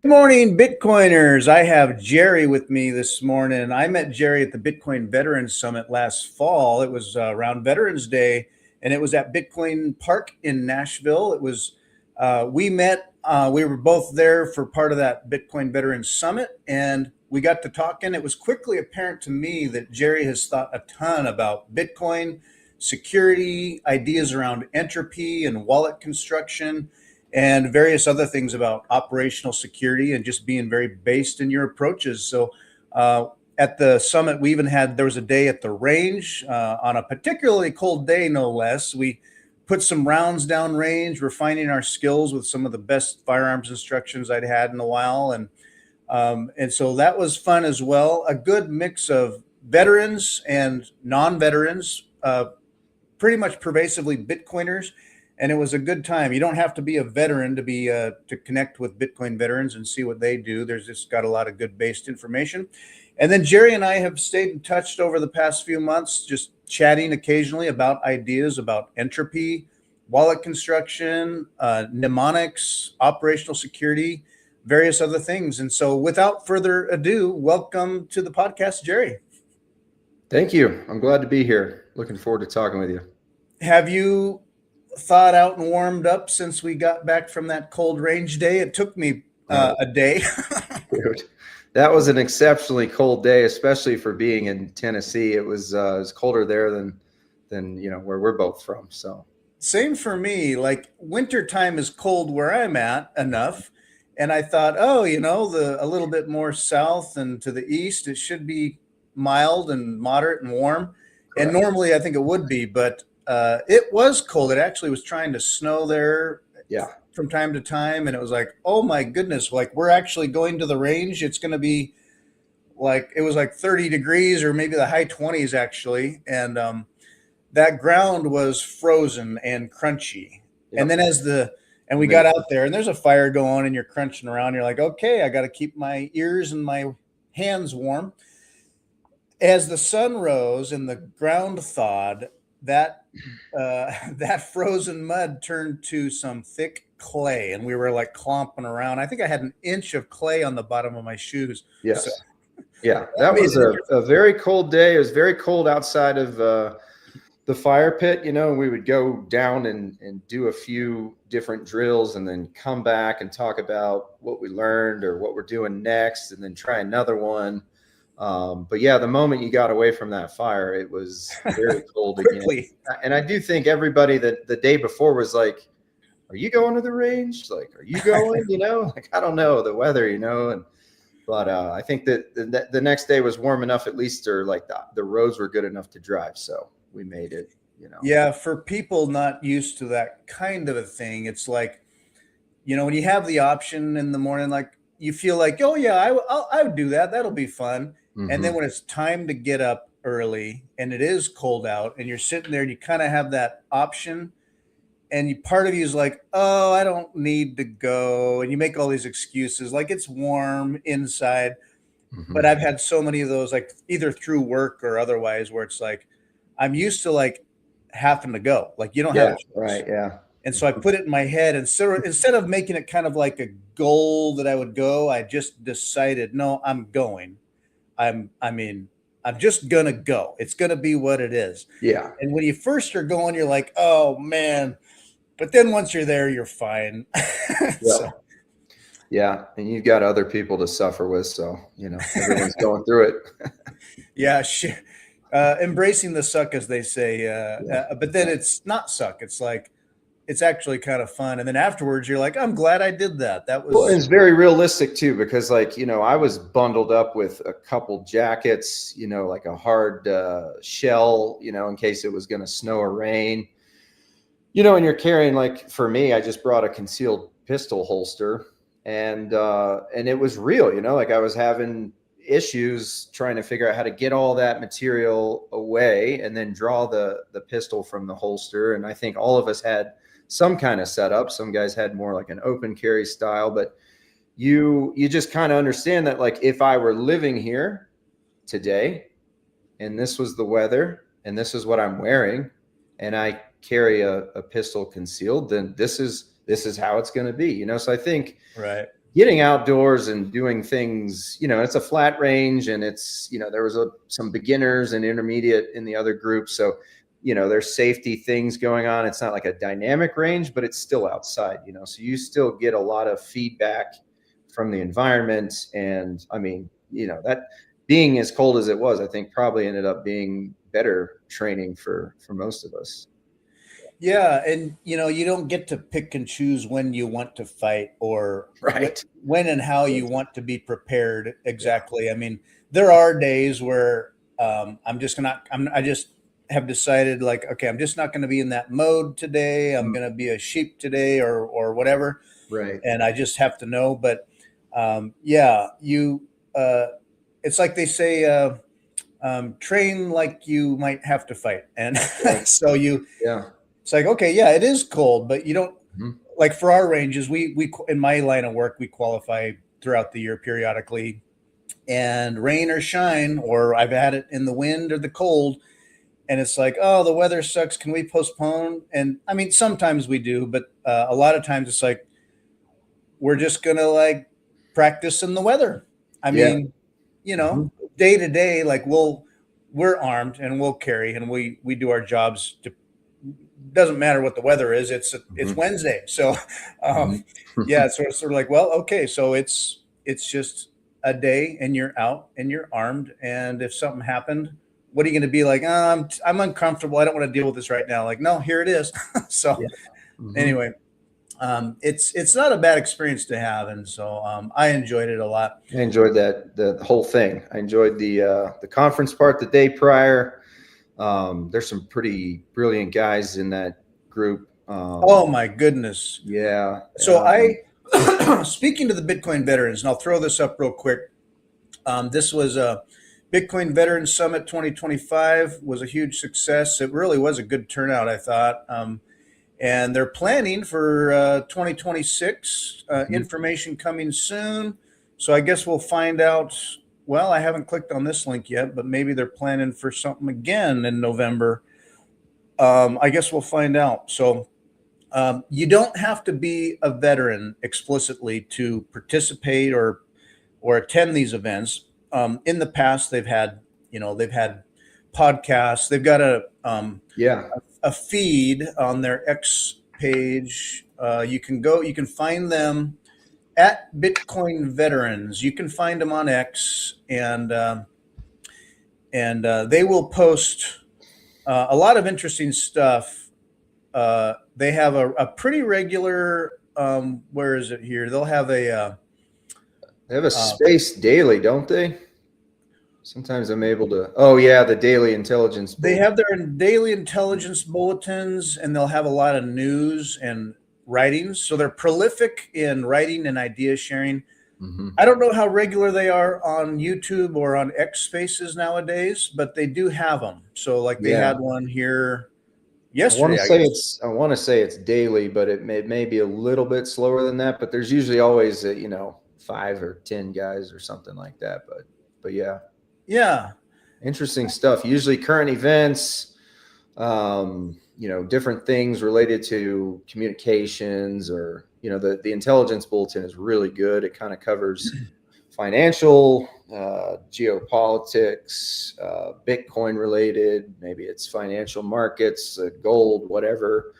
Good morning, Bitcoiners. I have Jerry with me this morning. I met Jerry at the Bitcoin Veterans Summit last fall. It was around Veterans Day, and it was at Bitcoin Park in Nashville. We met, we were both there for part of that Bitcoin Veterans Summit, and we got to talking. It was quickly apparent to me that Jerry has thought a ton about Bitcoin, security, ideas around entropy and wallet construction, and various other things about operational security and just being very based in your approaches. So at the summit, there was a day at the range on a particularly cold day, no less. We put some rounds down range, refining our skills with some of the best firearms instructions I'd had in a while. And so that was fun as well. A good mix of veterans and non-veterans, pretty much pervasively Bitcoiners. And it was a good time. You don't have to be a veteran to connect with Bitcoin veterans and see what they do. There's just got a lot of good based information. And then Jerry and I have stayed in touch over the past few months, just chatting occasionally about ideas about entropy, wallet construction, mnemonics, operational security, various other things. And so without further ado, welcome to the podcast, Jerry. Thank you. I'm glad to be here. Looking forward to talking with you. Have you thawed out and warmed up since we got back from that cold range day? It took me a day. Dude, that was an exceptionally cold day, especially for being in Tennessee. It was colder there than where we're both from. So same for me. Like wintertime is cold where I'm at enough. And I thought, a little bit more south and to the east, it should be mild and moderate and warm. Correct. And normally I think it would be, but it was cold. It actually was trying to snow there from time to time. And it was like, oh my goodness, like we're actually going to the range. It's going to be like, it was like 30 degrees or maybe the high 20s actually. And that ground was frozen and crunchy. Yep. And then we got out there and there's a fire going and you're crunching around. You're like, okay, I got to keep my ears and my hands warm. As the sun rose and the ground thawed, that frozen mud turned to some thick clay and we were like clomping around. I think I had an inch of clay on the bottom of my shoes. Yes. So, yeah, that was a very cold day. It was very cold outside of the fire pit. We would go down and do a few different drills and then come back and talk about what we learned or what we're doing next and then try another one. But yeah, the moment you got away from that fire, it was very cold again. And I do think everybody that the day before was like, are you going to the range? Like, are you going, like, I don't know the weather, but I think that the next day was warm enough, at least, or like the roads were good enough to drive. So we made it, Yeah. For people not used to that kind of a thing, it's like, when you have the option in the morning, like you feel like, oh yeah, I would do that. That'll be fun. Mm-hmm. And then when it's time to get up early and it is cold out and you're sitting there and you kind of have that option and part of you is like, oh, I don't need to go. And you make all these excuses like it's warm inside. Mm-hmm. But I've had so many of those, like either through work or otherwise, where it's like, I'm used to like having to go. Like you don't have a choice. Right. Yeah. And so I put it in my head and so instead of making it kind of like a goal that I would go, I just decided, no, I'm going. I'm just going to go. It's going to be what it is. Yeah. And when you first are going, you're like, oh man. But then once you're there, you're fine. So. Yeah. And you've got other people to suffer with. So, everyone's going through it. Yeah. Embracing the suck, as they say. But then it's not suck. It's like, it's actually kind of fun. And then afterwards you're like, I'm glad I did that. That was, well, it's very realistic too, because like, I was bundled up with a couple jackets, like a hard shell, in case it was going to snow or rain, and you're carrying, like for me, I just brought a concealed pistol holster and it was real, like I was having issues trying to figure out how to get all that material away and then draw the pistol from the holster. And I think all of us had some kind of setup. Some guys had more like an open carry style, but you just kind of understand that, like, if I were living here today and this was the weather and this is what I'm wearing and I carry a pistol concealed, then this is how it's going to be, So I think right. getting outdoors and doing things, it's a flat range, and it's, there was some beginners and intermediate in the other group. So, there's safety things going on. It's not like a dynamic range, but it's still outside, so you still get a lot of feedback from the environment. And I mean, that being as cold as it was, I think probably ended up being better training for most of us. Yeah, and you don't get to pick and choose when you want to fight, or Right. when and how you want to be prepared exactly. I mean, there are days where I just have decided, like, okay, I'm just not going to be in that mode today. I'm going to be a sheep today, or whatever. Right. And I just have to know. But yeah, it's like they say, train like you might have to fight. And so it's like, okay, yeah, it is cold, but you don't, like for our ranges, we in my line of work, we qualify throughout the year periodically, and rain or shine, or I've had it in the wind or the cold, and it's like, oh, the weather sucks. Can we postpone? And I mean, sometimes we do, but a lot of times it's like, we're just going to like practice in the weather. I mean, day to day, like we're armed and we'll carry, and we do our jobs. Doesn't matter what the weather is. It's Wednesday. So, yeah, it's sort of like, well, okay. So it's just a day, and you're out and you're armed. And if something happened, what are you going to be like? I'm uncomfortable. I don't want to deal with this right now. Like, no, here it is. So anyway, it's not a bad experience to have. And so I enjoyed it a lot. I enjoyed the whole thing. I enjoyed the conference part the day prior. There's some pretty brilliant guys in that group. Oh my goodness. Yeah. So speaking to the Bitcoin veterans, and I'll throw this up real quick. This was a Bitcoin Veterans Summit 2025, was a huge success. It really was a good turnout, I thought. And they're planning for 2026, information coming soon. So I guess we'll find out. Well, I haven't clicked on this link yet, but maybe they're planning for something again in November. I guess we'll find out. So you don't have to be a veteran explicitly to participate or attend these events. In the past, they've had podcasts. They've got a feed on their X page. You can find them at Bitcoin Veterans. You can find them on X, and they will post a lot of interesting stuff. They have a pretty regular. Where is it here? They have a space daily, don't they? Sometimes I'm able to. Oh yeah, the daily intelligence. They have their daily intelligence bulletins, and they'll have a lot of news and writings. So they're prolific in writing and idea sharing. I don't know how regular they are on YouTube or on X Spaces nowadays, but they do have them. So like they had one here yesterday. I want to say it's daily, but it may be a little bit slower than that. But there's usually always 5 or 10 guys or something like that. But yeah. Yeah. Interesting stuff. Usually current events, different things related to communications, or, the intelligence bulletin is really good. It kind of covers financial, geopolitics, Bitcoin related, maybe it's financial markets, gold, whatever.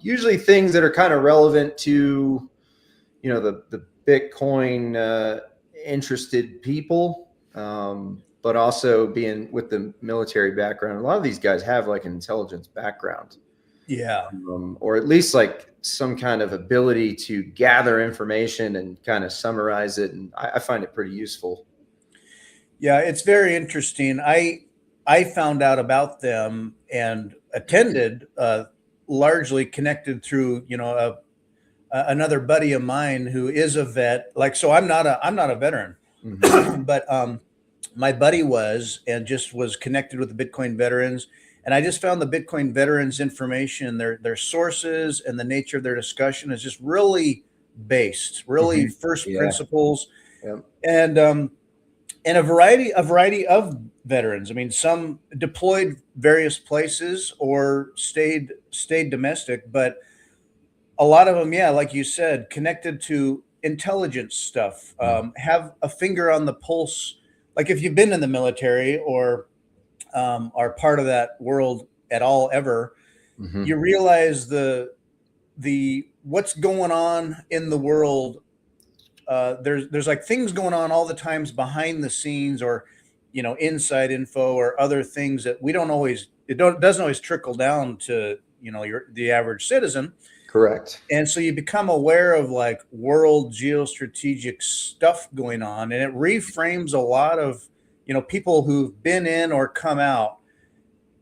Usually things that are kind of relevant to, the Bitcoin interested people. But also being with the military background, a lot of these guys have like an intelligence background. Yeah. Or at least like some kind of ability to gather information and kind of summarize it. And I find it pretty useful. Yeah, it's very interesting. I found out about them and attended, largely connected through, another buddy of mine who is a vet. Like, so I'm not a veteran, but, my buddy was, and just was connected with the Bitcoin veterans. And I just found the Bitcoin veterans information, their sources and the nature of their discussion is just really based, really first principles. And a variety of veterans. I mean, some deployed various places or stayed domestic, but a lot of them, yeah, like you said, connected to intelligence stuff, have a finger on the pulse. Like if you've been in the military or are part of that world at all ever, Mm-hmm. you realize the what's going on in the world. There's like things going on all the times behind the scenes, or inside info or other things that we don't always doesn't always trickle down to the average citizen. Correct. And so you become aware of like world geostrategic stuff going on, and it reframes a lot of people who've been in or come out.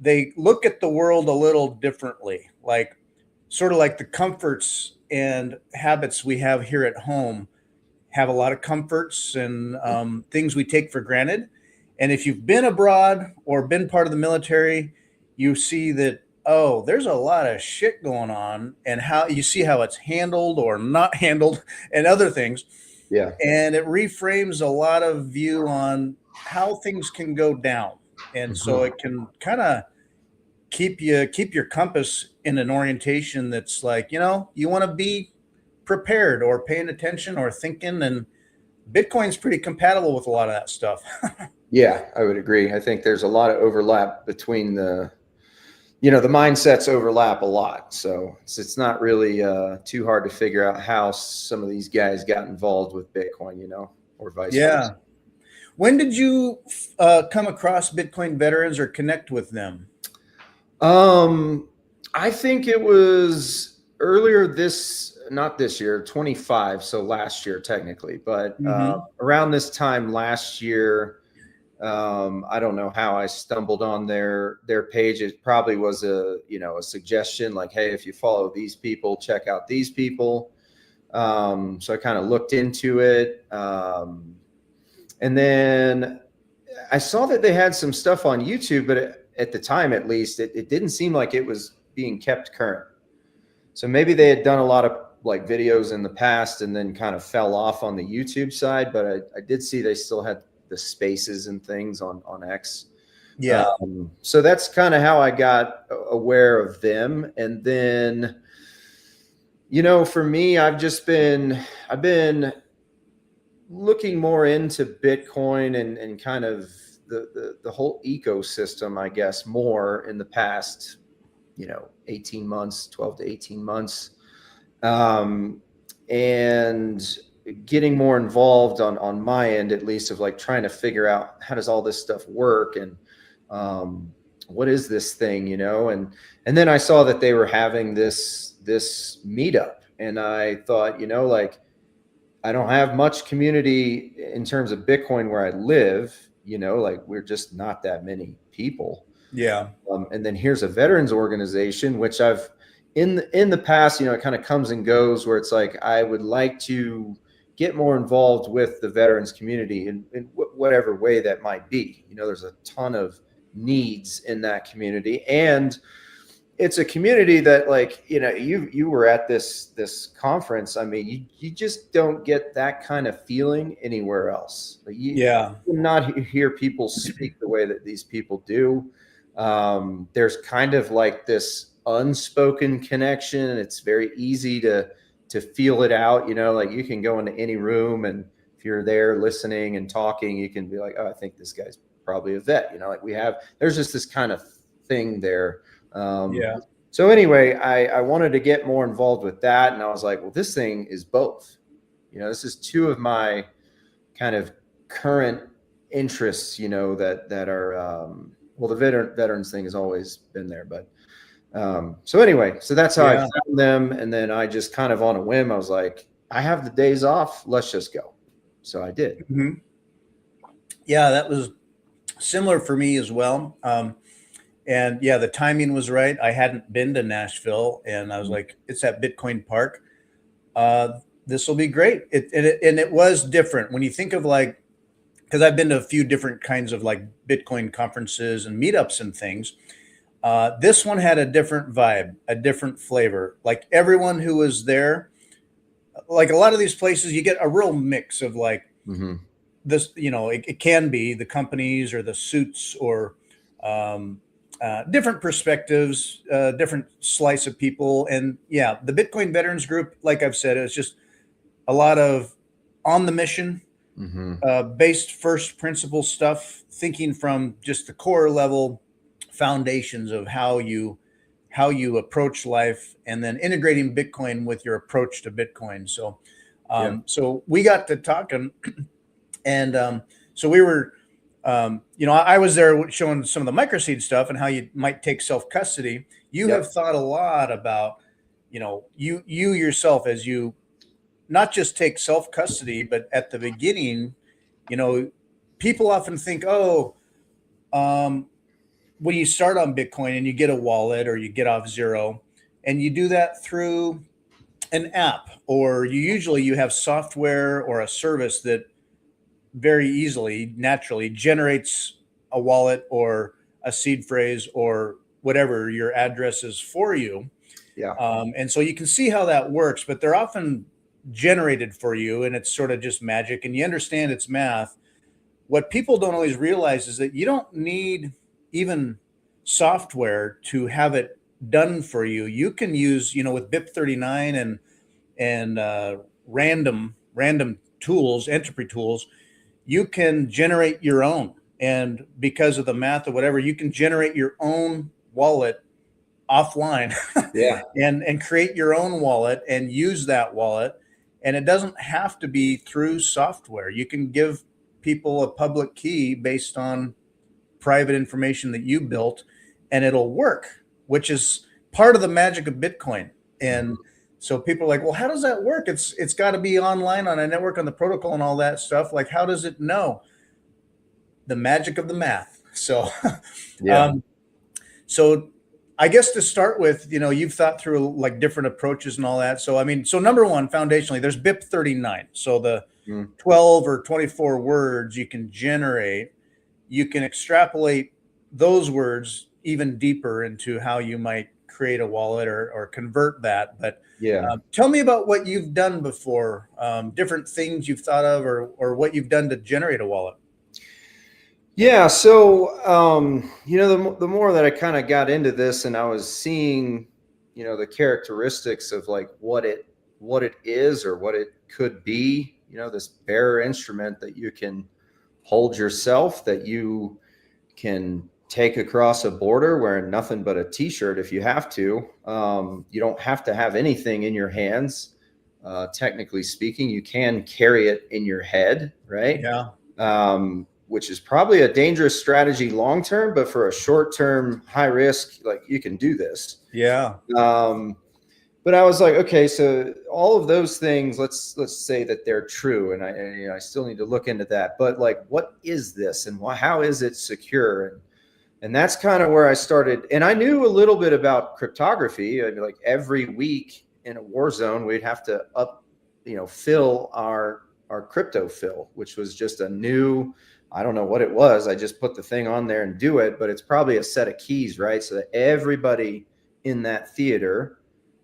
They look at the world a little differently, like sort of like the comforts and habits we have here at home have a lot of comforts and things we take for granted. And if you've been abroad or been part of the military, you see that, oh, there's a lot of shit going on, and how you see how it's handled or not handled and other things. Yeah. And it reframes a lot of view on how things can go down. And so it can kind of keep your compass in an orientation that's like, you want to be prepared or paying attention or thinking, and Bitcoin's pretty compatible with a lot of that stuff. Yeah, I would agree. I think there's a lot of overlap between the mindsets overlap a lot. So it's not really too hard to figure out how some of these guys got involved with Bitcoin, or vice versa. When did you come across Bitcoin veterans or connect with them? I think it was earlier not this year, 25. So last year technically, but around this time last year, I don't know how I stumbled on their page. It probably was a suggestion like, hey, if you follow these people, check out these people. So I kind of looked into it. And then I saw that they had some stuff on YouTube, but at the time, at least, it didn't seem like it was being kept current. So maybe they had done a lot of like videos in the past and then kind of fell off on the YouTube side. But I did see they still had the spaces and things on X. Yeah. So that's kind of how I got aware of them. And then, for me, I've been looking more into Bitcoin and kind of the whole ecosystem, I guess, more in the past, 18 months, 12 to 18 months. And getting more involved on my end, at least, of like trying to figure out how does all this stuff work and what is this thing, and then I saw that they were having this meetup, and I thought, like, I don't have much community in terms of Bitcoin where I live, like we're just not that many people. Yeah. And then here's a veterans organization, which I've in the past, it kind of comes and goes, where it's like I would like to get more involved with the veterans community in whatever way that might be. There's a ton of needs in that community, and it's a community that, like, you were at this conference. I mean, you just don't get that kind of feeling anywhere else. Like you not hear people speak the way that these people do. There's kind of like this unspoken connection. It's very easy to feel it out. Like you can go into any room, and if you're there listening and talking, you can be like, oh, I think this guy's probably a vet. Like there's just this kind of thing there. So anyway, I wanted to get more involved with that, and I was like, well, this thing is both. This is two of my kind of current interests. That are well, the veterans thing has always been there, but so anyway, so that's how I found them, and then I just kind of on a whim, I was like, I have the days off, let's just go. So I did. Yeah, that was similar for me as well. And yeah, the timing was right. I hadn't been to Nashville, and I was like, it's at Bitcoin Park. This will be great. And it was different when you think of like, because I've been to a few different kinds of like Bitcoin conferences and meetups and things. This one had a different vibe, a different flavor. Like everyone who was there, like a lot of these places, you get a real mix of like this, it can be the companies or the suits or different perspectives, different slice of people. And yeah, the Bitcoin Veterans Group, like I've said, it's just a lot of on the mission, Mm-hmm. based first principle stuff, thinking from just the core level foundations of how you approach life, and then integrating Bitcoin with your approach to Bitcoin. So, Yeah. so we got to talking, and so we were, I was there showing some of the MicroSeed stuff and how you might take self custody. You Yep. have thought a lot about, you yourself, as you not just take self custody, but at the beginning, people often think, oh, um, when you start on Bitcoin and you get a wallet or you get off zero, and you do that through an app, or you have software or a service that very easily, naturally generates a wallet or a seed phrase or whatever your address is for you. Yeah. And so you can see how that works, but they're often generated for you, and it's sort of just magic, and you understand it's math. What people don't always realize is that you don't need even software to have it done for you. You can use, with BIP39 and random tools, Entropy tools, you can generate your own. And because of the math or whatever, you can generate your own wallet offline Yeah. and create your own wallet and use that wallet. And it doesn't have to be through software. You can give people a public key based on private information that you built, and it'll work, which is part of the magic of Bitcoin. And so people are like, well, how does that work? It's got to be online on a network, on the protocol and all that stuff. Like, how does it know? The magic of the math. So, Yeah. so I guess to start with, you've thought through like different approaches and all that. So, I mean, so number one, foundationally, there's BIP 39. So the 12 or 24 words you can generate, you can extrapolate those words even deeper into how you might create a wallet or convert that. But Yeah. tell me about what you've done before, different things you've thought of, or what you've done to generate a wallet. Yeah. So, the more that I kind of got into this and I was seeing, the characteristics of like what it is or what it could be, this bearer instrument that you can hold yourself, that you can take across a border wearing nothing but a t-shirt if you have to. You don't have to have anything in your hands. Technically speaking, you can carry it in your head, right? Yeah. Which is probably a dangerous strategy long term, but for a short term, high risk, like you can do this. Yeah. But I was like, okay, so all of those things, let's say that they're true, and I still need to look into that. But like, what is this, and how is it secure? And that's kind of where I started. And I knew a little bit about cryptography. I'd be like, every week in a war zone, we'd have to fill our crypto fill, which was just a new, I don't know what it was. I just put the thing on there and do it, but it's probably a set of keys, right? So that everybody in that theater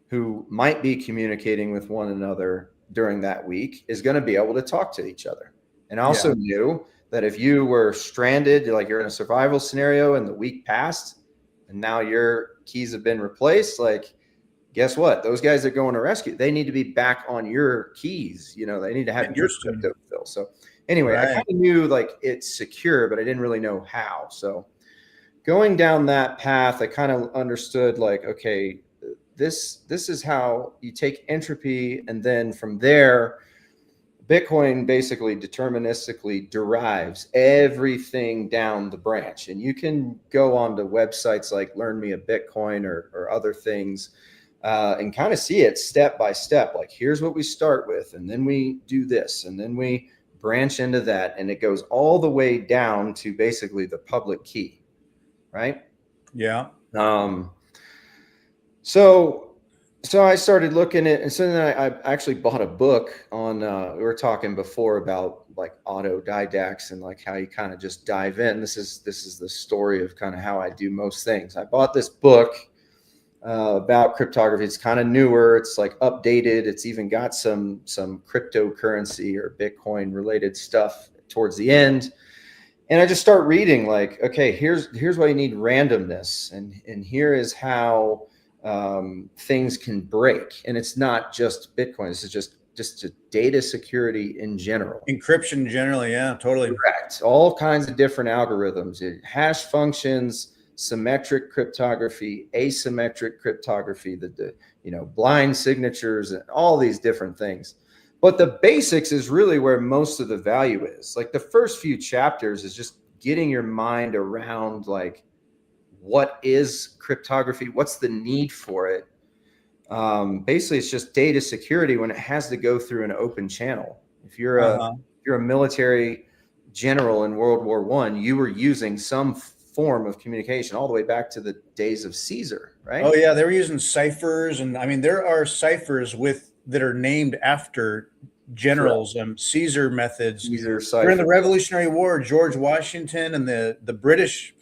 who might be communicating with one another during that week is going to be able to talk to each other. And I also knew that if you were stranded, like you're in a survival scenario and the week passed and now your keys have been replaced, like, guess what? Those guys that go on a rescue, they need to be back on your keys. They need to have your crypto fill. So anyway, I kind of knew like it's secure, but I didn't really know how. So going down that path, I kind of understood like, okay, this is how you take entropy, and then from there, Bitcoin basically deterministically derives everything down the branch. And you can go onto websites like Learn Me a Bitcoin or other things and kind of see it step by step. Like, here's what we start with, and then we do this, and then we branch into that. And it goes all the way down to basically the public key, right? Yeah. So I started looking at, and so then I actually bought a book on, we were talking before about like autodidacts and like how you kind of just dive in. This is the story of kind of how I do most things. I bought this book about cryptography. It's kind of newer. It's like updated. It's even got some cryptocurrency or Bitcoin related stuff towards the end. And I just start reading like, okay, here's why you need randomness. And here is how things can break. And it's not just Bitcoin. This is just just to data security in general. Encryption generally, yeah, totally. Correct. All kinds of different algorithms, hash functions, symmetric cryptography, asymmetric cryptography, the blind signatures, and all these different things. But the basics is really where most of the value is. Like the first few chapters is just getting your mind around like, what is cryptography? What's the need for it? Basically, it's just data security when it has to go through an open channel. If you're a military general in World War I, you were using some form of communication all the way back to the days of Caesar, right? Oh yeah, they were using ciphers, and I mean there are ciphers that are named after generals, Caesar methods. Caesar cipher. During the Revolutionary War, George Washington and the British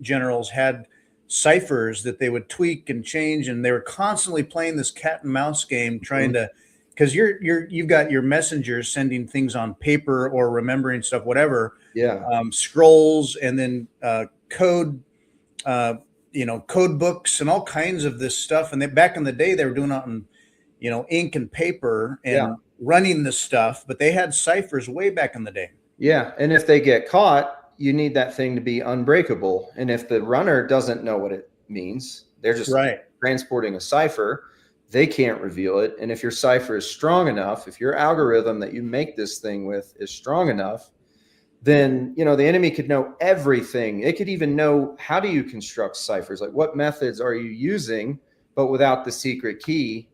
generals had ciphers that they would tweak and change, and they were constantly playing this cat and mouse game, trying to, because you've got your messengers sending things on paper or remembering stuff, whatever. Yeah. Scrolls, and then code, code books and all kinds of this stuff. And back in the day, they were doing it on, ink and paper and running this stuff, but they had ciphers way back in the day. Yeah. And if they get caught, you need that thing to be unbreakable. And if the runner doesn't know what it means, they're just transporting a cipher, they can't reveal it. And if your cipher is strong enough, if your algorithm that you make this thing with is strong enough, then, the enemy could know everything. It could even know, how do you construct ciphers? Like, what methods are you using? But without the secret key,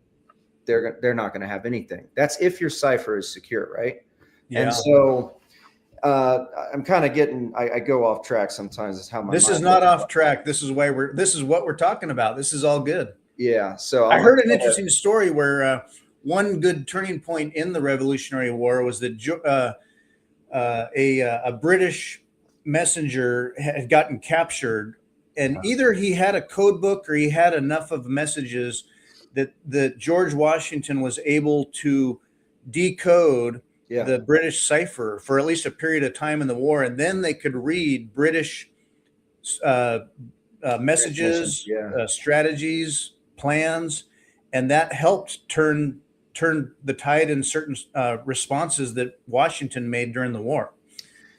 they're not going to have anything. That's if your cipher is secure, right? Yeah. And so I'm kind of I go off track sometimes. Is how my this is not off track. This is what we're talking about. This is all good. Yeah. So I heard an interesting story where one good turning point in the Revolutionary War was that a British messenger had gotten captured, and either he had a code book or he had enough of messages that George Washington was able to decode the British cipher for at least a period of time in the war, and then they could read British messages, strategies, plans, and that helped turn the tide in certain responses that Washington made during the war.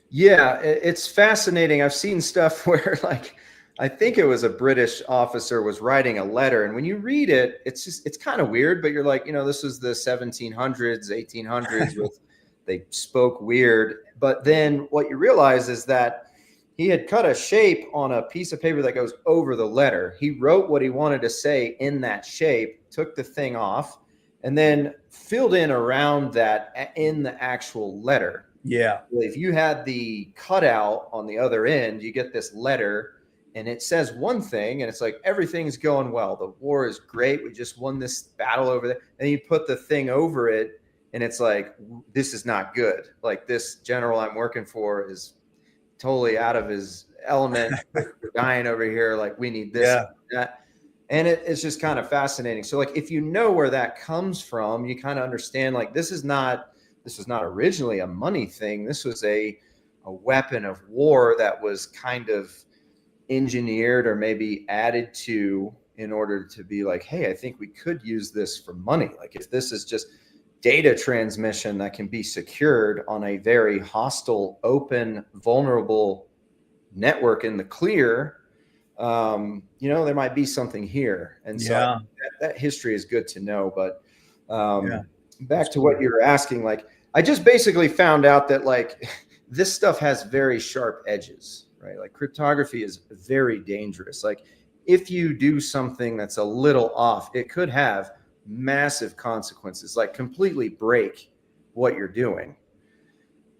Yeah, it's fascinating. I've seen stuff where, like, I think it was a British officer was writing a letter, and when you read it, it's kind of weird, but you're like, this was the 1700s, 1800s, they spoke weird. But then what you realize is that he had cut a shape on a piece of paper that goes over the letter. He wrote what he wanted to say in that shape, took the thing off, and then filled in around that in the actual letter. Yeah. If you had the cutout on the other end, you get this letter and it says one thing, and it's like, everything's going well. The war is great. We just won this battle over there. And you put the thing over it, and it's like, this is not good. Like, this general I'm working for is totally out of his element. We're dying over here. Like, we need this and that. And it's just kind of fascinating. So, like, if you know where that comes from, you kind of understand, like, this is not originally a money thing. This was a weapon of war that was kind of engineered or maybe added to in order to be like, hey, I think we could use this for money. Like, if this is just data transmission that can be secured on a very hostile, open, vulnerable network in the clear, there might be something here. And so that history is good to know. But back to what you were asking, like, I just basically found out that, like, this stuff has very sharp edges, right? Like, cryptography is very dangerous. Like, if you do something that's a little off, it could have massive consequences, like completely break what you're doing.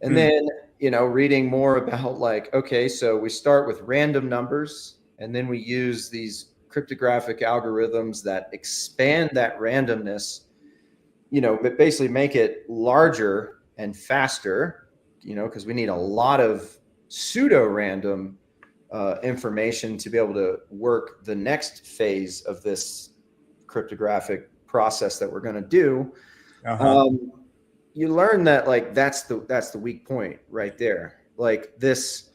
And then, reading more about, like, okay, so we start with random numbers, and then we use these cryptographic algorithms that expand that randomness, but basically make it larger and faster, because we need a lot of pseudo-random information to be able to work the next phase of this cryptographic process that we're going to do. You learn that, like, that's the weak point right there. Like, this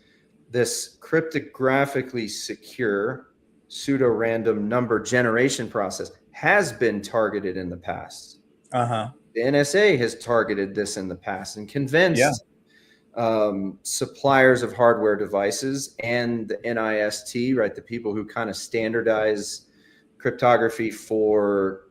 cryptographically secure pseudo-random number generation process has been targeted in the past. Uh-huh. The NSA has targeted this in the past and Yeah. convinced suppliers of hardware devices and the NIST, right, the people who kind of standardize cryptography for,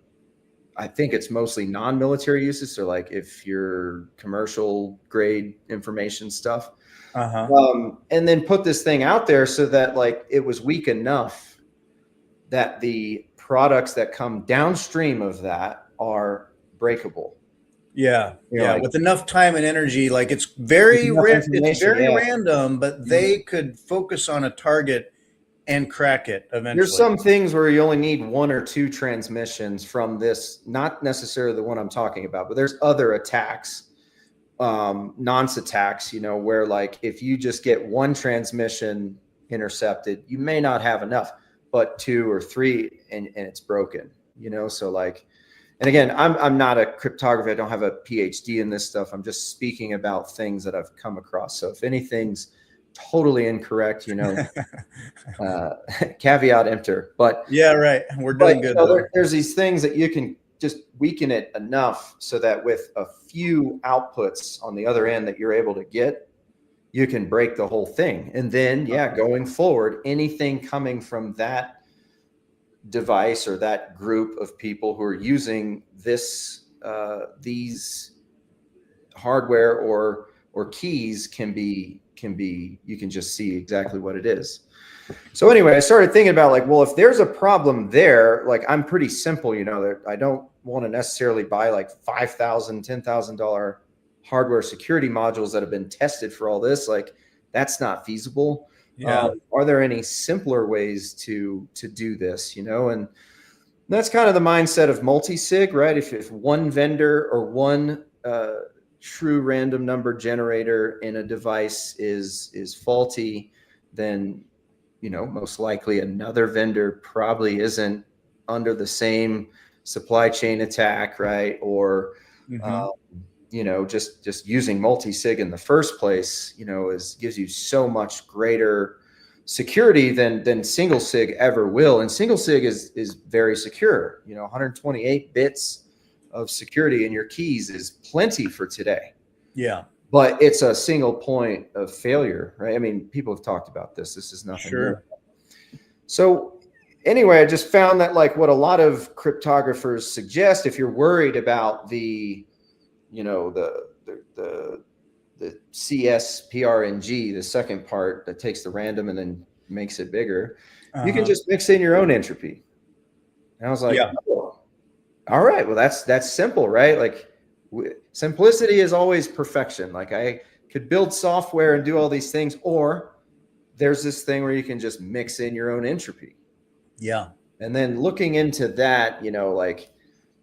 I think it's mostly non-military uses. So like if you're commercial grade information stuff, Uh-huh. and then put this thing out there so that like it was weak enough that the products that come downstream of that are breakable. Yeah. You know, Yeah. like With enough time and energy, like it's with very enough it's information. very Yeah. random, but Mhm. they could focus on a target and crack it There's eventually. some things where you only need one or two transmissions from this, not necessarily the one I'm talking about, but there's other attacks, nonce attacks, you know, where like if you just get one transmission intercepted, you may not have enough, but two or three and it's broken, you know? So like, and again, I'm not a cryptographer. I don't have a PhD in this stuff. I'm just speaking about things that I've come across. So if anything's totally incorrect, you know, uh, caveat emptor. Yeah, right. We're But doing you good know, though. there's these things that you can just weaken it enough so that with a few outputs on the other end that you're able to get, you can break the whole thing. And then, yeah, going forward, anything coming from that device or that group of people who are using this, these hardware or keys can be, you can just see exactly what it is. So anyway, I started thinking about like, well, if there's a problem there, like I'm pretty simple, you know, that I don't want to necessarily buy like $5,000, $10,000 hardware security modules that have been tested for all this. Like that's not feasible. Yeah. Are there any simpler ways to do this, you know? And that's kind of the mindset of multi-sig, right? If one vendor or one true random number generator in a device is faulty, then you know, most likely another vendor probably isn't under the same supply chain attack, right? Or, Mm-hmm. you know, just using multi-sig in the first place, you know, gives you so much greater security than single sig ever will. And single sig is very secure. You know, 128 bits of security in your keys is plenty for today. Yeah. But it's a single point of failure, right? I mean, people have talked about this. This is nothing new. Sure. So anyway, I just found that like what a lot of cryptographers suggest, if you're worried about the, you know, the CSPRNG, the second part that takes the random and then makes it bigger, you can Uh-huh. just mix in your own entropy. And I was like, Yeah. oh, all right, well, that's simple, right? Like simplicity is always perfection. Like I could build software and do all these things, or there's this thing where you can just mix in your own entropy. Yeah. And then looking into that, you know, like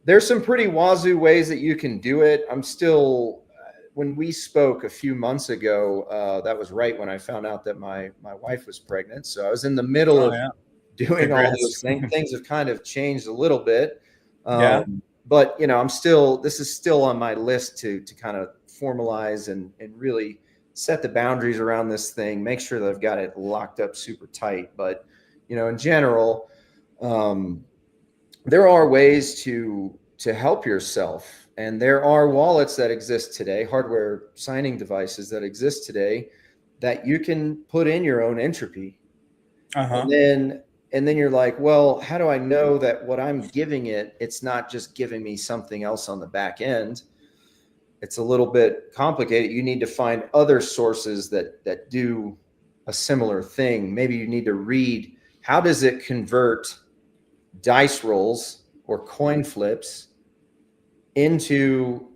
there's some pretty wazoo ways that you can do it. I'm still, when we spoke a few months ago, that was right when I found out that my wife was pregnant. So I was in the middle Oh of yeah. doing all those Congrats. things. Things have kind of changed a little bit. Yeah. But you know, this is still on my list to kind of formalize and really set the boundaries around this thing, make sure that I've got it locked up super tight. But, you know, in general, there are ways to help yourself. And there are wallets that exist today, hardware signing devices that exist today that you can put in your own entropy. Uh-huh. And then you're like, well, how do I know that what I'm giving it's not just giving me something else on the back end? It's a little bit complicated. You need to find other sources that do a similar thing. Maybe you need to read, how does it convert dice rolls or coin flips into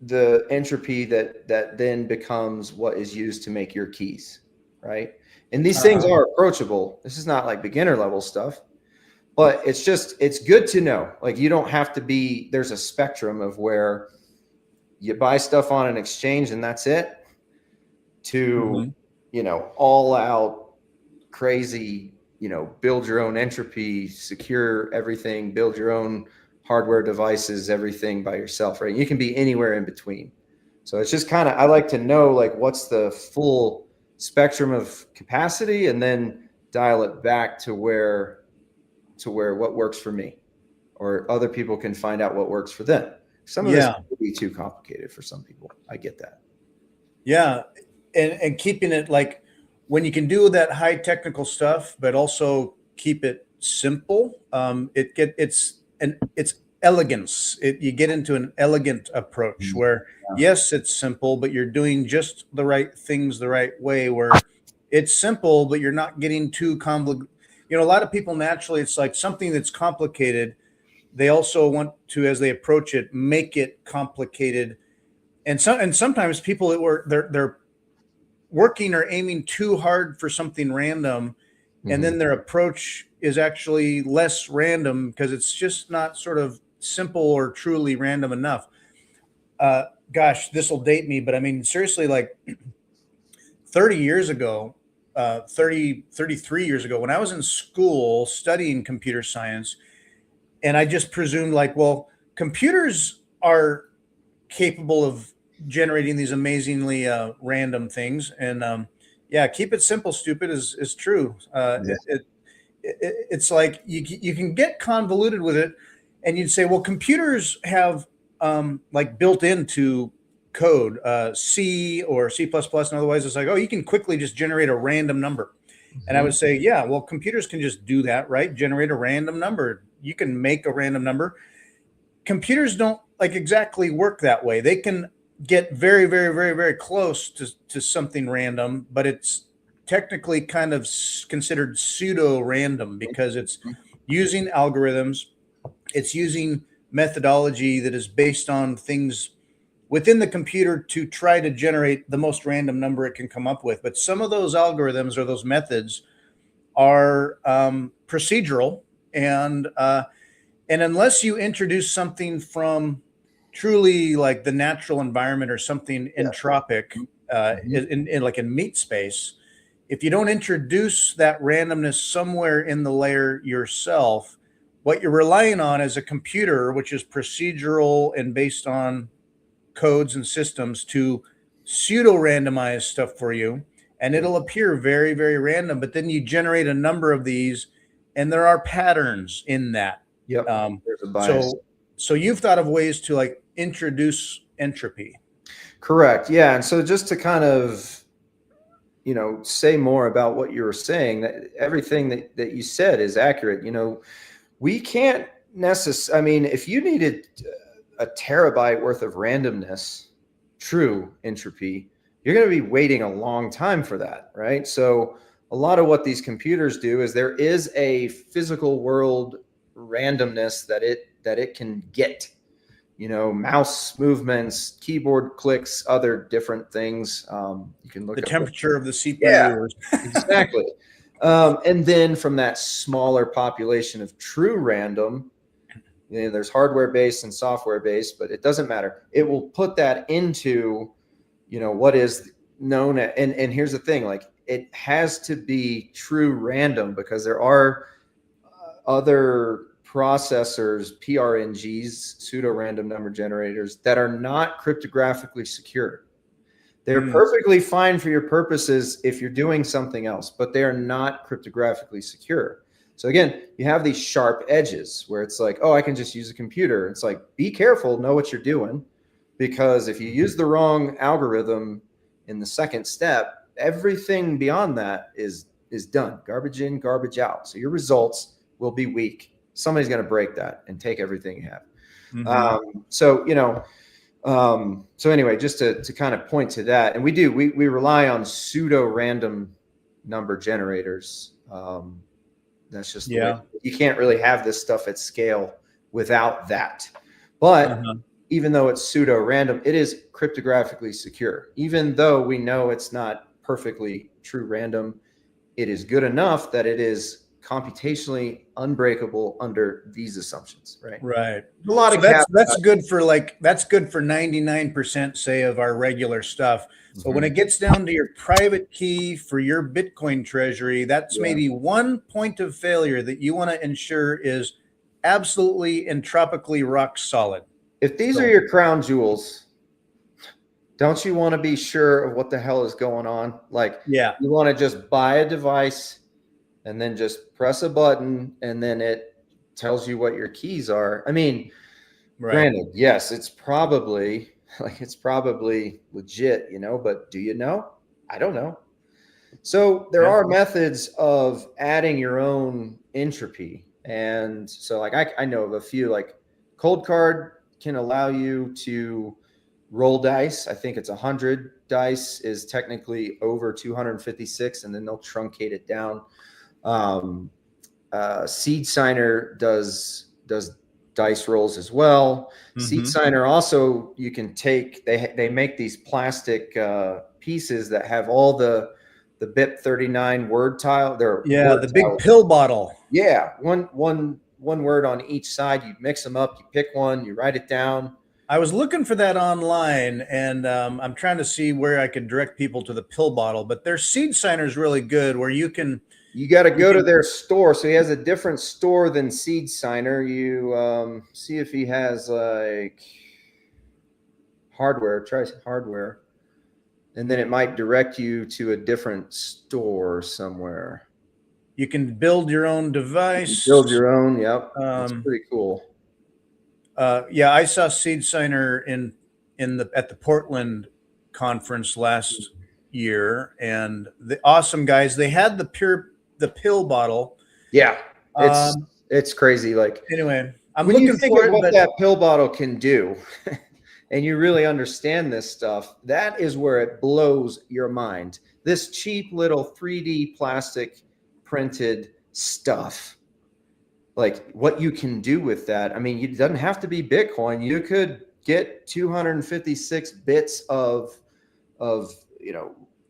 the entropy that then becomes what is used to make your keys, right? And these things Uh-huh. are approachable. This is not like beginner level stuff, but it's good to know. Like you don't have to be, there's a spectrum of where you buy stuff on an exchange and that's it, to, Mm-hmm. you know, all out crazy, you know, build your own entropy, secure everything, build your own hardware devices, everything by yourself, right? You can be anywhere in between. So it's just kind of, I like to know like what's the full spectrum of capacity and then dial it back to where what works for me. or other people can find out what works for them. Some of this will be too complicated for some people. I get that. Yeah. And keeping it like when you can do that high technical stuff, but also keep it simple, it's elegance. You get into an elegant approach where yes, it's simple, but you're doing just the right things the right way, where it's simple, but you're not getting too complicated. A lot of people naturally, it's like something that's complicated. They also want to, as they approach it, make it complicated. And sometimes people they're working or aiming too hard for something random, and then their approach is actually less random because it's just not sort of simple or truly random enough. Gosh, this will date me, but I mean, seriously, like 30 years ago, 33 years ago, when I was in school studying computer science, and I just presumed like, well, computers are capable of generating these amazingly random things. And yeah, keep it simple, stupid is true. It's like you can get convoluted with it, and you'd say, well, computers have like built into code, C or C++, and otherwise it's like, oh, you can quickly just generate a random number. And I would say, yeah, well, computers can just do that, right? Generate a random number. You can make a random number. Computers don't like exactly work that way. They can get very, very, very, very close to something random, but it's technically kind of considered pseudo random because it's using algorithms. It's using methodology that is based on things within the computer to try to generate the most random number it can come up with. But some of those algorithms or those methods are procedural, and unless you introduce something from truly like the natural environment or something entropic in like in meat space, if you don't introduce that randomness somewhere in the layer yourself, what you're relying on is a computer, which is procedural and based on codes and systems, to pseudo randomize stuff for you, and it'll appear very, very random. But then you generate a number of these, and there are patterns in that. Yep. There's a bias. So you've thought of ways to like introduce entropy. Correct. Yeah. And so just to kind of, say more about what you were saying, that everything that you said is accurate. We can't necessarily, I mean, if you needed a terabyte worth of randomness, true entropy, you're going to be waiting a long time for that, right? So a lot of what these computers do is there is a physical world randomness that it can get, mouse movements, keyboard clicks, other different things. You can look the at temperature of the CPU. Yeah, exactly. And then from that smaller population of true random, there's hardware based and software based, but it doesn't matter. It will put that into, what is known as, and here's the thing, like it has to be true random because there are other processors, PRNGs, pseudo random number generators, that are not cryptographically secure. They're perfectly fine for your purposes if you're doing something else, but they are not cryptographically secure. So again, you have these sharp edges where it's like, oh, I can just use a computer. It's like, be careful, know what you're doing, because if you use the wrong algorithm in the second step, everything beyond that is done. Garbage in, garbage out. So your results will be weak. Somebody's going to break that and take everything you have. So anyway, just to kind of point to that, and we rely on pseudo random number generators. That's just the way. You can't really have this stuff at scale without that. But even though it's pseudo random, it is cryptographically secure. Even though we know it's not perfectly true random, it is good enough that it is computationally unbreakable under these assumptions, right? Right. A lot so of that's good for 99%, say, of our regular stuff. But when it gets down to your private key for your Bitcoin treasury, that's maybe one point of failure that you want to ensure is absolutely entropically rock solid. If these are your crown jewels, don't you want to be sure of what the hell is going on? Like, you want to just buy a device and then just press a button and then it tells you what your keys are. I mean, Right. granted, yes, it's probably legit, you know, but do you know? I don't know. So there Yeah. are methods of adding your own entropy. And so like I know of a few, like COLDCARD can allow you to roll dice. I think it's 100 dice is technically over 256, and then they'll truncate it down. Seed Signer does dice rolls as well. Seed Signer also, you can take, they make these plastic pieces that have all the BIP 39 word tile. They're word The big tiles. pill bottle. Yeah, one word on each side. You mix them up. You pick one. You write it down. I was looking for that online, and I'm trying to see where I could direct people to the pill bottle. But their Seed Signer is really good, where you got to go to their store. So he has a different store than Seed Signer. You see if he has like hardware. Try hardware, and then it might direct you to a different store somewhere. You can build your own device. Build your own. Yep, that's pretty cool. Yeah, I saw Seed Signer at the Portland conference last year, and the awesome guys. They had the pill bottle. Yeah, it's crazy. Like anyway, I'm when looking you think for of it, what but that pill bottle can do, and you really understand this stuff, that is where it blows your mind. This cheap little 3D plastic printed stuff. Like what you can do with that. I mean, it doesn't have to be Bitcoin. You could get 256 bits of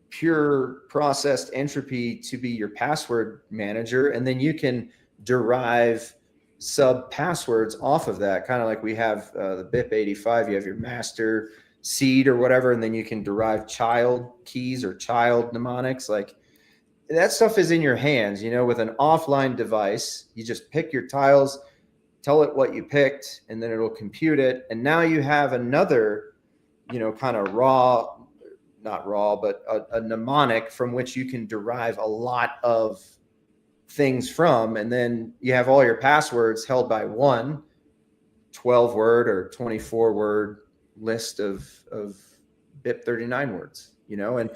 pure processed entropy to be your password manager, and then you can derive sub passwords off of that. Kind of like we have the BIP 85. You have your master seed or whatever, and then you can derive child keys or child mnemonics. Like that stuff is in your hands, you know, with an offline device. You just pick your tiles, tell it what you picked, and then it'll compute it. And now you have another, kind of not raw, but a mnemonic from which you can derive a lot of things from. And then you have all your passwords held by one 12-word or 24-word list of BIP 39 words, and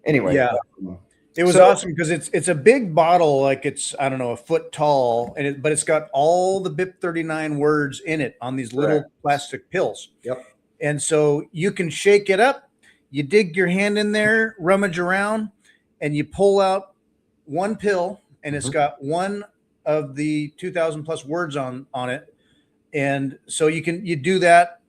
anyway. Yeah. It was awesome because it's a big bottle, like it's, I don't know, a foot tall, but it's got all the BIP 39 words in it on these little plastic pills. Yep. And so you can shake it up, you dig your hand in there, rummage around, and you pull out one pill, and it's got one of the 2,000 plus words on it. And so you do that,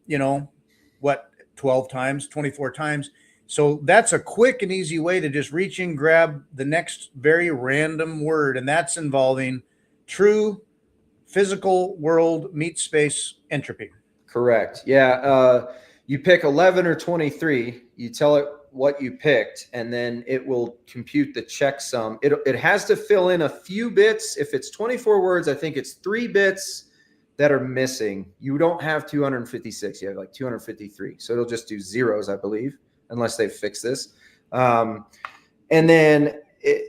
12 times, 24 times. So that's a quick and easy way to just reach and grab the next very random word. And that's involving true physical world meet space entropy. Correct. Yeah. You pick 11 or 23, you tell it what you picked, and then it will compute the checksum. It has to fill in a few bits. If it's 24 words, I think it's 3 bits that are missing. You don't have 256. You have like 253. So it'll just do zeros, I believe, unless they fix this. And then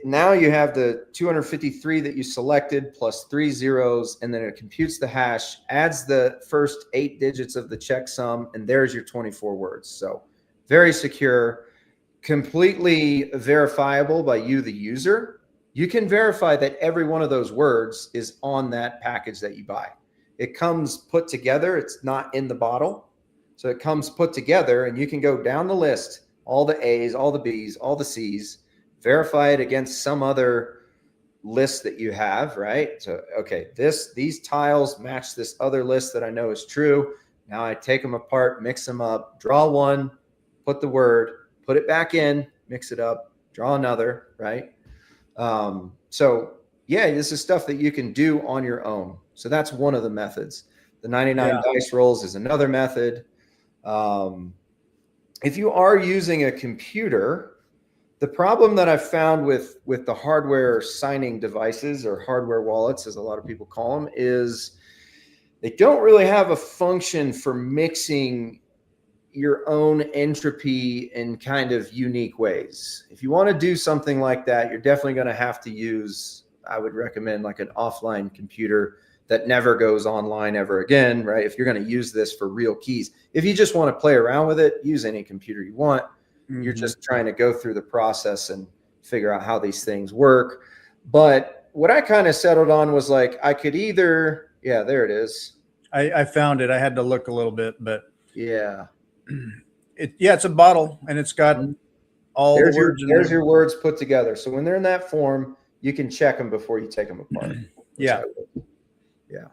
now you have the 253 that you selected plus 3 zeros, and then it computes the hash, adds the first 8 digits of the checksum, and there's your 24 words. So very secure, completely verifiable by you, the user. You can verify that every one of those words is on that package that you buy. It comes put together. It's not in the bottle. So it comes put together, and you can go down the list, all the A's, all the B's, all the C's, verify it against some other list that you have, right? So, okay, these tiles match this other list that I know is true. Now I take them apart, mix them up, draw one, put the word, put it back in, mix it up, draw another, right? So yeah, this is stuff that you can do on your own. So that's one of the methods. The 99 dice rolls is another method. If you are using a computer, the problem that I've found with the hardware signing devices, or hardware wallets, as a lot of people call them, is they don't really have a function for mixing your own entropy in kind of unique ways. If you want to do something like that, you're definitely going to have to use, I would recommend, like an offline computer that never goes online ever again, right? If you're going to use this for real keys, if you just want to play around with it, use any computer you want. You're just trying to go through the process and figure out how these things work. But what I kind of settled on was like, I could either, yeah, there it is. I found it. I had to look a little bit, but yeah, it's a bottle and it's got all the words in there. There's your words put together. So when they're in that form, you can check them before you take them apart. Yeah. Yeah.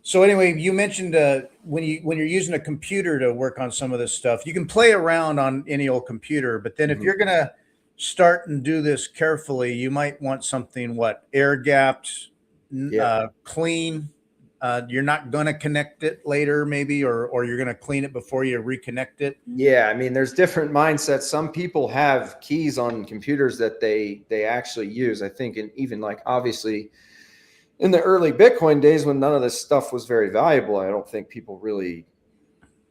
So anyway, you mentioned when you're using a computer to work on some of this stuff, you can play around on any old computer, but then if you're going to start and do this carefully, you might want something air gapped, clean. You're not going to connect it later, maybe, or you're going to clean it before you reconnect it. Yeah, I mean, there's different mindsets. Some people have keys on computers that they actually use. I think, and even like obviously in the early Bitcoin days when none of this stuff was very valuable, I don't think people really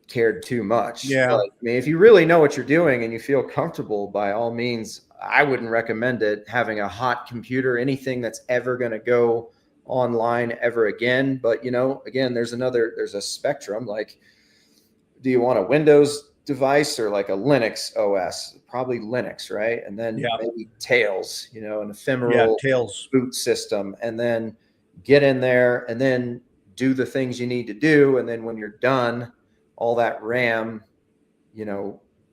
cared too much. Yeah. But, I mean, if you really know what you're doing and you feel comfortable, by all means, I wouldn't recommend it. Having a hot computer, anything that's ever going to go online ever again. But, again, there's a spectrum. Like, do you want a Windows device or like a Linux OS? Probably Linux, right? And then maybe Tails, an ephemeral Tails boot system, and then get in there and then do the things you need to do. And then when you're done, all that RAM,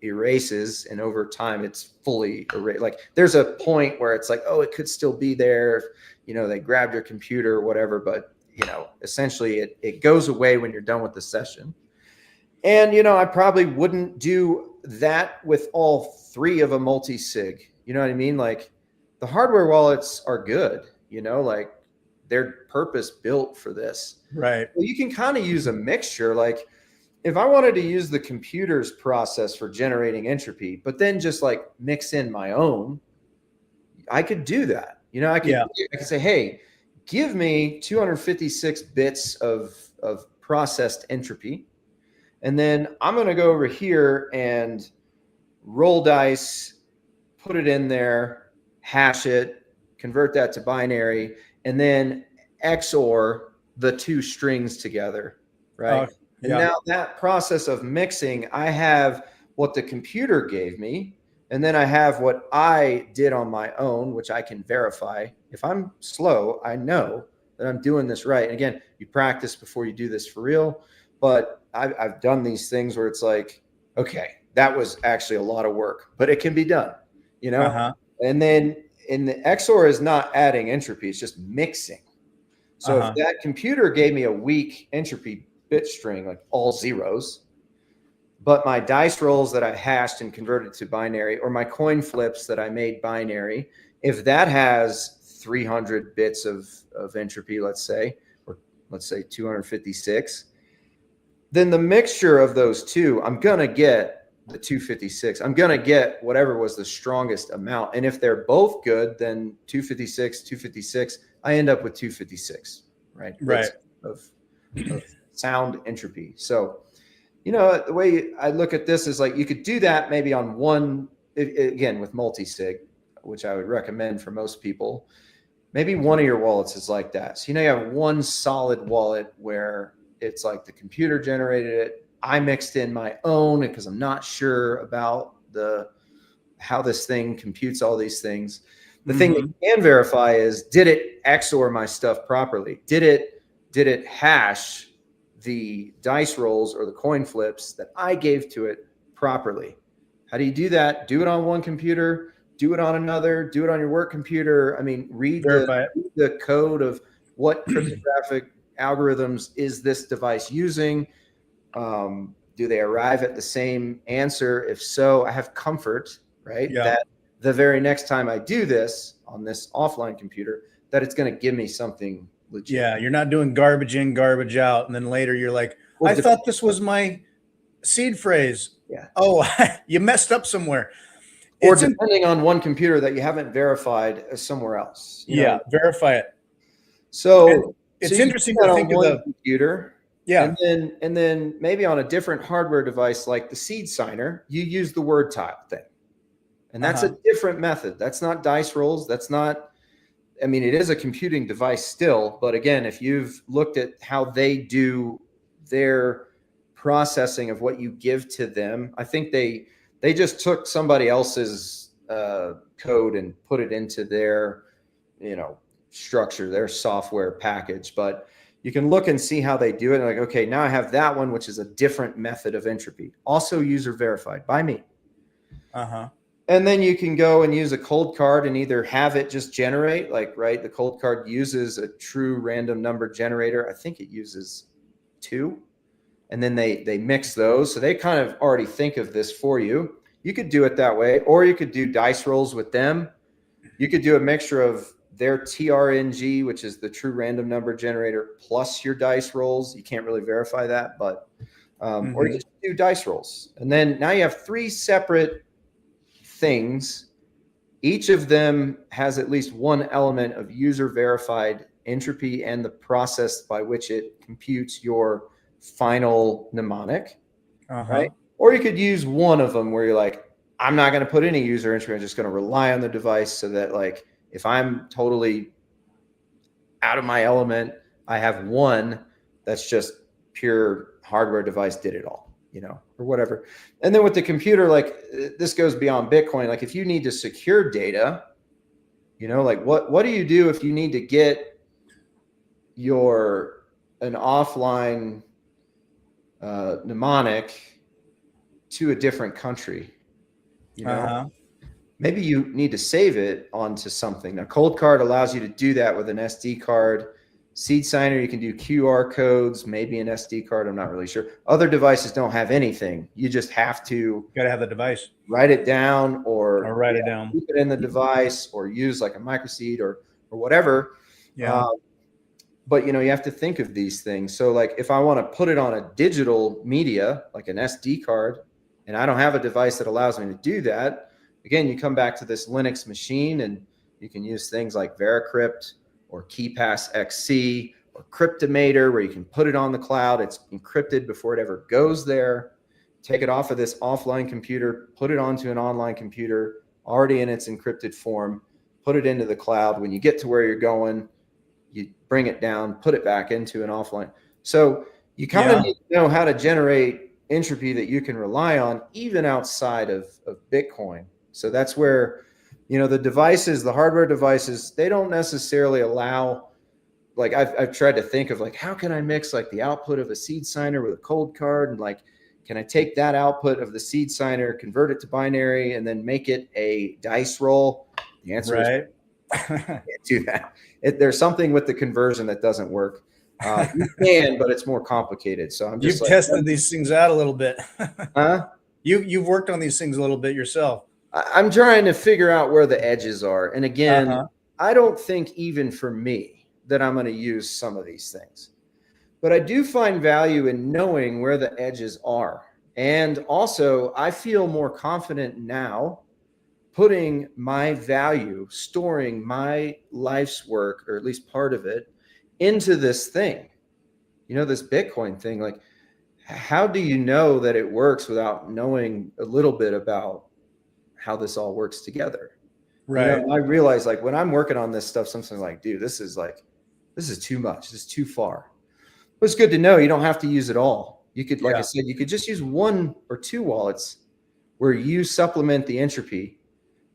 erases, and over time it's fully erased. Like there's a point where it's like, oh, it could still be there. They grabbed your computer or whatever, but essentially it goes away when you're done with the session. And, I probably wouldn't do that with all three of a multi-sig. You know what I mean? Like the hardware wallets are good, like they're purpose built for this. Right. Well, you can kind of use a mixture. Like if I wanted to use the computer's process for generating entropy, but then just like mix in my own, I could do that. I could say, hey, give me 256 bits of processed entropy. And then I'm going to go over here and roll dice, put it in there, hash it, convert that to binary, and then XOR the two strings together, right? And now that process of mixing, I have what the computer gave me, and then I have what I did on my own, which I can verify. If I'm slow, I know that I'm doing this right. And again, you practice before you do this for real. But I've done these things where it's like, okay, that was actually a lot of work, but it can be done, And then in the XOR is not adding entropy, it's just mixing. So if that computer gave me a weak entropy bit string, like all zeros, but my dice rolls that I hashed and converted to binary, or my coin flips that I made binary, if that has 300 bits of entropy, let's say 256, then the mixture of those two, I'm going to get the 256. I'm going to get whatever was the strongest amount. And if they're both good, then 256, I end up with 256, right? Right. Of sound entropy. So, the way I look at this is like you could do that maybe on one, again, with multi-sig, which I would recommend for most people. Maybe one of your wallets is like that. So, you have one solid wallet where it's like the computer generated it. I mixed in my own because I'm not sure about how this thing computes all these things. The thing that you can verify is, did it XOR my stuff properly? Did it hash the dice rolls or the coin flips that I gave to it properly? How do you do that? Do it on one computer, do it on another, do it on your work computer. I mean, read the code of what cryptographic algorithms is this device using? Do they arrive at the same answer? If so, I have comfort, right? Yeah. That the very next time I do this on this offline computer, that it's going to give me something legit. Yeah, you're not doing garbage in, garbage out, and then later you're like, I thought this was my seed phrase. Yeah. Oh, you messed up somewhere. Or depending on one computer that you haven't verified somewhere else. Verify it. So it's interesting to think of the computer. Yeah. And then maybe on a different hardware device like the seed signer, you use the word tile thing. And that's a different method. That's not dice rolls. That's not I mean, it is a computing device still, but again, if you've looked at how they do their processing of what you give to them, I think they just took somebody else's code and put it into their, structure, their software package. But you can look and see how they do it. Like, okay, now I have that one, which is a different method of entropy, also user verified by me. And then you can go and use a cold card and either have it just generate, like, right, the cold card uses a true random number generator. I think it uses 2. And then they mix those. So they kind of already think of this for you. You could do it that way, or you could do dice rolls with them. You could do a mixture of their TRNG, which is the true random number generator, plus your dice rolls. You can't really verify that, but, or you just do dice rolls. And then now you have 3 separate things. Each of them has at least one element of user verified entropy and the process by which it computes your final mnemonic, right? Or you could use one of them where you're like, I'm not going to put any user entropy. I'm just going to rely on the device so that, like, if I'm totally out of my element, I have one that's just pure hardware device did it all, or whatever. And then with the computer, like, this goes beyond Bitcoin. Like, if you need to secure data, like what do you do if you need to get an offline mnemonic to a different country? Maybe you need to save it onto something. Now, cold card allows you to do that with an SD card. Seed signer, you can do QR codes, maybe an SD card. I'm not really sure. Other devices don't have anything. You just have to have the device, write it down, or write it down, keep it in the device, or use like a MicroSeed or whatever. But you have to think of these things. So like, if I want to put it on a digital media, like an SD card, and I don't have a device that allows me to do that, again, you come back to this Linux machine, and you can use things like Veracrypt or KeyPass XC or Cryptomator, where you can put it on the cloud. It's encrypted before it ever goes there. Take it off of this offline computer, put it onto an online computer already in its encrypted form, put it into the cloud. When you get to where you're going, you bring it down, put it back into an offline. So you kind of need to know how to generate entropy that you can rely on even outside of Bitcoin. So that's where, the devices, the hardware devices, they don't necessarily allow, like, I've tried to think of, like, how can I mix like the output of a seed signer with a cold card? And like, can I take that output of the seed signer, convert it to binary, and then make it a dice roll? The answer is you can't do that. There's something with the conversion that doesn't work. You can, but it's more complicated. So I'm just tested these things out a little bit. You've worked on these things a little bit yourself. I'm trying to figure out where the edges are. And again, I don't think even for me that I'm going to use some of these things, but I do find value in knowing where the edges are. And also, I feel more confident now putting my value, storing my life's work, or at least part of it, into this thing, this Bitcoin thing. Like, how do you know that it works without knowing a little bit about how this all works together? Right. I realize, like, when I'm working on this stuff, something like, dude, this is too much. This is too far. But it's good to know you don't have to use it all. You could, like I said, you could just use 1 or 2 wallets where you supplement the entropy,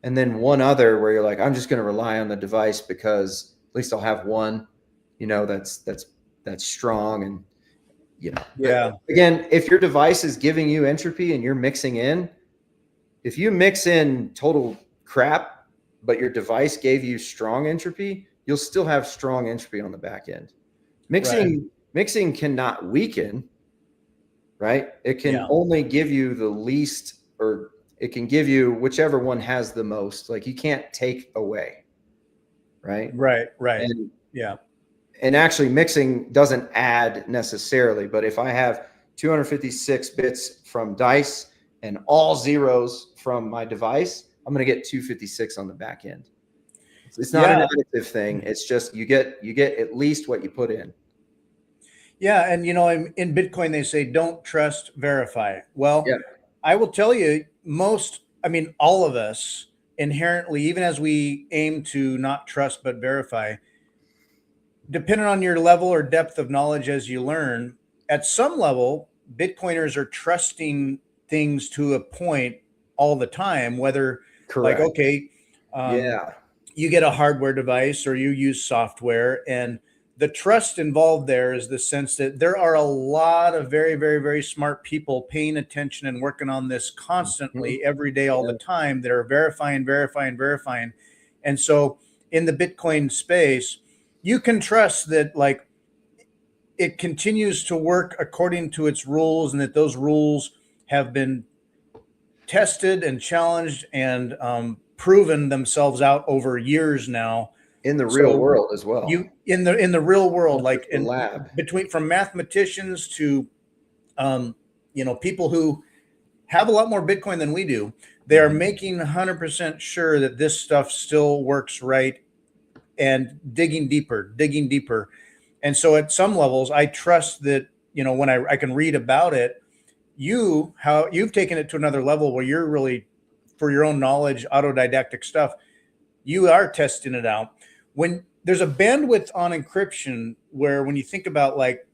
and then one other where you're like, I'm just going to rely on the device because at least I'll have one, that's strong. And, again, if your device is giving you entropy and you're mixing in, if you mix in total crap, but your device gave you strong entropy, you'll still have strong entropy on the back end. Mixing cannot weaken, right? It can only give you the least, or it can give you whichever one has the most. Like, you can't take away, right? Right. And actually, mixing doesn't add necessarily, but if I have 256 bits from dice and all zeros from my device, I'm going to get 256 on the back end. It's not an additive thing. It's just you get at least what you put in. Yeah, and in Bitcoin they say don't trust, verify. Well, I will tell you, all of us inherently, even as we aim to not trust but verify, depending on your level or depth of knowledge as you learn, at some level, Bitcoiners are trusting things to a point all the time, whether like, Correct. okay, Yeah. you get a hardware device or you use software, and the trust involved there is the sense that there are a lot of very, very, very smart people paying attention and working on this Mhm. constantly every day, all the Yeah. time, that are verifying, verifying, verifying. And so in the Bitcoin space, you can trust that like it continues to work according to its rules, and that those rules have been tested and challenged and proven themselves out over years now. In the real So world as well, you in the real world, not like just the in lab. between, from mathematicians to um, people who have a lot more Bitcoin than we do, they are Mhm. making 100% sure that this stuff still works right, and digging deeper, digging deeper. And so at some levels, I trust that, when I can read about it, how you've taken it to another level where you're really, for your own knowledge, autodidactic stuff, you are testing it out. When there's a bandwidth on encryption, where when you think about like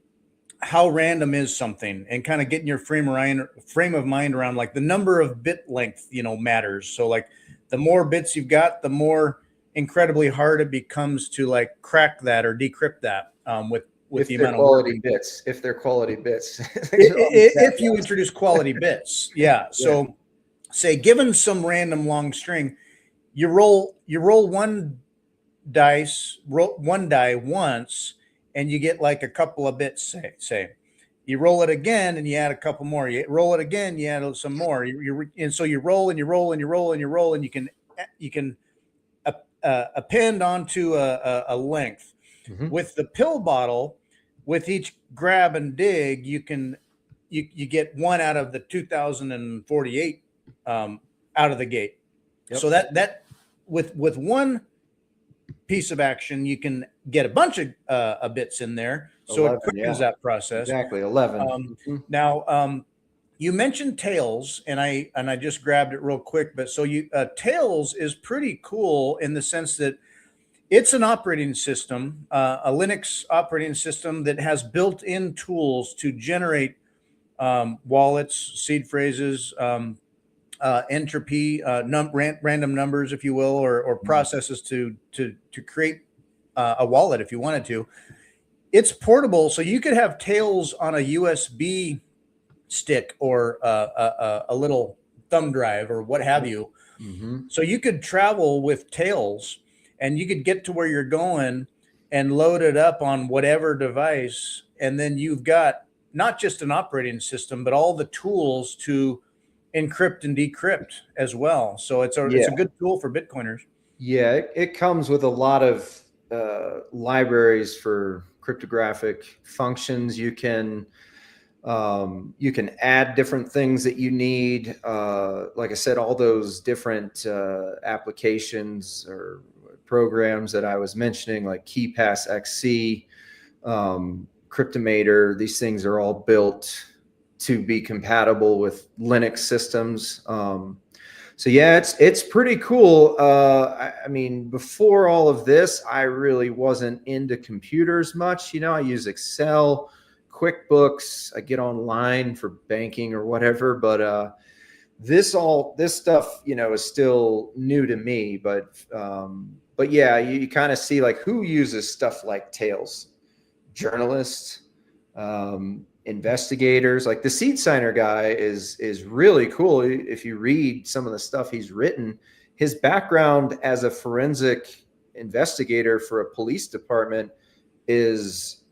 how random is something, and kind of getting your frame of mind around like the number of bit length, matters. So like the more bits you've got, the more incredibly hard it becomes to like crack that or decrypt that, with the If they're amount of work. quality bits, if they're quality bits, things are always that If you fast. introduce quality bits, yeah. Yeah. So say, given some random long string, you roll one die once, and you get like a couple of bits. Say you roll it again and you add a couple more. You roll it again, you add some more. And so you roll and you roll and you roll and you roll, and you can append onto a length. Mhm. With the pill bottle, with each grab and dig, you get one out of the 2048 out of the gate. So Yep. that with one piece of action, you can get a bunch of bits in there, so it 11. quickens Yeah. that process. Exactly. 11. Um, Mhm. now, you mentioned Tails, and I just grabbed it real quick, but so Tails is pretty cool in the sense that it's an operating system, a Linux operating system that has built-in tools to generate wallets, seed phrases, entropy, random numbers, if you will, or processes to create a wallet if you wanted to. It's portable, so you could have Tails on a USB stick, or a little thumb drive, or what have you. Mhm. So you could travel with Tails, and you could get to where you're going and load it up on whatever device, and then you've got not just an operating system, but all the tools to encrypt and decrypt as well. So it's a Yeah. good tool for Bitcoiners. Yeah. It comes with a lot of libraries for cryptographic functions. You can add different things that you need. Like I said, all those different applications or programs that I was mentioning, like KeyPass XC, Cryptomator, these things are all built to be compatible with Linux systems. So yeah, it's pretty cool. I mean, before all of this, I really wasn't into computers much. I use Excel, QuickBooks. I get online for banking or whatever. But this stuff, is still new to me. But yeah, you kind of see like who uses stuff like Tails. Journalists, investigators. Like the seed signer guy is really cool. If you read some of the stuff he's written, his background as a forensic investigator for a police department is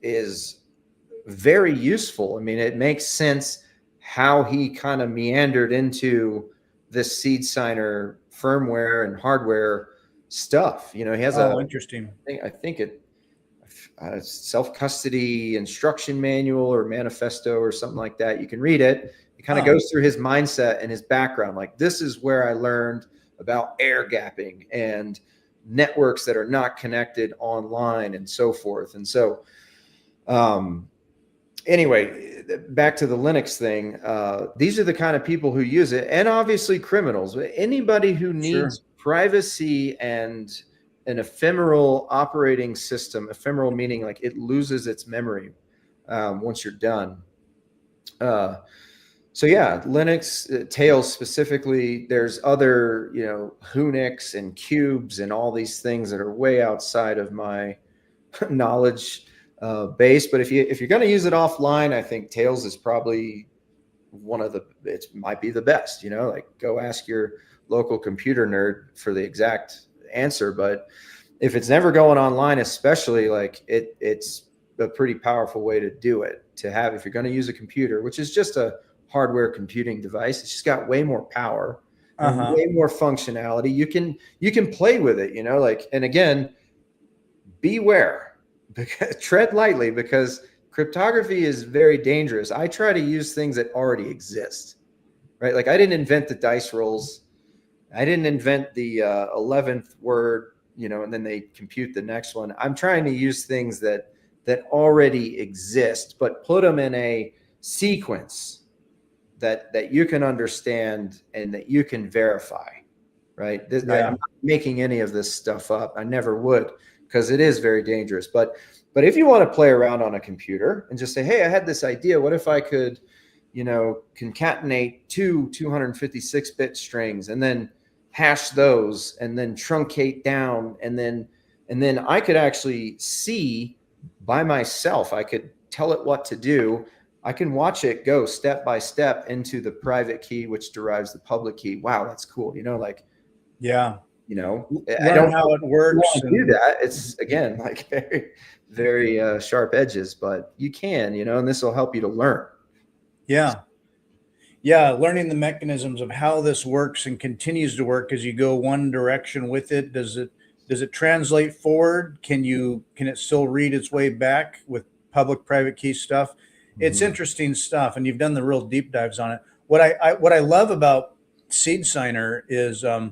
very useful. I mean, it makes sense how he kind of meandered into this seed signer firmware and hardware stuff. He has Oh, interesting. I think it self-custody instruction manual or manifesto or something like that. You can read it. It kind of Huh. goes through his mindset and his background. Like, this is where I learned about air gapping and networks that are not connected online and so forth. And so, anyway, back to the Linux thing. These are the kind of people who use it, and obviously criminals. Anybody who Sure. needs privacy and an ephemeral operating system, ephemeral meaning like it loses its memory once you're done. So yeah, Linux, Tails specifically, there's other, Unix and cubes and all these things that are way outside of my knowledge base. But if you're going to use it offline, I think Tails is probably it might be the best, like go ask your local computer nerd for the exact answer. But if it's never going online, especially, like it's a pretty powerful way to do it, to have, if you're going to use a computer, which is just a hardware computing device. It's just got way more power and way more functionality. You can play with it, like, and again, beware, because tread lightly, because cryptography is very dangerous. I try to use things that already exist, right? Like I didn't invent the dice rolls. I didn't invent the 11th word, and then they compute the next one. I'm trying to use things that already exist, but put them in a sequence that you can understand and that you can verify, right? I'm not making any of this stuff up. I never would, because it is very dangerous. But if you want to play around on a computer and just say, hey, I had this idea. What if I could, concatenate two 256-bit strings and then hash those and then truncate down, and then I could actually see by myself, I could tell it what to do. I can watch it go step by step into the private key, which derives the public key. Wow, that's cool. Learn I don't how it works and do that. It's again like very, very sharp edges, but you can, and this will help you to learn. Yeah, learning the mechanisms of how this works and continues to work as you go one direction with it. Does it translate forward? Can it still read its way back with public private key stuff? It's interesting stuff, and you've done the real deep dives on it. What I love about Seed Signer is I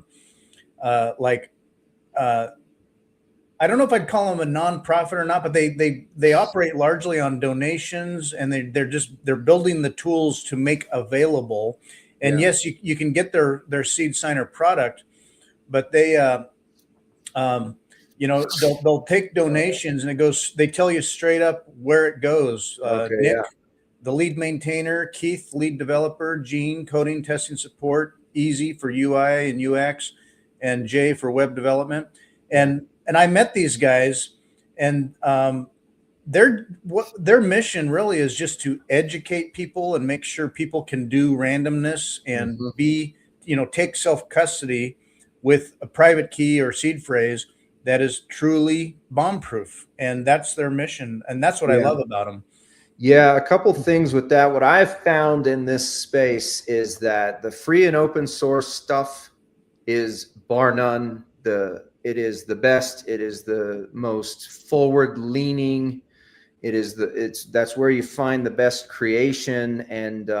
don't know if I'd call them a nonprofit or not, but they operate largely on donations, and they're building the tools to make available. And yes, you can get their Seed Signer product, but they they'll take donations, and they tell you straight up where it goes. Nick, the lead maintainer, Keith, lead developer, Gene, coding, testing support, Easy for UI and UX, and Jay for web development. And I met these guys, and their mission really is just to educate people and make sure people can do randomness and take self-custody with a private key or seed phrase that is truly bomb-proof. And that's their mission. And that's what I love about them. Yeah, a couple things with that. What I've found in this space is that the free and open source stuff is bar none. It is the best. It is the most forward leaning. That's where you find the best creation and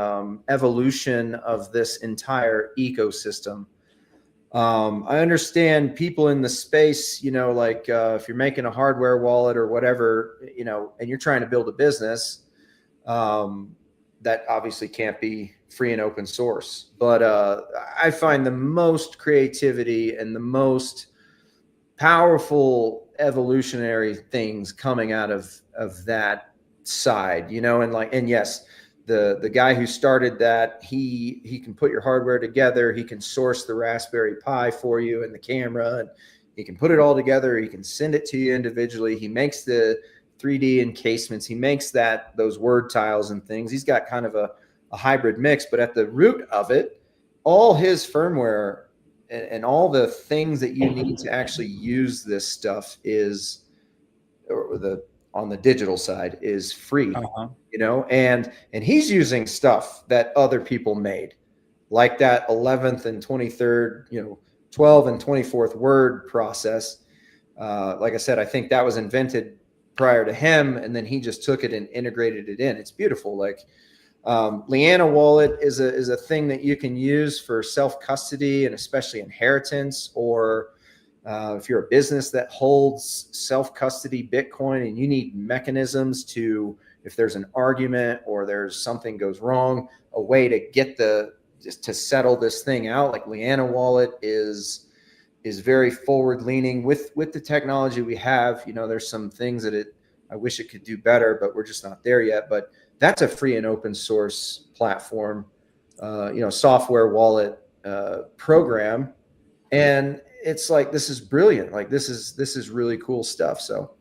evolution of this entire ecosystem. I understand people in the space, if you're making a hardware wallet or whatever, and you're trying to build a business, that obviously can't be free and open source. But I find the most creativity and the most powerful evolutionary things coming out of that side, and yes, the guy who started that, he can put your hardware together. He can source the Raspberry Pi for you and the camera, and he can put it all together. He can send it to you individually. He makes the 3D encasements. He makes those word tiles and things. He's got kind of a hybrid mix, but at the root of it, all his firmware and all the things that you need to actually use this stuff on the digital side is free, and he's using stuff that other people made, like that 11th and 23rd, 12 and 24th word process. Like I said, I think that was invented prior to him, and then he just took it and integrated it in. It's beautiful. Like Liana Wallet is a thing that you can use for self-custody and especially inheritance, or if you're a business that holds self-custody Bitcoin and you need mechanisms to, if there's an argument or there's something goes wrong, a way to get to settle this thing out. Like Liana Wallet is is very forward leaning with the technology we have. There's some things that I wish it could do better, but we're just not there yet. But that's a free and open source platform, software wallet program. And it's like, this is brilliant. Like, this is really cool stuff. So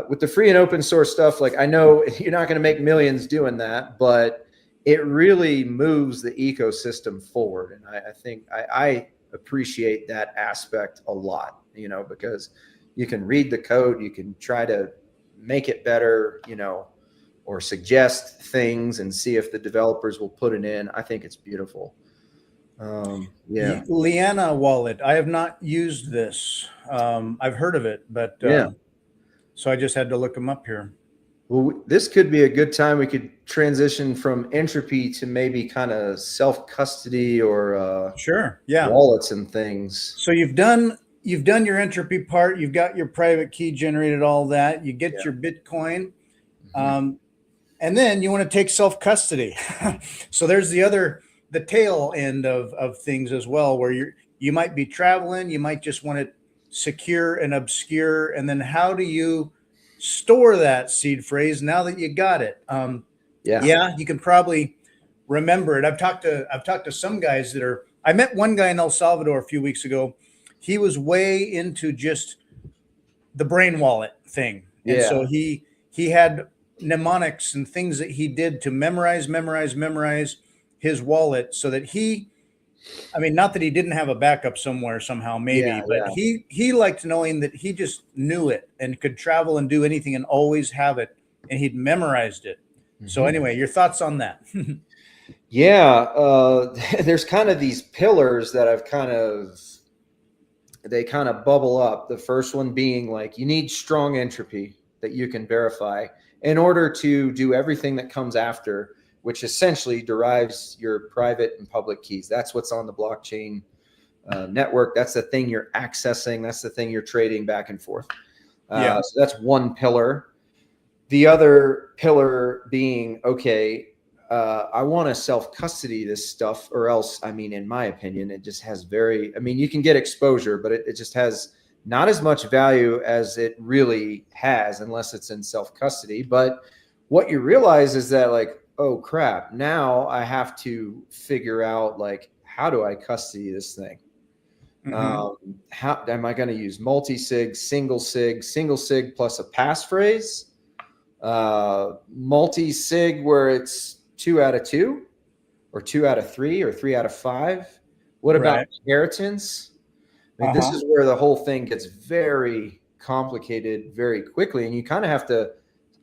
with the free and open source stuff, like, I know you're not going to make millions doing that, but it really moves the ecosystem forward. And I think I appreciate that aspect a lot, because you can read the code, you can try to make it better, or suggest things and see if the developers will put it in. I think it's beautiful. Liana wallet. I have not used this. I've heard of it, but so I just had to look them up here. Well, this could be a good time. We could transition from Entropy to maybe kind of self-custody or sure, yeah, wallets and things. So you've done your Entropy part. You've got your private key generated, all that. You get your Bitcoin, and then you want to take self-custody. So there's the tail end of things as well, where you might be traveling, you might just want it secure and obscure, and then how do you store that seed phrase now that you got it? You can probably remember it. I've talked to some guys I met one guy in El Salvador a few weeks ago. He was way into just the brain wallet thing, and so he had mnemonics and things that he did to memorize his wallet, so that not that he didn't have a backup somewhere somehow, maybe, but he liked knowing that he just knew it and could travel and do anything and always have it, and he'd memorized it. So anyway, your thoughts on that? There's kind of these pillars that they kind of bubble up. The first one being, like, you need strong entropy that you can verify in order to do everything that comes after, which essentially derives your private and public keys. That's what's on the blockchain network. That's the thing you're accessing. That's the thing you're trading back and forth. So that's one pillar. The other pillar being, I want to self-custody this stuff, or else, in my opinion, it just has you can get exposure, but it just has not as much value as it really has unless it's in self-custody. But what you realize is that, like, oh crap, now I have to figure out, like, how do I custody this thing? How am I going to use multi-sig, single sig plus a passphrase, multi-sig where it's 2 out of 2 or 2 out of 3 or 3 out of 5? What about inheritance? This is where the whole thing gets very complicated very quickly, and you kind of have to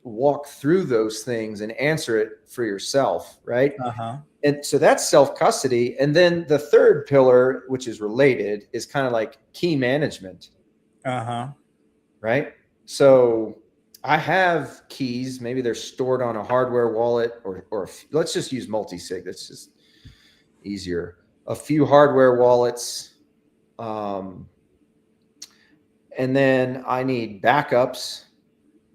walk through those things and answer it for yourself, right? And so that's self-custody. And then the third pillar, which is related, is kind of like key management. Right? So I have keys, maybe they're stored on a hardware wallet, or let's just use multi-sig. That's just easier. A few hardware wallets. And then I need backups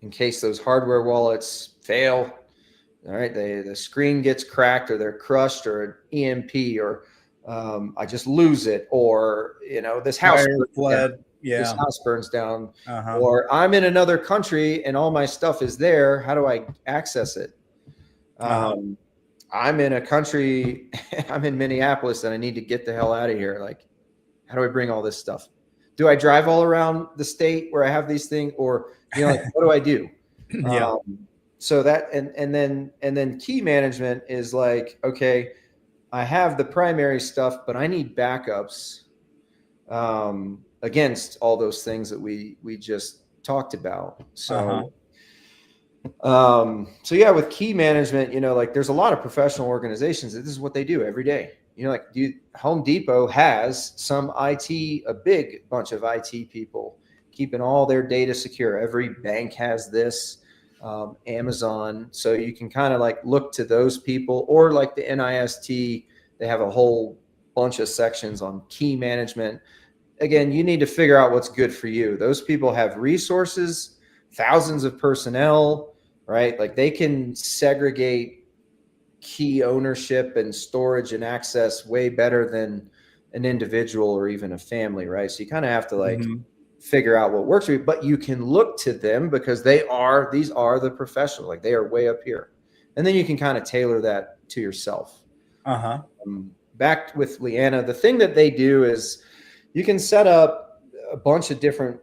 in case those hardware wallets fail. All right, the screen gets cracked, or they're crushed, or an EMP, or I just lose it, or this house this house burns down, or I'm in another country and all my stuff is there. How do I access it? I'm in a country, I'm in Minneapolis, and I need to get the hell out of here. Like, how do I bring all this stuff? Do I drive all around the state where I have these things, or like, what do I do? So that, and then key management is like, okay, I have the primary stuff, but I need backups against all those things that we just talked about. So with key management, like, there's a lot of professional organizations that this is what they do every day. Home Depot has some IT, a big bunch of IT people keeping all their data secure. Every bank has this, Amazon. So you can kind of like look to those people, or like the NIST, they have a whole bunch of sections on key management. Again, you need to figure out what's good for you. Those people have resources, thousands of personnel, right? Like, they can segregate key ownership and storage and access way better than an individual or even a family, right? So you kind of have to like Mhm. figure out what works for you, but you can look to them because these are the professionals, like they are way up here. And then you can kind of tailor that to yourself. Uh-huh. Back with Leanna, the thing that they do is you can set up a bunch of different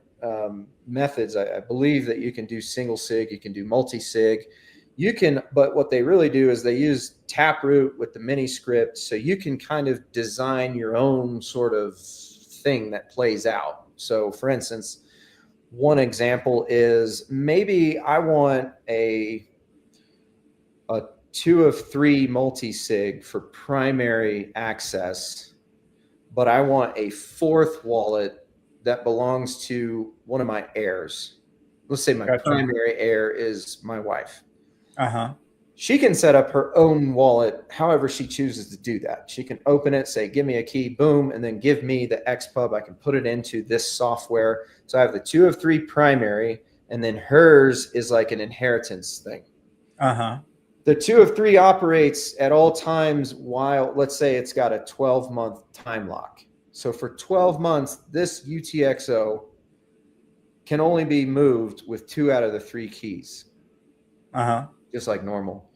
methods. I believe that you can do single sig, you can do multi-sig. You can, but what they really do is they use Taproot with the mini script. So you can kind of design your own sort of thing that plays out. So for instance, one example is maybe I want a 2 of 3 multi-sig for primary access, but I want a fourth wallet that belongs to one of my heirs. Let's say my Gotcha. primary heir is my wife. Uh-huh. She can set up her own wallet however she chooses to do that. She can open it, say, give me a key, boom, and then give me the XPub. I can put it into this software. So I have the 2 of 3 primary, and then hers is like an inheritance thing. Uh-huh. The 2 of 3 operates at all times while, let's say it's got a 12-month time lock. So for 12 months, this UTXO can only be moved with 2 out of the 3 keys. Uh-huh. Just like normal.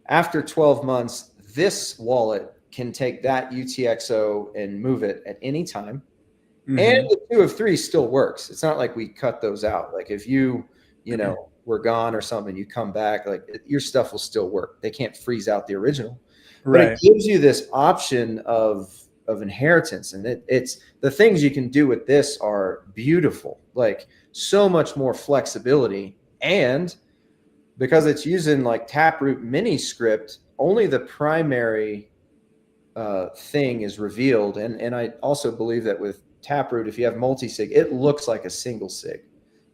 After 12 months, this wallet can take that UTXO and move it at any time. Mm-hmm. And the 2 of 3 still works. It's not like we cut those out. Like if you know, were gone or something, you come back, like your stuff will still work. They can't freeze out the original. But Right. it gives you this option of inheritance. And it's the things you can do with this are beautiful, like so much more flexibility. And because it's using like Taproot mini script, only the primary thing is revealed. And I also believe that with Taproot, if you have multi-sig, it looks like a single sig.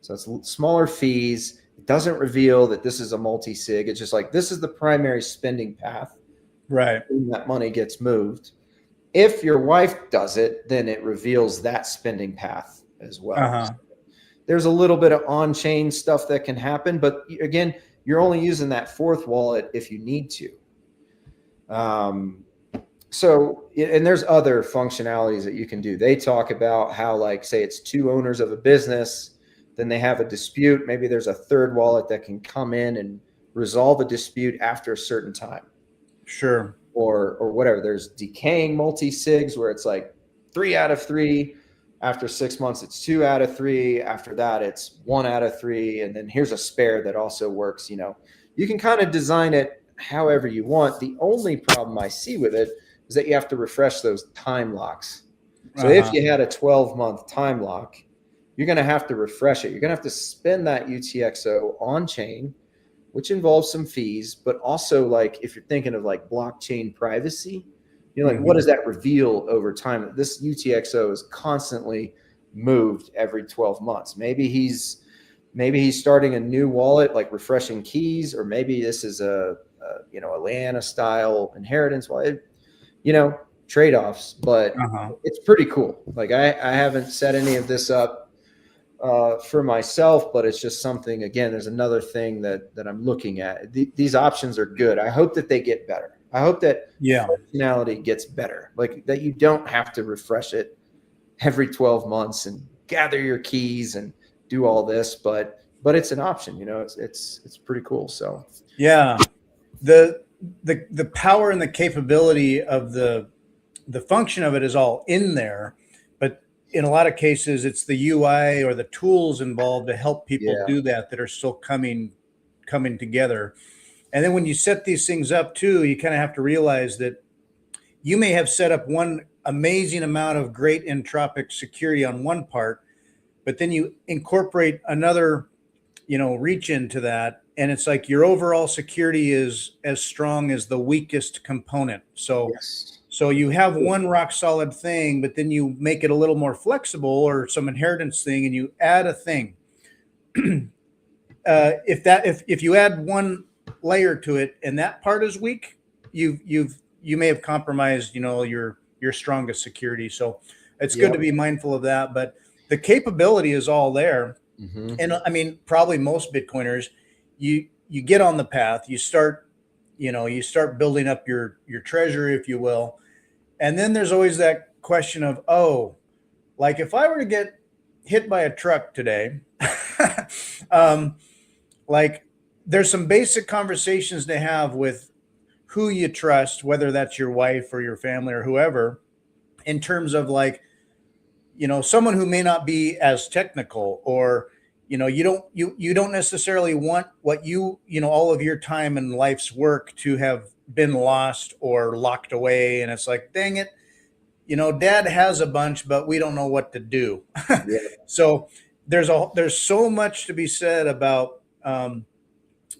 So it's smaller fees. It doesn't reveal that this is a multi-sig. It's just like, this is the primary spending path. Right. And that money gets moved. If your wife does it, then it reveals that spending path as well. Uh-huh. So there's a little bit of on-chain stuff that can happen, but again, you're only using that fourth wallet if you need to. So, and there's other functionalities that you can do. They talk about how, like, say it's 2 owners of a business, then they have a dispute. Maybe there's a third wallet that can come in and resolve a dispute after a certain time. Sure. Or whatever. There's decaying multi-sigs where it's like 3 out of 3. After 6 months, it's 2 out of 3. After that, it's 1 out of 3. And then here's a spare that also works. You know, you can kind of design it however you want. The only problem I see with it is that you have to refresh those time locks. So if you had a 12-month time lock, you're going to have to refresh it. You're going to have to spend that UTXO on chain, which involves some fees, but also, like, if you're thinking of like blockchain privacy, you're like, what does that reveal over time? This UTXO is constantly moved every 12 months. Maybe he's starting a new wallet, like refreshing keys, or maybe this is a Leanna style inheritance wallet, trade-offs, but it's pretty cool. Like I haven't set any of this up for myself, but it's just something, again, there's another thing that I'm looking at. These options are good. I hope that they get better. I hope that functionality gets better, like that you don't have to refresh it every 12 months and gather your keys and do all this, but it's an option, it's pretty cool. So yeah, the power and the capability of the function of it is all in there, but in a lot of cases it's the UI or the tools involved to help people do that are still coming together. And then when you set these things up too, you kind of have to realize that you may have set up one amazing amount of great entropic security on one part, but then you incorporate another, reach into that, and it's like your overall security is as strong as the weakest component. So so you have one rock solid thing, but then you make it a little more flexible or some inheritance thing, and you add a thing. If you add one layer to it and that part is weak, you may have compromised, your strongest security. So it's good to be mindful of that, but the capability is all there. And I mean, probably most Bitcoiners, you get on the path, you start building up your treasury, if you will. And then there's always that question of, oh, like if I were to get hit by a truck today, um, like there's some basic conversations to have with who you trust, whether that's your wife or your family or whoever, in terms of like, someone who may not be as technical, or you don't necessarily want what all of your time and life's work to have been lost or locked away, and it's like, dang it, dad has a bunch but we don't know what to do. Yeah. So there's so much to be said about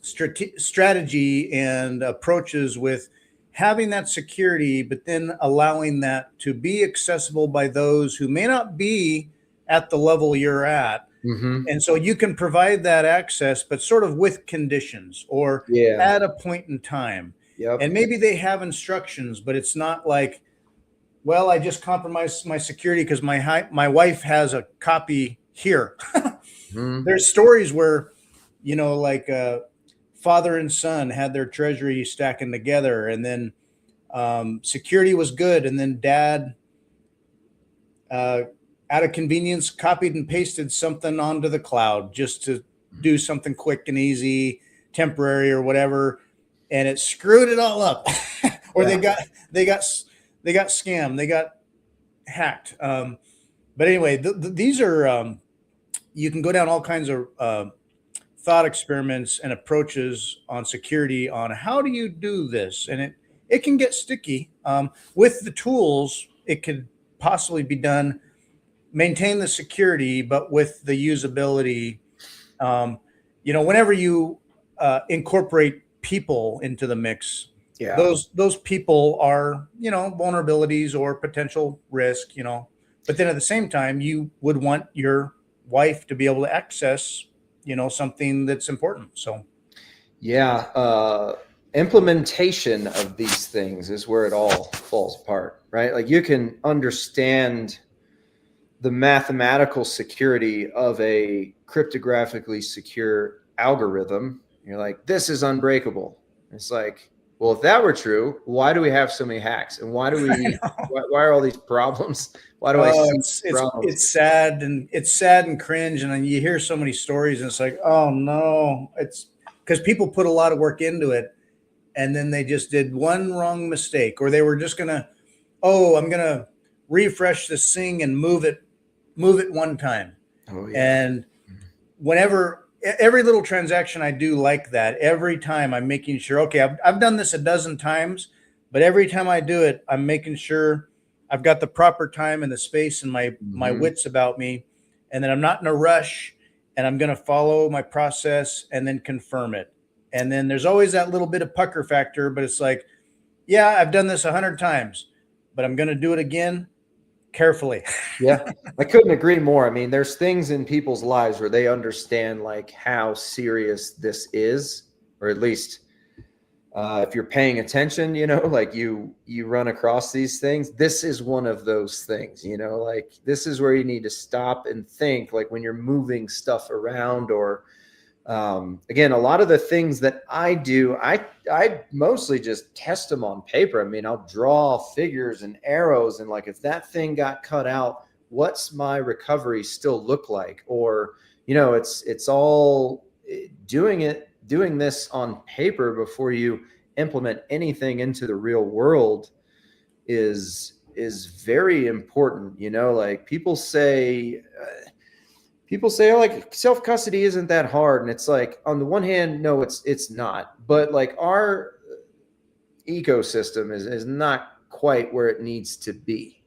strategy and approaches with having that security, but then allowing that to be accessible by those who may not be at the level you're at. Mm-hmm. And so you can provide that access, but sort of with conditions or Yeah. at a point in time. Yep. And maybe they have instructions, but it's not like, well, I just compromised my security because my wife has a copy here. Mm-hmm. There's stories where, like father and son had their treasury stacking together, and then security was good, and then dad, out of convenience, copied and pasted something onto the cloud just to do something quick and easy, temporary or whatever, and it screwed it all up. Or Yeah. they got scammed, they got hacked. But anyway, these are you can go down all kinds of thought experiments and approaches on security on how do you do this, and it can get sticky. With the tools, it could possibly be done, maintain the security, but with the usability. Whenever you incorporate people into the mix, Yeah. those people are vulnerabilities or potential risk. But then at the same time, you would want your wife to be able to access something that's important. So Yeah. Implementation of these things is where it all falls apart, right? Like you can understand the mathematical security of a cryptographically secure algorithm. You're like, this is unbreakable. It's like, well, if that were true, why do we have so many hacks? And why do we, why are all these problems? Why do I see problems? it's sad, and it's sad and cringe. And then you hear so many stories and it's like, oh no, it's because people put a lot of work into it. And then they just did one wrong mistake, or they were just I'm going to refresh this thing and move it one time. Oh, yeah. And every little transaction I do like that, every time I'm making sure, okay, I've done this a dozen times, but every time I do it, I'm making sure I've got the proper time and the space and my wits about me, and then I'm not in a rush, and I'm going to follow my process and then confirm it. And then there's always that little bit of pucker factor, but it's like, yeah, I've done this 100 times, but I'm going to do it again carefully. Yeah, I couldn't agree more. I mean, there's things in people's lives where they understand like how serious this is, or at least if you're paying attention, like you run across these things. This is one of those things, like this is where you need to stop and think, like when you're moving stuff around, or again, a lot of the things that I do, I mostly just test them on paper. I mean, I'll draw figures and arrows, and like if that thing got cut out, what's my recovery still look like? Or it's all doing this on paper before you implement anything into the real world is very important. Like people say, oh, like self-custody isn't that hard. And it's like, on the one hand, no, it's not. But like our ecosystem is not quite where it needs to be.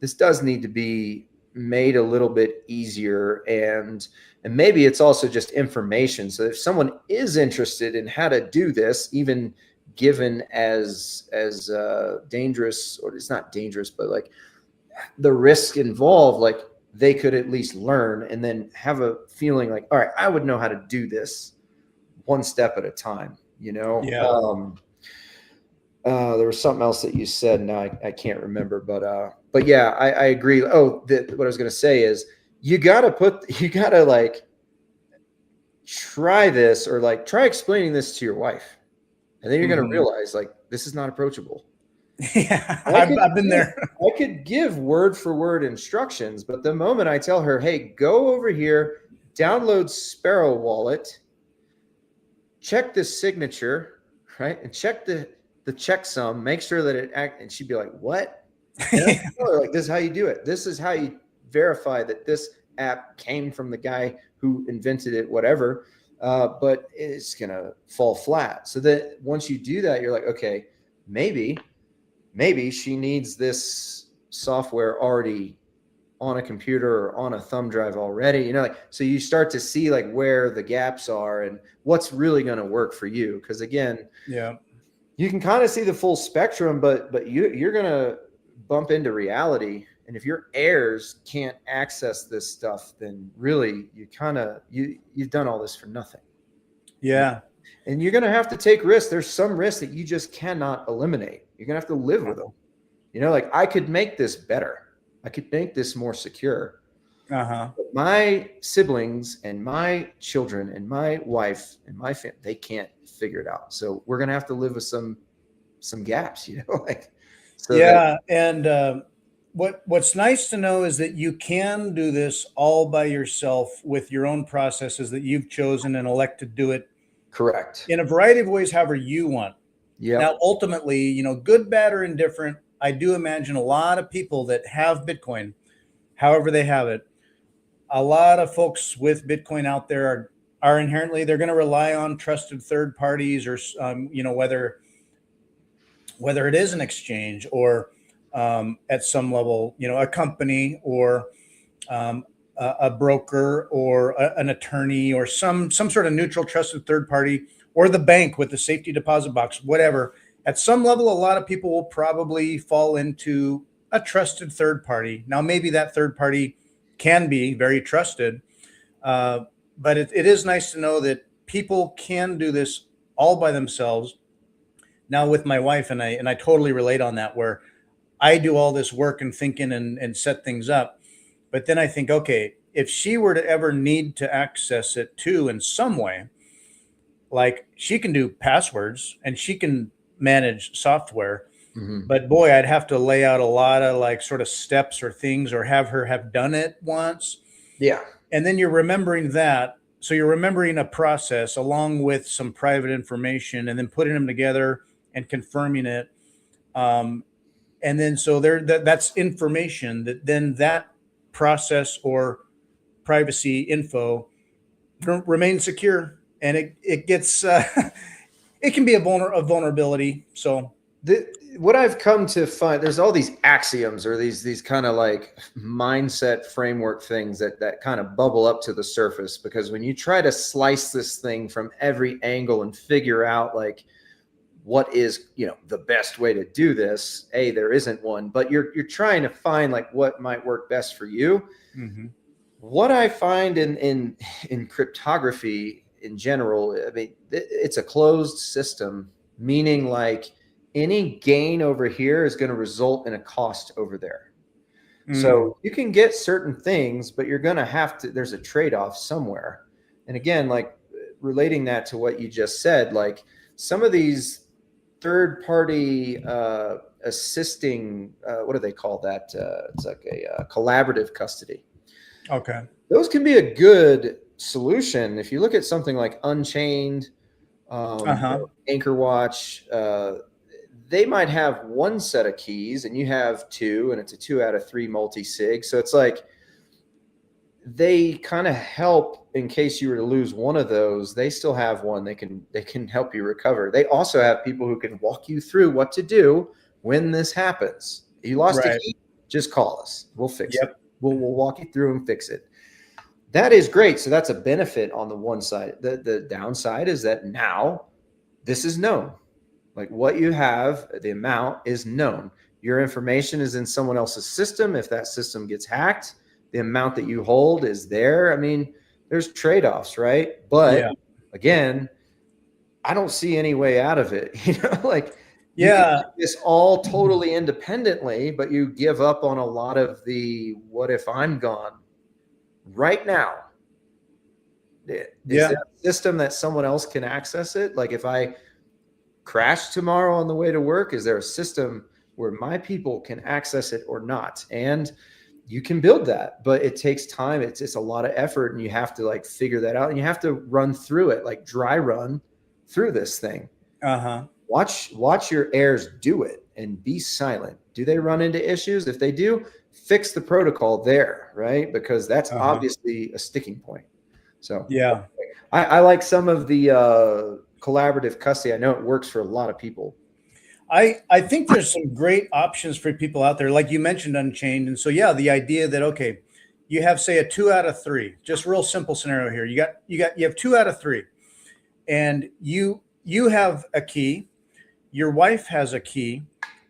This does need to be made a little bit easier, and maybe it's also just information. So if someone is interested in how to do this, even given as dangerous, or it's not dangerous, but like the risk involved, like they could at least learn and then have a feeling like, all right, I would know how to do this one step at a time, Yeah. There was something else that you said. Now I can't remember, but yeah, I agree. Oh, what I was going to say is you got to like try this, or like try explaining this to your wife. And then you're going to realize like, this is not approachable. Yeah, I could I've been give, there. I could give word for word instructions, but the moment I tell her, hey, go over here, download Sparrow Wallet, check the signature, right? And check the checksum, make sure that and she'd be like, what? And I tell her, like, this is how you do it. This is how you verify that this app came from the guy who invented it, whatever. But it's going to fall flat. So that once you do that, you're like, okay, maybe she needs this software already on a computer or on a thumb drive already, like, so you start to see like where the gaps are and what's really going to work for you. Because again, Yeah. you can kind of see the full spectrum, but you're going to bump into reality. And if your heirs can't access this stuff, then really you've done all this for nothing. Yeah. And you're going to have to take risks. There's some risks that you just cannot eliminate. You're going to have to live with them. Like, I could make this better. I could make this more secure. But my siblings and my children and my wife and my family, they can't figure it out. So we're going to have to live with some gaps, like. So yeah. And what's nice to know is that you can do this all by yourself with your own processes that you've chosen and elect to do it. Correct. In a variety of ways, however you want. Yeah. Now, ultimately, good, bad, or indifferent, I do imagine a lot of people that have Bitcoin, however they have it, a lot of folks with Bitcoin out there are inherently, they're going to rely on trusted third parties, or whether it is an exchange or at some level, a company or a broker or an attorney or some sort of neutral trusted third party, or the bank with the safety deposit box, whatever. At some level, a lot of people will probably fall into a trusted third party. Now, maybe that third party can be very trusted, but it is nice to know that people can do this all by themselves. Now, with my wife, and I totally relate on that, where I do all this work and thinking and set things up. But then I think, okay, if she were to ever need to access it too in some way, like, she can do passwords and she can manage software, but boy, I'd have to lay out a lot of like sort of steps or things, or have her have done it once. Yeah. And then you're remembering that. So you're remembering a process along with some private information, and then putting them together and confirming it. And then so that's information that process or privacy info remains secure, and it gets it can be a vulnerability. So what I've come to find, there's all these axioms or these kind of like mindset framework things that kind of bubble up to the surface, because when you try to slice this thing from every angle and figure out like what is the best way to do this, there isn't one, but you're trying to find like what might work best for you. What I find in cryptography in general, I mean, it's a closed system, meaning like any gain over here is going to result in a cost over there. So you can get certain things, but you're going to have to, there's a trade-off somewhere. And again, like relating that to what you just said, like some of these third-party assisting, what do they call that? It's like a collaborative custody. Okay. Those can be a good solution. If you look at something like Unchained, AnchorWatch, they might have one set of keys and you have two, and it's a 2 out of 3 multi-sig. So it's like they kind of help in case you were to lose one of those. They still have one. They can help you recover. They also have people who can walk you through what to do when this happens. You lost a key, just call us. We'll fix it. We'll walk you through and fix it. That is great. So that's a benefit on the one side. The downside is that now this is known. Like what you have, the amount is known. Your information is in someone else's system. If that system gets hacked, the amount that you hold is there. I mean, there's trade-offs, right? But again, I don't see any way out of it. Like you can do this all totally independently, but you give up on a lot of the what if I'm gone right now. Is there a system that someone else can access it? Like if I crash tomorrow on the way to work, is there a system where my people can access it or not. And you can build that, but it takes time. It's a lot of effort, and you have to like figure that out, and you have to run through it, like dry run through this thing. Uh-huh. Watch your heirs do it and be silent. Do they run into issues? If they do, fix the protocol there, right? Because that's obviously a sticking point. So Yeah. I like some of the collaborative custody. I know it works for a lot of people. I think there's some great options for people out there, like you mentioned, Unchained. And so, yeah, the idea that, okay, you have, say, a 2 out of 3, just real simple scenario here. You have 2 out of 3, and you have a key, your wife has a key,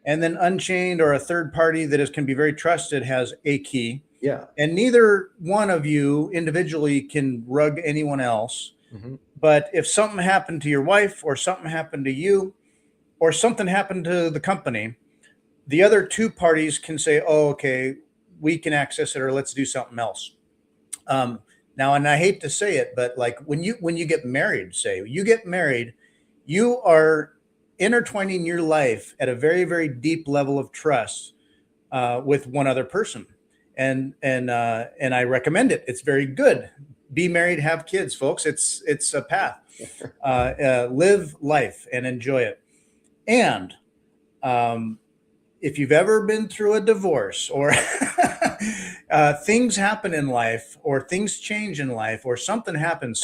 and then Unchained or a third party that can be very trusted has a key. Yeah. And neither one of you individually can rug anyone else. Mm-hmm. But if something happened to your wife, or something happened to you, or something happened to the company, the other 2 parties can say, oh, okay, we can access it, or let's do something else. Now, and I hate to say it, but like when you get married, say you get married, you are intertwining your life at a very, very deep level of trust with one other person. And I recommend it. It's very good. Be married, have kids, folks. It's a path. Live life and enjoy it. And if you've ever been through a divorce, or things happen in life, or things change in life, or something happens,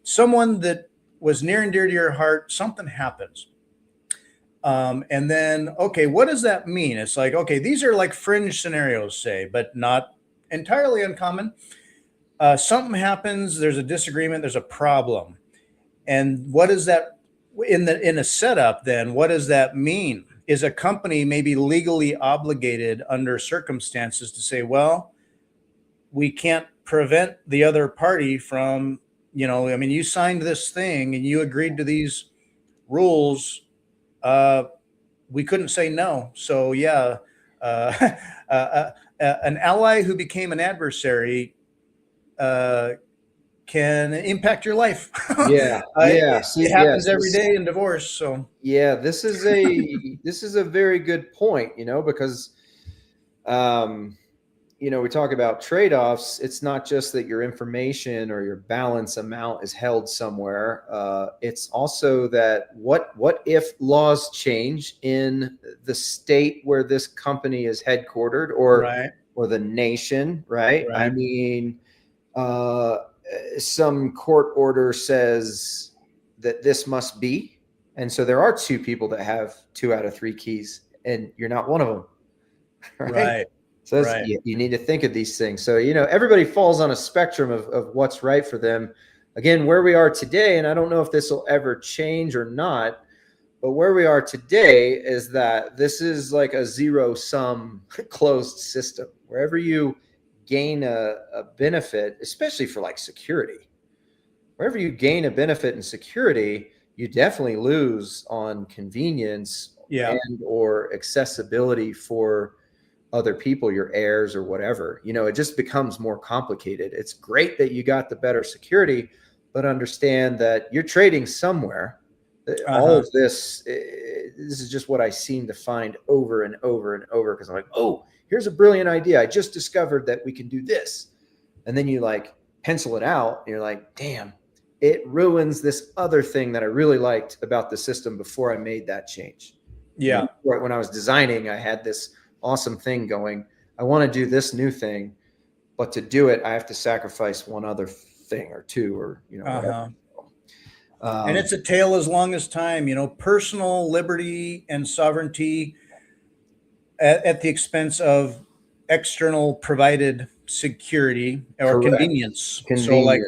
someone that was near and dear to your heart, something happens. And then, okay, what does that mean? It's like, okay, these are like fringe scenarios, say, but not entirely uncommon. Something happens, there's a disagreement, there's a problem. And what is that? In a setup, then what does that mean? Is a company maybe legally obligated under circumstances to say, well, we can't prevent the other party from, I mean, you signed this thing and you agreed to these rules. We couldn't say no. So yeah, an ally who became an adversary can impact your life. Yeah. Yeah. It happens every day in divorce. So yeah, this is a very good point, because we talk about trade-offs. It's not just that your information or your balance amount is held somewhere. It's also that what if laws change in the state where this company is headquartered, or the nation, right? I mean, some court order says that this must be, and so there are 2 people that have 2 out of 3 keys, and you're not one of them, right? So you need to think of these things. So everybody falls on a spectrum of what's right for them. Again, where we are today, and I don't know if this will ever change or not, but where we are today is that this is like a zero-sum closed system. Wherever you gain a benefit, especially for like security, wherever you gain a benefit in security, you definitely lose on convenience and or accessibility for other people, your heirs or whatever. It just becomes more complicated. It's great that you got the better security, but understand that you're trading somewhere. All of this is just what I seem to find over and over and over, because I'm like, oh, here's a brilliant idea. I just discovered that we can do this. And then you like pencil it out and you're like, damn, it ruins this other thing that I really liked about the system before I made that change. Yeah. When I was designing, I had this awesome thing going. I want to do this new thing, but to do it, I have to sacrifice one other thing or 2, or, whatever. And it's a tale as long as time, personal liberty and sovereignty at the expense of external provided security or convenience. So like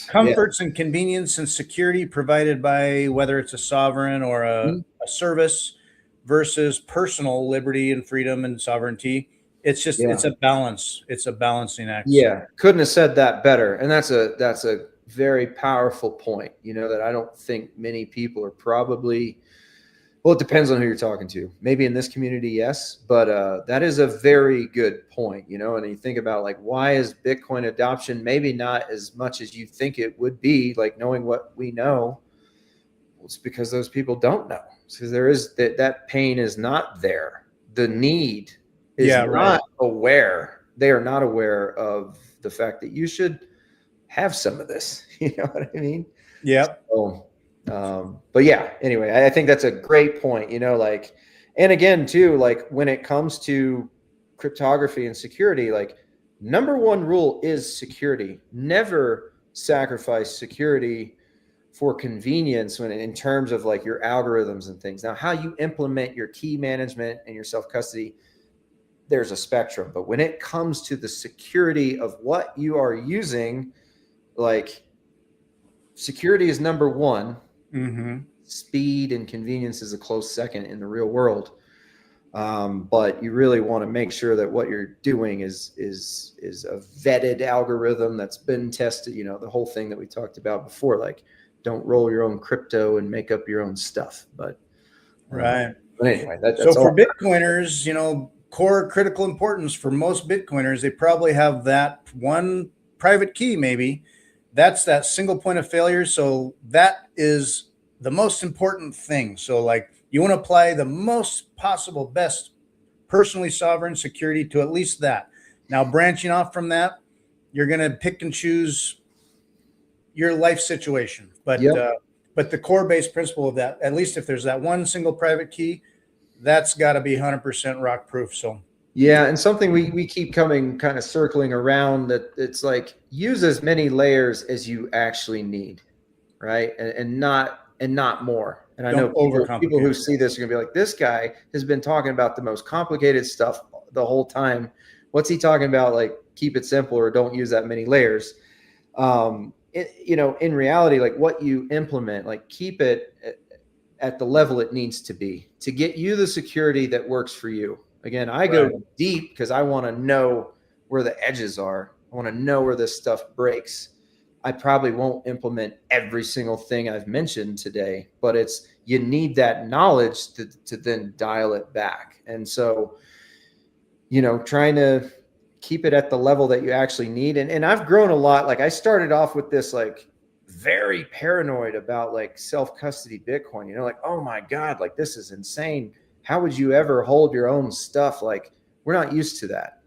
comforts and convenience and security provided by whether it's a sovereign or a service versus personal liberty and freedom and sovereignty. It's just, it's a balance. It's a balancing act. Yeah. Couldn't have said that better. And that's a very powerful point, that I don't think many people are probably, well, it depends on who you're talking to. Maybe in this community, yes, but that is a very good point, and you think about like, why is Bitcoin adoption maybe not as much as you think it would be, like knowing what we know? It's because those people don't know. It's because there is that pain is not there. The need is not aware. They are not aware of the fact that you should have some of this. You know what I mean? Yep. So, but yeah, anyway, I think that's a great point, like, and again, too, like when it comes to cryptography and security, like number one rule is security. Never sacrifice security for convenience when in terms of like your algorithms and things. Now, how you implement your key management and your self-custody, there's a spectrum, but when it comes to the security of what you are using, like security is number one. Mm-hmm. Speed and convenience is a close second in the real world. But you really want to make sure that what you're doing is a vetted algorithm that's been tested, the whole thing that we talked about before, like don't roll your own crypto and make up your own stuff. But right. But anyway, that's so for all. Bitcoiners, core critical importance for most Bitcoiners, they probably have that one private key, maybe. That's that single point of failure. So that is the most important thing. So like you want to apply the most possible best personally sovereign security to at least that. Now, branching off from that, you're going to pick and choose your life situation. But but the core base principle of that, at least if there's that one single private key, that's got to be 100% rock proof. So yeah, and something we keep coming kind of circling around, that it's like use as many layers as you actually need, right? And not more. And I know people who see this are gonna be like, this guy has been talking about the most complicated stuff the whole time. What's he talking about? Like, keep it simple or don't use that many layers. In reality, like what you implement, like keep it at the level it needs to be to get you the security that works for you. Again, I go deep because I want to know where the edges are. I want to know where this stuff breaks. I probably won't implement every single thing I've mentioned today, but you need that knowledge to then dial it back. And so, trying to keep it at the level that you actually need. And I've grown a lot. Like I started off with this, like very paranoid about like self-custody Bitcoin, like, oh my God, like this is insane. How would you ever hold your own stuff? Like we're not used to that.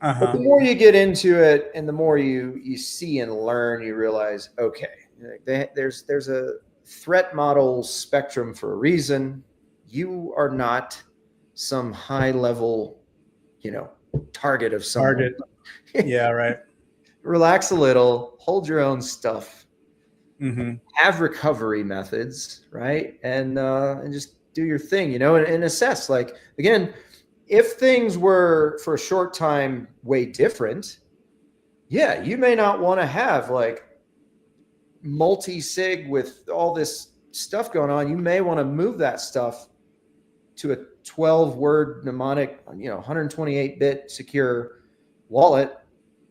But the more you get into it and the more you see and learn, you realize, okay, there's a threat model spectrum for a reason. You are not some high level, target of someone. Yeah, right. Relax a little, hold your own stuff, mm-hmm. have recovery methods, right? And just do your thing, and assess, like, again, if things were for a short time way different, yeah, you may not want to have like multi-sig with all this stuff going on. You may want to move that stuff to a 12-word mnemonic, 128-bit secure wallet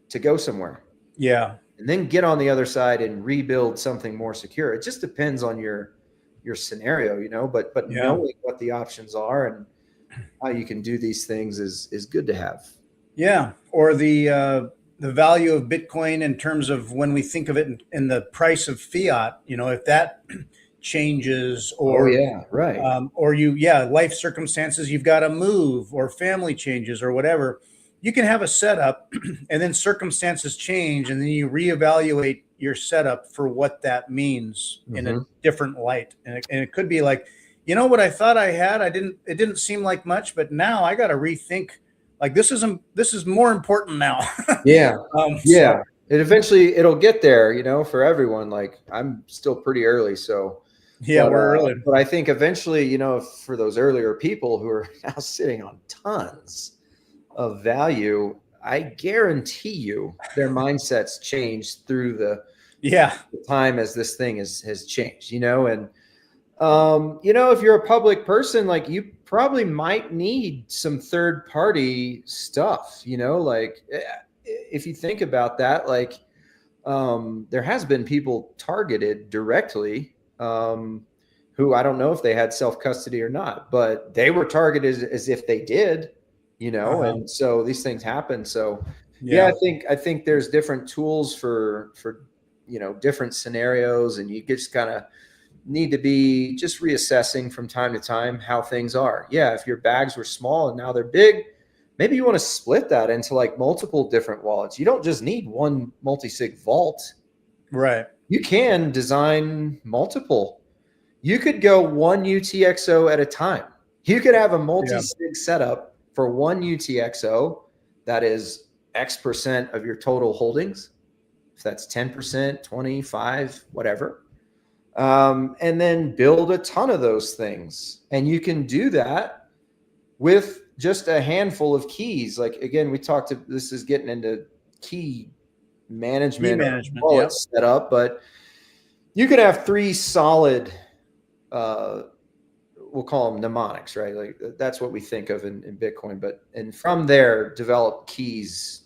to go somewhere. Yeah. And then get on the other side and rebuild something more secure. It just depends on your scenario, but knowing what the options are and how you can do these things is good to have. Yeah. Or the value of Bitcoin in terms of when we think of it in the price of fiat, if that changes or life circumstances, you've got to move or family changes or whatever, you can have a setup and then circumstances change and then you reevaluate your setup for what that means in a different light. And it could be like, what I thought I had, it didn't seem like much, but now I got to rethink, like this is more important now. So it'll get there, for everyone. Like I'm still pretty early. So we're early, but I think eventually, for those earlier people who are now sitting on tons of value, I guarantee you their mindsets change through the time as this thing has changed, and if you're a public person, like you probably might need some third party stuff, like if you think about that, like there has been people targeted directly who I don't know if they had self-custody or not, but they were targeted as if they did, and so these things happen. So I think there's different tools for different scenarios, and you just kind of need to be just reassessing from time to time how things are. Yeah, if your bags were small and now they're big, maybe you want to split that into like multiple different wallets. You don't just need one multi-sig vault. Right. You can design multiple. You could go one UTXO at a time. You could have a multi-sig setup for one UTXO that is X% of your total holdings. If that's 10%, 25, whatever. And then build a ton of those things. And you can do that with just a handful of keys. Like, again, this is getting into key management, wallet setup, but you could have 3 solid, we'll call them mnemonics, right? Like that's what we think of in Bitcoin, and from there develop keys,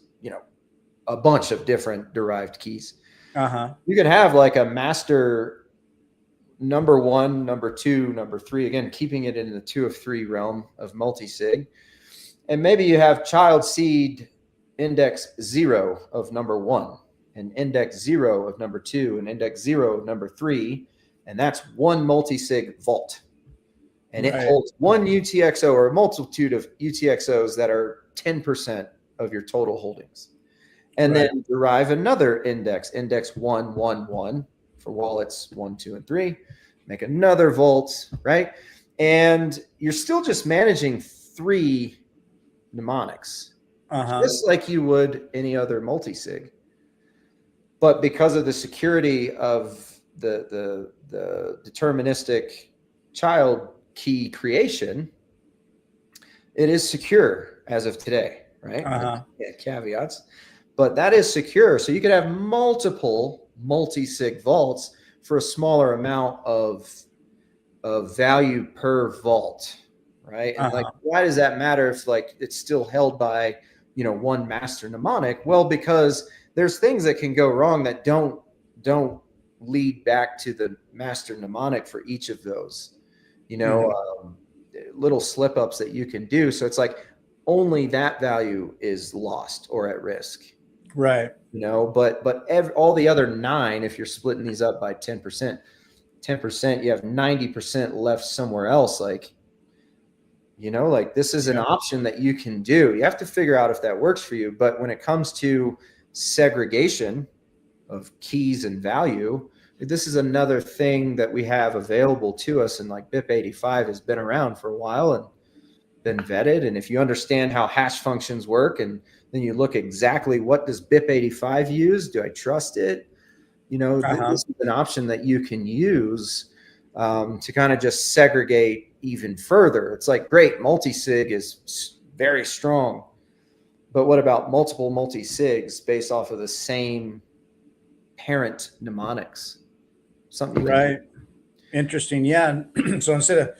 a bunch of different derived keys. You could have like a master number 1, number 2, number 3, again, keeping it in the 2 of 3 realm of multi-sig. And maybe you have child seed index 0 of number 1 and index 0 of number 2 and index 0 of number 3. And that's one multi-sig vault. And it holds one UTXO or a multitude of UTXOs that are 10% of your total holdings. And then derive another index 111 for wallets 1, 2, and 3. Make another vault, right? And you're still just managing 3 mnemonics, just like you would any other multi-sig. But because of the security of the deterministic child key creation, it is secure as of today, right? Yeah, caveats. But that is secure. So you could have multiple multi-sig vaults for a smaller amount of value per vault, right? And like, why does that matter if like it's still held by, one master mnemonic? Well, because there's things that can go wrong that don't lead back to the master mnemonic for each of those, little slip ups that you can do. So it's like only that value is lost or at risk. Right. But all the other 9, if you're splitting these up by 10%, you have 90% left somewhere else. Like, this is an option that you can do. You have to figure out if that works for you. But when it comes to segregation of keys and value, this is another thing that we have available to us. And like BIP85 has been around for a while and been vetted. And if you understand how hash functions work, and then you look exactly what does BIP85 use, do I trust it? This is an option that you can use to kind of just segregate even further. It's like, great, multi-sig is very strong, but what about multiple multi-sigs based off of the same parent mnemonics? Something Interesting. Yeah. So instead of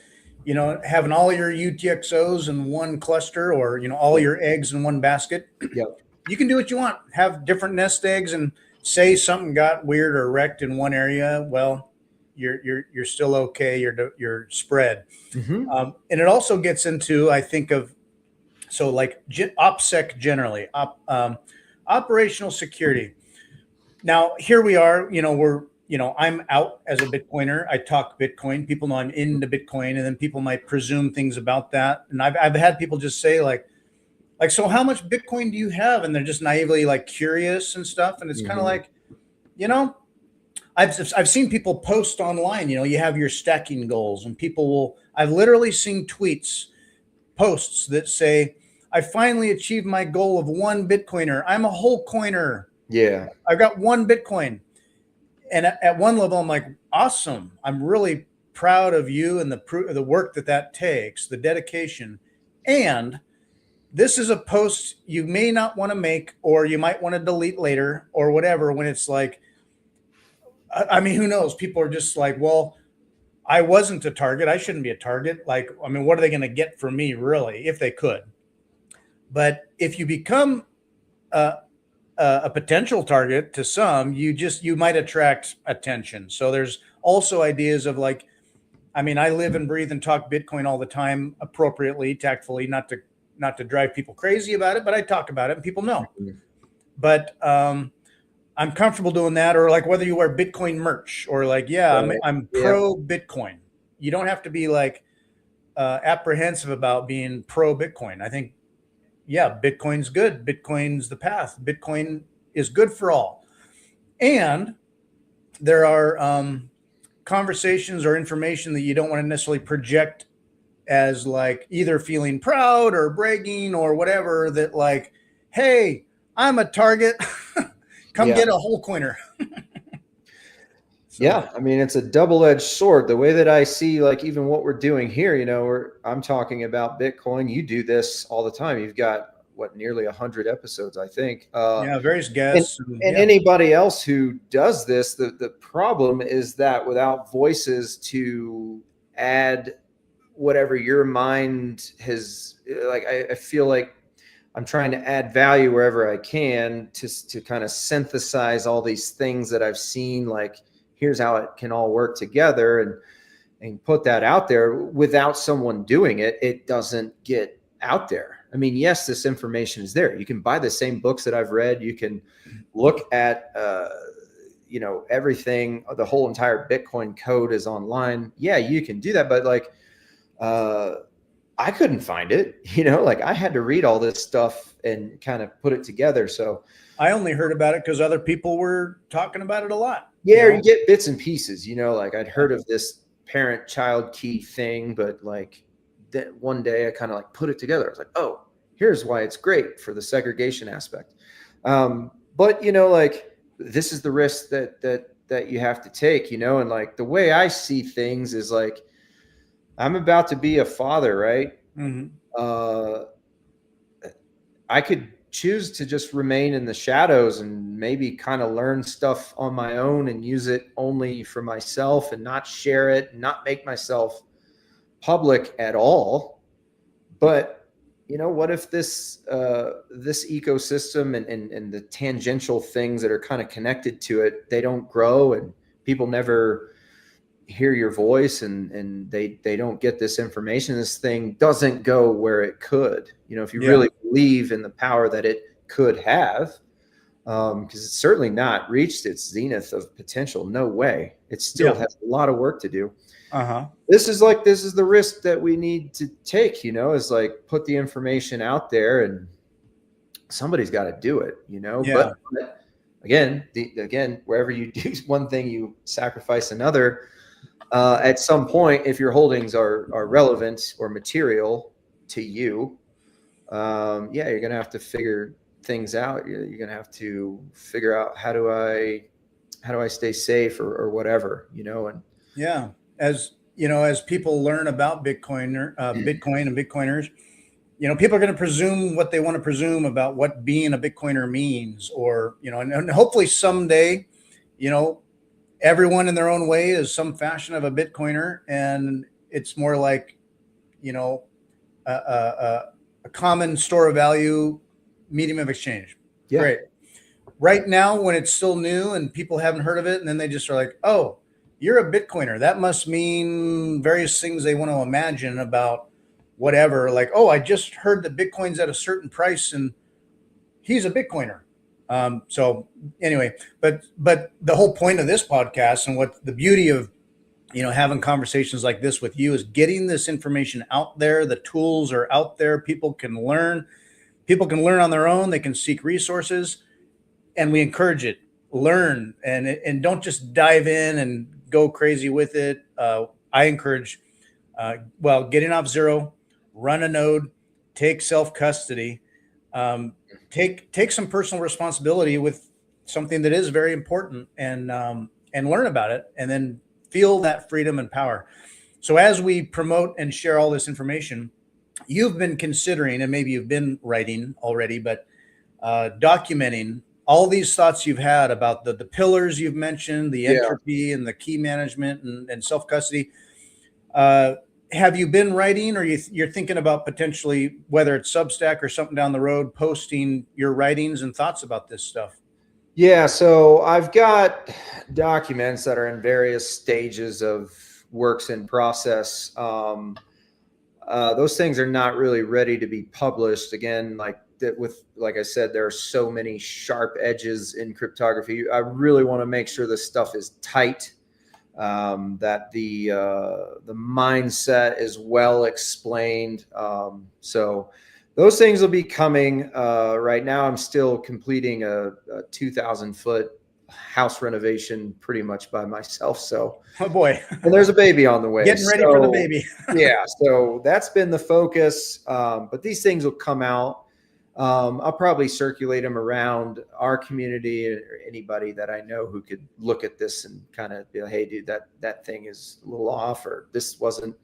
having all your UTXOs in one cluster, or all your eggs in one basket, you can do what you want. Have different nest eggs, and say something got weird or wrecked in one area. Well, you're still okay. You're spread. And it also gets into, I think of, so like OPSEC generally, operational security. Now here we are. I'm out as a Bitcoiner. I talk Bitcoin. People know I'm into Bitcoin, and then people might presume things about that. And I've had people just say like, so how much Bitcoin do you have? And they're just naively like curious and stuff. And it's kind of like, I've seen people post online, you have your stacking goals, and I've literally seen posts that say, I finally achieved my goal of 1 Bitcoiner. I'm a whole coiner. Yeah. I've got 1 Bitcoin. And at one level, I'm like, awesome. I'm really proud of you and the work that takes, the dedication. And this is a post you may not want to make, or you might want to delete later or whatever, when it's like, I mean, who knows? People are just like, well, I wasn't a target. I shouldn't be a target. Like, I mean, what are they going to get from me, really, if they could? But if you become a potential target to some, you might attract attention. So there's also ideas of like, I mean, I live and breathe and talk Bitcoin all the time, appropriately, tactfully, not to drive people crazy about it, but I talk about it and people know. But I'm comfortable doing that, or like whether you wear Bitcoin merch or like, yeah, I'm Right. I'm Yeah. pro Bitcoin. You don't have to be like apprehensive about being pro Bitcoin. I think, yeah, Bitcoin's good. Bitcoin's the path. Bitcoin is good for all. And there are conversations or information that you don't want to necessarily project as like either feeling proud or bragging or whatever, that like, hey, I'm a target. Come Yeah. get a whole coiner. So Yeah, I mean, it's a double-edged sword. The way that I see, like, even what we're doing here, I'm talking about Bitcoin. You do this all the time. You've got what, nearly 100 episodes, I think. yeah, various And guests. and Yeah. anybody else who does this, the problem is that without voices to add whatever your mind has, like, I feel like I'm trying to add value wherever I can to kind of synthesize all these things that I've seen, like, here's how it can all work together, and put that out there. Without someone doing it, it doesn't get out there. I mean, yes, this information is there. You can buy the same books that I've read. You can look at, everything. The whole entire Bitcoin code is online. Yeah, you can do that. But like, I couldn't find it, like I had to read all this stuff and kind of put it together. So I only heard about it because other people were talking about it a lot. yeah, you get bits and pieces, like I'd heard of this parent child key thing, but like that one day I kind of like put it together. I was like, oh, here's why it's great for the segregation aspect. But like, this is the risk that you have to take, and like the way I see things is like, I'm about to be a father, right? Mm-hmm. I could choose to just remain in the shadows and maybe kind of learn stuff on my own and use it only for myself and not share it, not make myself public at all. But what if this ecosystem and the tangential things that are kind of connected to it, they don't grow, and people never hear your voice, and they don't get this information. This thing doesn't go where it could, if you really believe in the power that it could have, because it's certainly not reached its zenith of potential. No way. It still has a lot of work to do. This is the risk that we need to take, is like, put the information out there, and somebody's got to do it, but again, wherever you do one thing, you sacrifice another. At some point, if your holdings are relevant or material to you, you're going to have to figure things out. You're going to have to figure out, how do I stay safe, or whatever, and as people learn about Bitcoin and Bitcoiners, people are going to presume what they want to presume about what being a Bitcoiner means, or, and hopefully someday, everyone in their own way is some fashion of a Bitcoiner, and it's more like, a common store of value, medium of exchange. Yeah. Great. Right now, when it's still new and people haven't heard of it, and then they just are like, oh, you're a Bitcoiner. That must mean various things they want to imagine about whatever. Like, oh, I just heard that Bitcoin's at a certain price and he's a Bitcoiner. So anyway, but the whole point of this podcast, and what the beauty of, having conversations like this with you, is getting this information out there. The tools are out there. People can learn on their own. They can seek resources, and we encourage it. Learn, and don't just dive in and go crazy with it. I encourage, getting off zero, run a node, take self-custody, take some personal responsibility with something that is very important, and learn about it, and then feel that freedom and power. So as we promote and share all this information, you've been considering, and maybe you've been writing already, but documenting all these thoughts you've had about the pillars you've mentioned, the entropy and the key management and self-custody. Have you been writing, or you're thinking about potentially, whether it's Substack or something down the road, posting your writings and thoughts about this stuff? Yeah, so I've got documents that are in various stages of works in process. Those things are not really ready to be published. Again, like, that with, like I said, there are so many sharp edges in cryptography. I really want to make sure this stuff is tight, that the mindset is well explained. So those things will be coming. Right now, I'm still completing a 2,000-foot house renovation pretty much by myself. So, Oh boy, and there's a baby on the way. getting ready for the baby. Yeah, so that's been the focus. But these things will come out. I'll probably circulate them around our community, or anybody that I know who could look at this and kind of be like, hey, dude, that thing is a little off, or this wasn't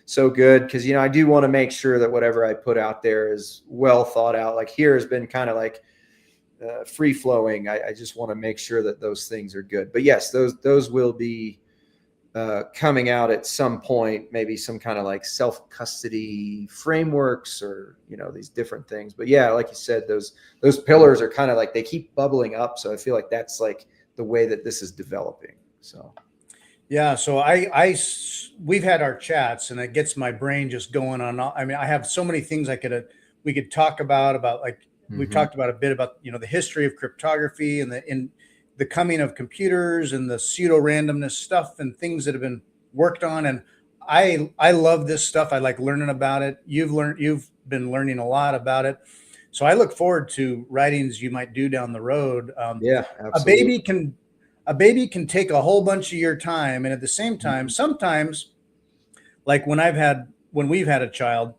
so good. Because, you know, I do want to make sure that whatever I put out there is well thought out. Like here has been kind of like free flowing. I just want to make sure that those things are good. But yes, those will be coming out at some point, maybe some kind of like self-custody frameworks, or, you know, these different things. But yeah, like you said, those pillars are kind of like, they keep bubbling up. So I feel like that's like the way that this is developing. So Yeah, so we've had our chats, and it gets my brain just going on. I mean, I have so many things we could talk about like we've talked about a bit about, you know, the history of cryptography and the coming of computers and the pseudo randomness stuff and things that have been worked on. And I love this stuff. I like learning about it. You've been learning a lot about it. So I look forward to writings you might do down the road. yeah, absolutely. A baby can take a whole bunch of your time. And at the same time, sometimes, like when we've had a child,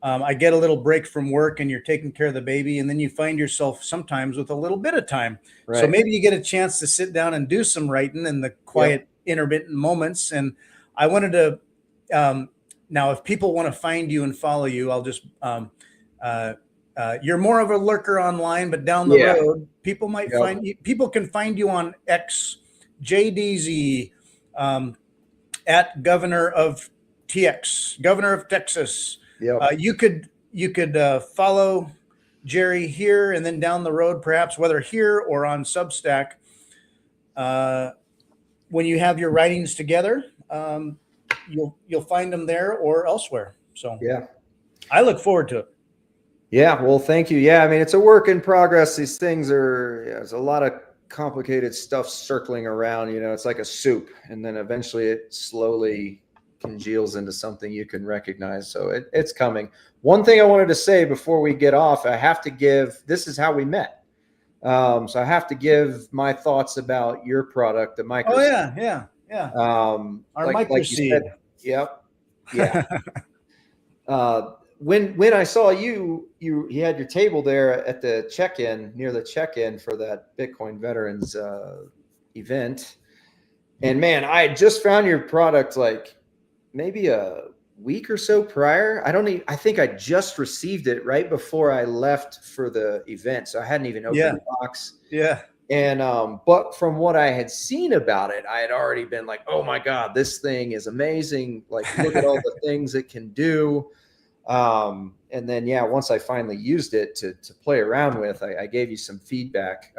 I get a little break from work and you're taking care of the baby, and then you find yourself sometimes with a little bit of time. Right. So maybe you get a chance to sit down and do some writing in the quiet, intermittent moments. And I wanted to, now if people want to find you and follow you, I'll just, you're more of a lurker online, but down the road, people might find you. People can find you on X, JDZ, at Governor of TX, Governor of Texas. You could follow Jerry here, and then down the road, perhaps whether here or on Substack, when you have your writings together, you'll find them there or elsewhere. So yeah, I look forward to it. Yeah, well, thank you. Yeah, I mean, it's a work in progress. These things there's a lot of complicated stuff circling around. You know, it's like a soup, and then eventually it slowly congeals into something you can recognize. So it's coming. One thing I wanted to say before we get off, I have to give, this is how we met. So I have to give my thoughts about your product, the MicroSeed. Oh yeah. Our MicroSeed. Yep. Yeah. When I saw you had your table there at the check-in, near the check-in for that Bitcoin Veterans event. And man, I had just found your product like maybe a week or so prior. I think I just received it right before I left for the event. So I hadn't even opened the box. Yeah. And but from what I had seen about it, I had already been like, oh my God, this thing is amazing. Like, look at all the things it can do. And then, once I finally used it to play around with, I gave you some feedback.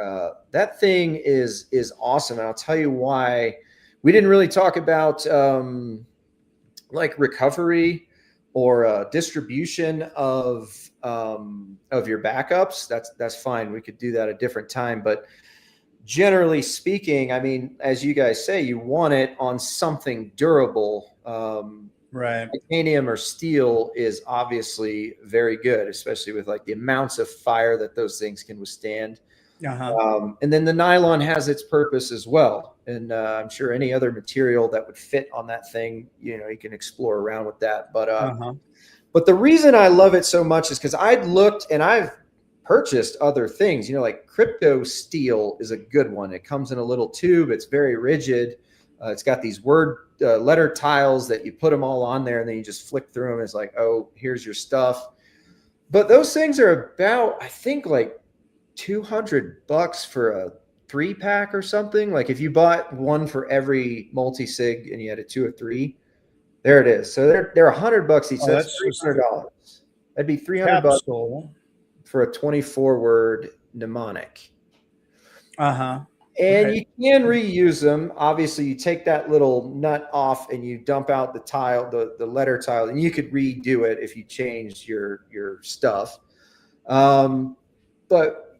That thing is awesome. And I'll tell you why. We didn't really talk about like recovery or distribution of your backups. That's fine. We could do that a different time. But generally speaking, I mean, as you guys say, you want it on something durable. Right. Titanium or steel is obviously very good, especially with like the amounts of fire that those things can withstand. And then the nylon has its purpose as well. And I'm sure any other material that would fit on that thing, you know, you can explore around with that. But the reason I love it so much is because I'd looked and I've purchased other things, you know, like crypto steel is a good one. It comes in a little tube. It's very rigid. It's got these letter tiles that you put them all on there, and then you just flick through them. It's like, oh, here's your stuff. But those things are about, I think, like $200 for a 3-pack or something. Like if you bought one for every multi-sig and you had a 2 or 3, there it is. So they're $100 each. So that's $300. That'd be $300 for a 24-word mnemonic. And you can reuse them. Obviously, you take that little nut off and you dump out the tile, the letter tile, and you could redo it if you changed your stuff. but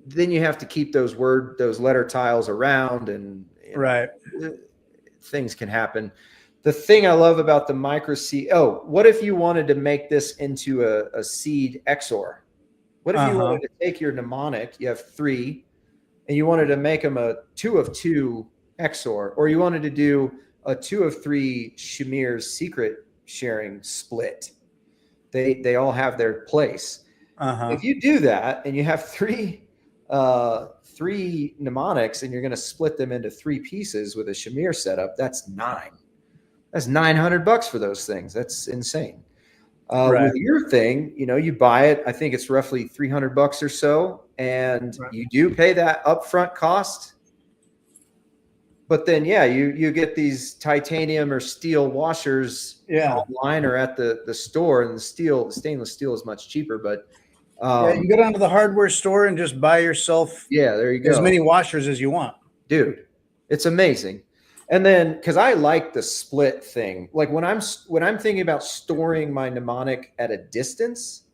then you have to keep those letter tiles around, and Right. things can happen. The thing I love about the MicroSeed, what if you wanted to make this into a seed XOR? What if you wanted to take your mnemonic, you have 3, and you wanted to make them a 2 of 2 XOR, or you wanted to do a 2 of 3 Shamir's secret sharing split? They all have their place. If you do that and you have 3 mnemonics and you're going to split them into 3 pieces with a Shamir setup, that's $900 for those things. That's insane. With your thing, you buy it. I think it's roughly $300 or so, and you do pay that upfront cost. But then, you get these titanium or steel washers online or at the store, and the stainless steel is much cheaper. But you go down to the hardware store and just buy yourself there you go, as many washers as you want. Dude, it's amazing. And then, because I like the split thing, like when I'm thinking about storing my mnemonic at a distance,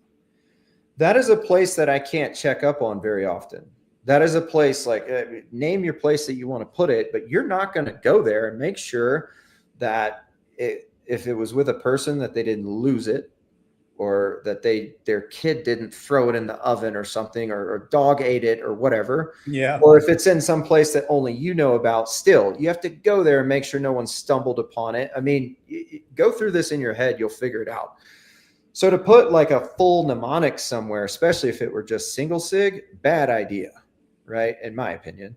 that is a place that I can't check up on very often. That is a place, like, name your place that you want to put it, but you're not going to go there and make sure that if it was with a person, that they didn't lose it, or that their kid didn't throw it in the oven or something, or dog ate it or whatever. Yeah. Or if it's in some place that only you know about, still, you have to go there and make sure no one stumbled upon it. I mean, go through this in your head, you'll figure it out. So to put like a full mnemonic somewhere, especially if it were just single sig, bad idea, right? In my opinion.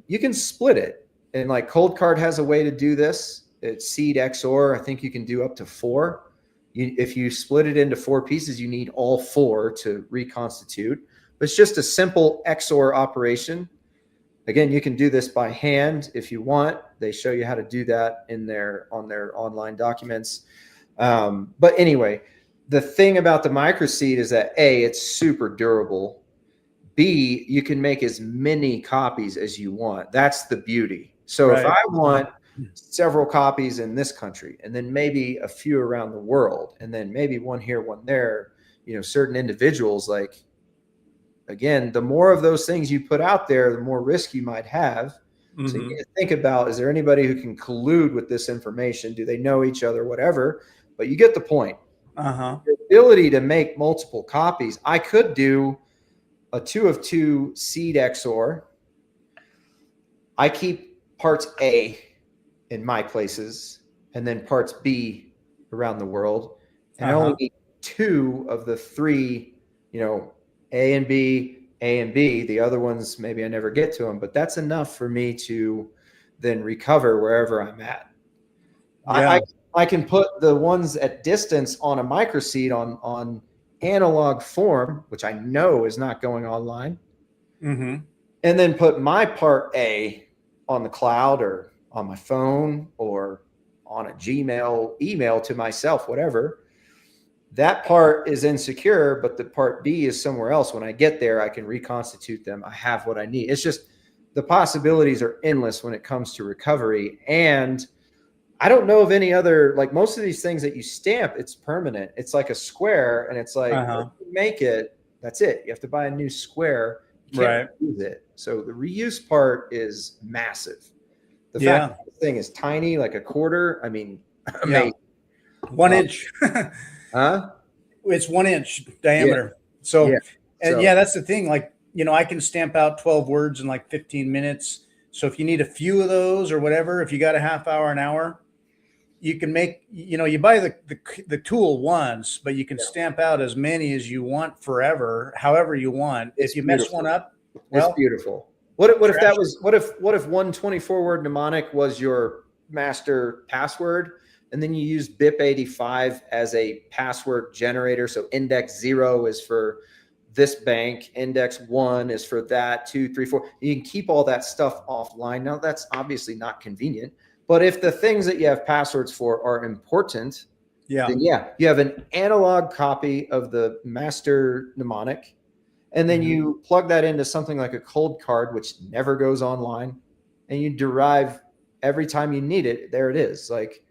You can split it. And like COLDCARD has a way to do this. It's seed XOR. I think you can do up to 4. If you split it into 4 pieces, you need all 4 to reconstitute. But it's just a simple XOR operation. Again, you can do this by hand if you want. They show you how to do that on their online documents. But anyway, the thing about the MicroSeed is that A, it's super durable. B, you can make as many copies as you want. That's the beauty. So if I want several copies in this country, and then maybe a few around the world, and then maybe one here, one there, certain individuals, like, again, the more of those things you put out there, the more risk you might have. So you need to think about, is there anybody who can collude with this information? Do they know each other, whatever? But you get the point. The ability to make multiple copies. I could do a 2 of 2 seed XOR. I keep parts A in my places, and then parts B around the world, and I only need 2 of the 3, A and B, the other ones, maybe I never get to them, but that's enough for me to then recover wherever I'm at. I can put the ones at distance on a MicroSeed on analog form, which I know is not going online, and then put my part A on the cloud or on my phone or on a Gmail email to myself, whatever. That part is insecure, but the part B is somewhere else. When I get there, I can reconstitute them. I have what I need. It's just the possibilities are endless when it comes to recovery. And I don't know of any other, like most of these things that you stamp, it's permanent. It's like a square, and it's like, if you make it, that's it. You have to buy a new square. You can't use it. So the reuse part is massive. The fact that the thing is tiny, like a quarter, I mean, amazing. 1 inch. It's 1 inch diameter. That's the thing. Like, I can stamp out 12 words in like 15 minutes. So if you need a few of those or whatever, if you got a half hour, an hour, you can make, you buy the tool once, but you can stamp out as many as you want forever, however you want. If you mess one up, it's beautiful. What if that was, what if 124-word mnemonic was your master password, and then you use BIP85 as a password generator? So index 0 is for this bank, index 1 is for that, 2, 3, 4. You can keep all that stuff offline. Now, that's obviously not convenient, but if the things that you have passwords for are important, then you have an analog copy of the master mnemonic, and then you plug that into something like a COLDCARD, which never goes online, and you derive every time you need it. There it is. Like,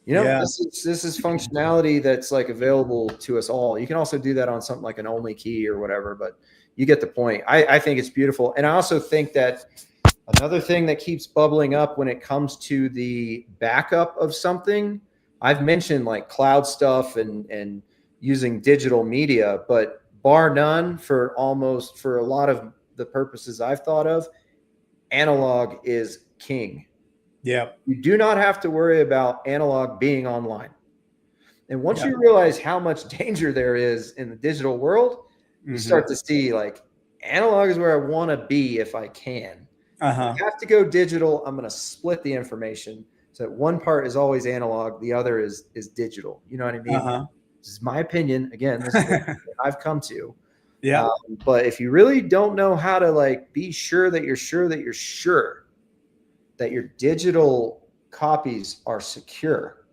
Yeah. This is functionality that's like available to us all. You can also do that on something like an only key or whatever, but you get the point. I think it's beautiful. And I also think that another thing that keeps bubbling up when it comes to the backup of something, I've mentioned like cloud stuff and using digital media, but bar none, for a lot of the purposes I've thought of, analog is king. Yeah. You do not have to worry about analog being online. And once Yeah. you realize how much danger there is in the digital world, you start to see like analog is where I want to be if I can. If I have to go digital, I'm going to split the information so that one part is always analog, the other is digital. You know what I mean? This is my opinion. Again, this is what I've come to. Yeah. But if you really don't know how to like be sure that your digital copies are secure,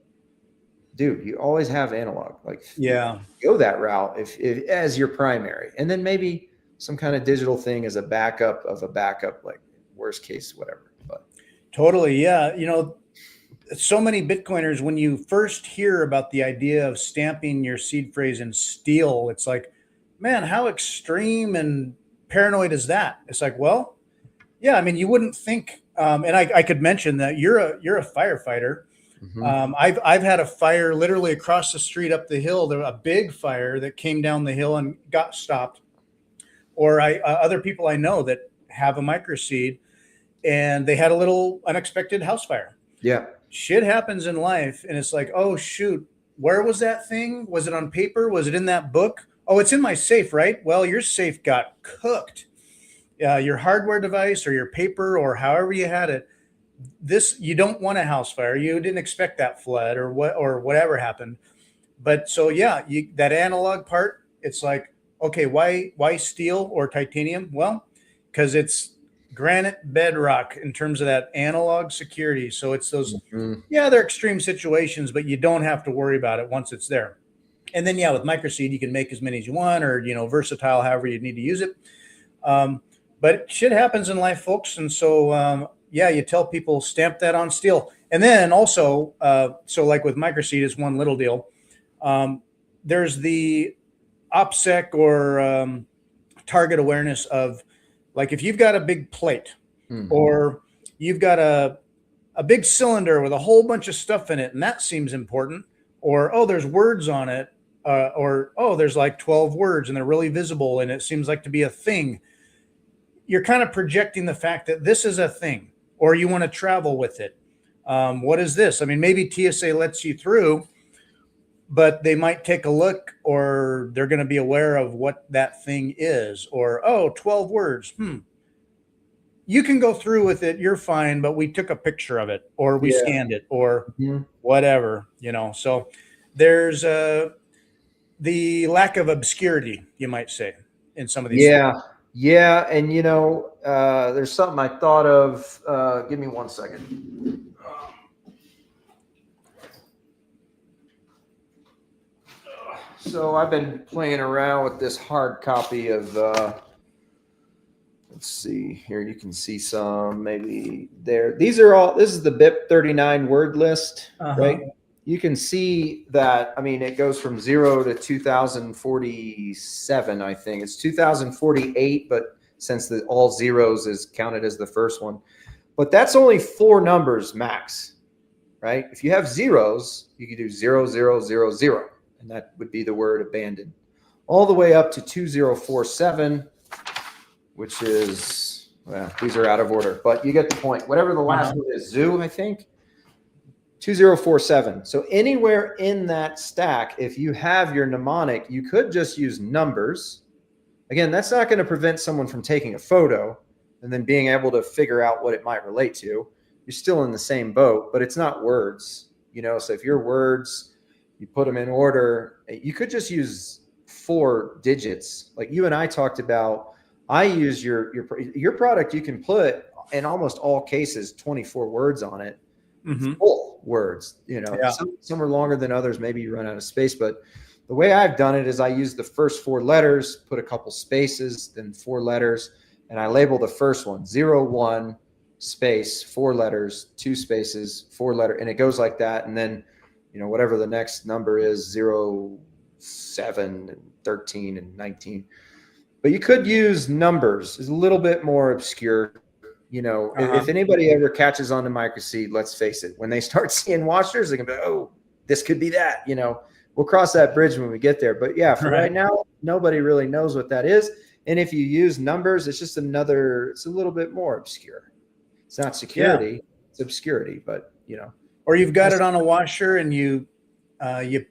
dude, you always have analog. Like, Yeah. go that route if as your primary, and then maybe some kind of digital thing as a backup of a backup, like worst case, whatever. But Totally. Yeah. So many Bitcoiners, when you first hear about the idea of stamping your seed phrase in steel, it's like, man, how extreme and paranoid is that? It's like, well, yeah, I mean, you wouldn't think, and I could mention that you're a firefighter. I've had a fire literally across the street up the hill. There was a big fire that came down the hill and got stopped. Or other people I know that have a MicroSeed, and they had a little unexpected house fire. yeah, Shit happens in life, and it's like, oh shoot, where was that thing? Was it on paper? Was it in that book? Oh, it's in my safe, right? Well, your safe got cooked. Your hardware device or your paper or however you had it. This, you don't want a house fire. You didn't expect that flood or whatever happened. But so yeah, that analog part, it's like, okay, why steel or titanium? Well, because it's granite bedrock in terms of that analog security. So it's those, yeah, they're extreme situations, but you don't have to worry about it once it's there. And then yeah, with MicroSeed, you can make as many as you want, or versatile, however you need to use it. But shit happens in life, folks, and so yeah, you tell people stamp that on steel, and then also, so like with MicroSeed, is one little deal. There's the OPSEC or target awareness of, like, if you've got a big plate or you've got a big cylinder with a whole bunch of stuff in it, and that seems important, or oh, there's words on it, or oh, there's like 12 words and they're really visible and it seems like to be a thing. You're kind of projecting the fact that this is a thing, or you want to travel with it. What is this? I mean, maybe TSA lets you through, but they might take a look, or they're going to be aware of what that thing is, or, oh, 12 words. You can go through with it. You're fine. But we took a picture of it, or we scanned it, or whatever, so there's the lack of obscurity, you might say, in some of these. Yeah. And there's something I thought of. Give me 1 second. So I've been playing around with this hard copy of, let's see here. You can see some maybe there. This is the BIP 39 word list, right? You can see that, I mean, it goes from 0 to 2047, I think. It's 2048, but since all zeros is counted as the first one. But that's only 4 numbers max, right? If you have zeros, you can do 0, 0, 0, 0. And that would be the word abandoned, all the way up to 2047, which is, well, these are out of order, but you get the point. Whatever the last one is, zoo, I think, 2047. So anywhere in that stack, if you have your mnemonic, you could just use numbers. Again, that's not going to prevent someone from taking a photo and then being able to figure out what it might relate to. You're still in the same boat, but it's not words, So if your words, you put them in order, you could just use 4 digits. Like you and I talked about, I use your product. You can put in almost all cases 24 words on it, full words. Some are longer than others. Maybe you run out of space, but the way I've done it is I use the first 4 letters, put a couple spaces, then 4 letters, and I label the first one 0, 1 space, 4 letters, 2 spaces, 4 letter, and it goes like that. And then whatever the next number is, 0, 7, and 13, and 19. But you could use numbers. It's a little bit more obscure. If anybody ever catches on to MicroSeed, let's face it, when they start seeing washers, they can be, oh, this could be that. We'll cross that bridge when we get there. But yeah, for right now, nobody really knows what that is. And if you use numbers, it's just it's a little bit more obscure. It's not security, it's obscurity, but Or you've got it on a washer and you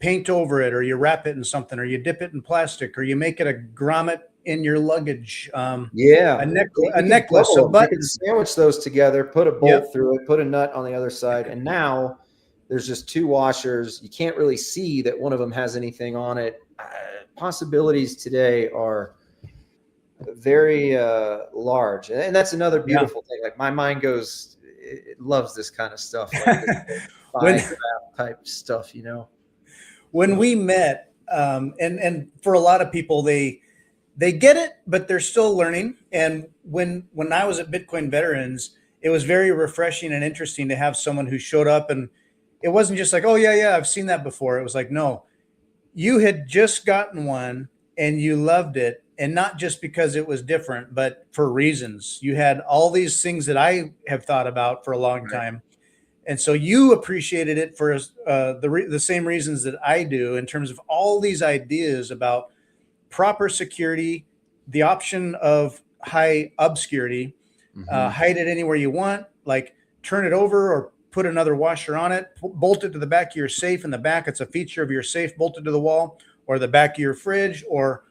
paint over it, or you wrap it in something, or you dip it in plastic, or you make it a grommet in your luggage. A necklace, a button. You can sandwich those together, put a bolt through it, put a nut on the other side, and now there's just two washers. You can't really see that one of them has anything on it. Possibilities today are very large, and that's another beautiful thing. Like my mind it loves this kind of stuff, like type stuff. When we met, and for a lot of people, they get it, but they're still learning. And when I was at Bitcoin Veterans, it was very refreshing and interesting to have someone who showed up, and it wasn't just like, oh yeah, I've seen that before. It was like, no, you had just gotten one and you loved it. And not just because it was different, but for reasons. You had all these things that I have thought about for a long time. And so you appreciated it for the same reasons that I do, in terms of all these ideas about proper security, the option of high obscurity, hide it anywhere you want, like turn it over or put another washer on it, bolt it to the back of your safe. In the back, it's a feature of your safe bolted to the wall, or the back of your fridge, or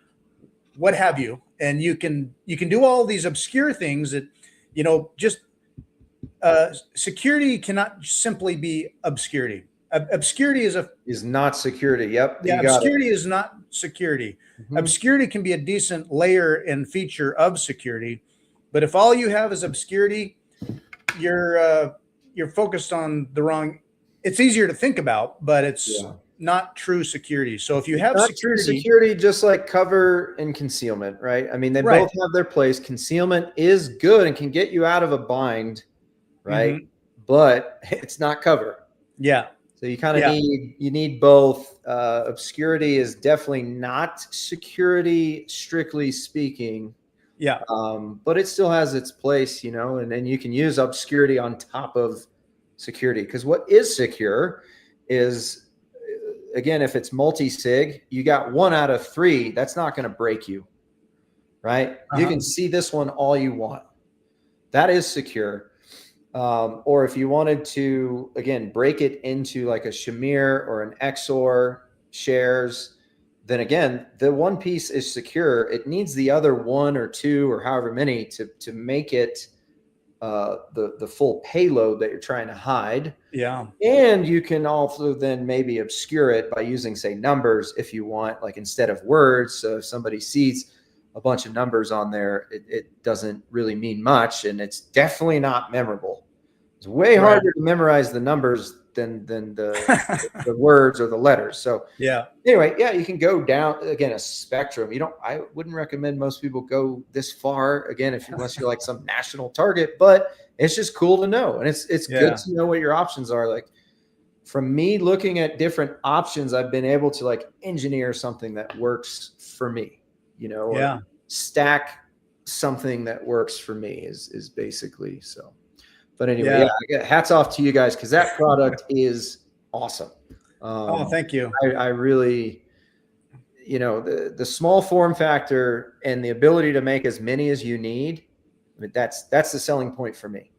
what have you. And you can do all these obscure things that, just security cannot simply be obscurity. Obscurity is not security. Yep. Yeah. Obscurity is not security. Obscurity can be a decent layer and feature of security, but if all you have is obscurity, you're focused on the wrong. It's easier to think about, but it's not true security. So if you have security, just like cover and concealment, right? I mean, they both have their place. Concealment is good and can get you out of a bind, right? But it's not cover. Yeah. So you kind of need both. Obscurity is definitely not security, strictly speaking. Yeah. But it still has its place, and then you can use obscurity on top of security, because what is secure is, again, if it's multi-sig, you got 1 out of 3. That's not going to break you, right? You can see this one all you want. That is secure. Or if you wanted to, again, break it into like a Shamir or an XOR shares, then again, the one piece is secure. It needs the other 1 or 2 or however many to make it the full payload that you're trying to hide. Yeah. And you can also then maybe obscure it by using, say, numbers if you want, like instead of words. So if somebody sees a bunch of numbers on there, it doesn't really mean much, and it's definitely not memorable. It's way harder to memorize the numbers than the words or the letters. So anyway, you can go down, again, a spectrum. I wouldn't recommend most people go this far, again, unless you're like some national target, but it's just cool to know. And it's good to know what your options are. Like, from me looking at different options, I've been able to like engineer something that works for me, or stack something that works for me is basically so. But anyway, hats off to you guys, because that product is awesome. Thank you. I really, the small form factor and the ability to make as many as you need, I mean, that's the selling point for me.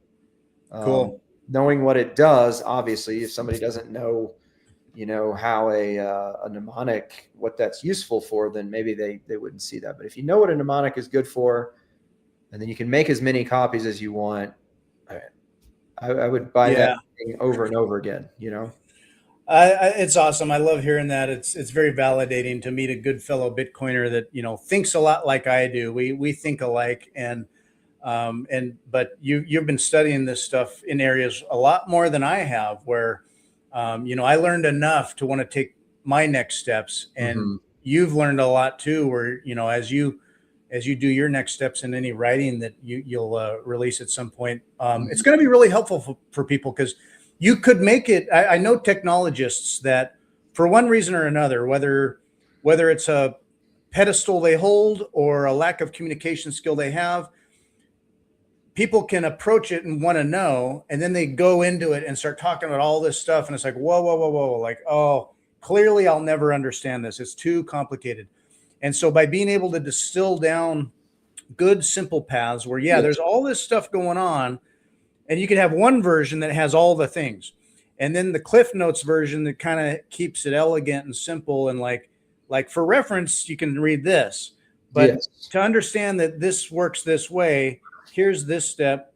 Cool. Knowing what it does, obviously, if somebody doesn't know, how a mnemonic, what that's useful for, then maybe they wouldn't see that. But if you know what a mnemonic is good for, and then you can make as many copies as you want, I would buy that thing over and over again, It's awesome. I love hearing that. It's very validating to meet a good fellow Bitcoiner that, thinks a lot like I do. We think alike, but you've been studying this stuff in areas a lot more than I have, where, I learned enough to want to take my next steps, and you've learned a lot too, where, as you do your next steps in any writing that you'll release at some point, it's going to be really helpful for people, because you could make it. I know technologists that for one reason or another, whether it's a pedestal they hold or a lack of communication skill they have, people can approach it and want to know, and then they go into it and start talking about all this stuff, and it's like, whoa, whoa, whoa, whoa, like, oh, clearly I'll never understand this. It's too complicated. And so by being able to distill down good, simple paths where, yeah, there's all this stuff going on, and you can have one version that has all the things, and then the Cliff Notes version that kind of keeps it elegant and simple, and like for reference, you can read this. But to understand that this works this way, here's this step,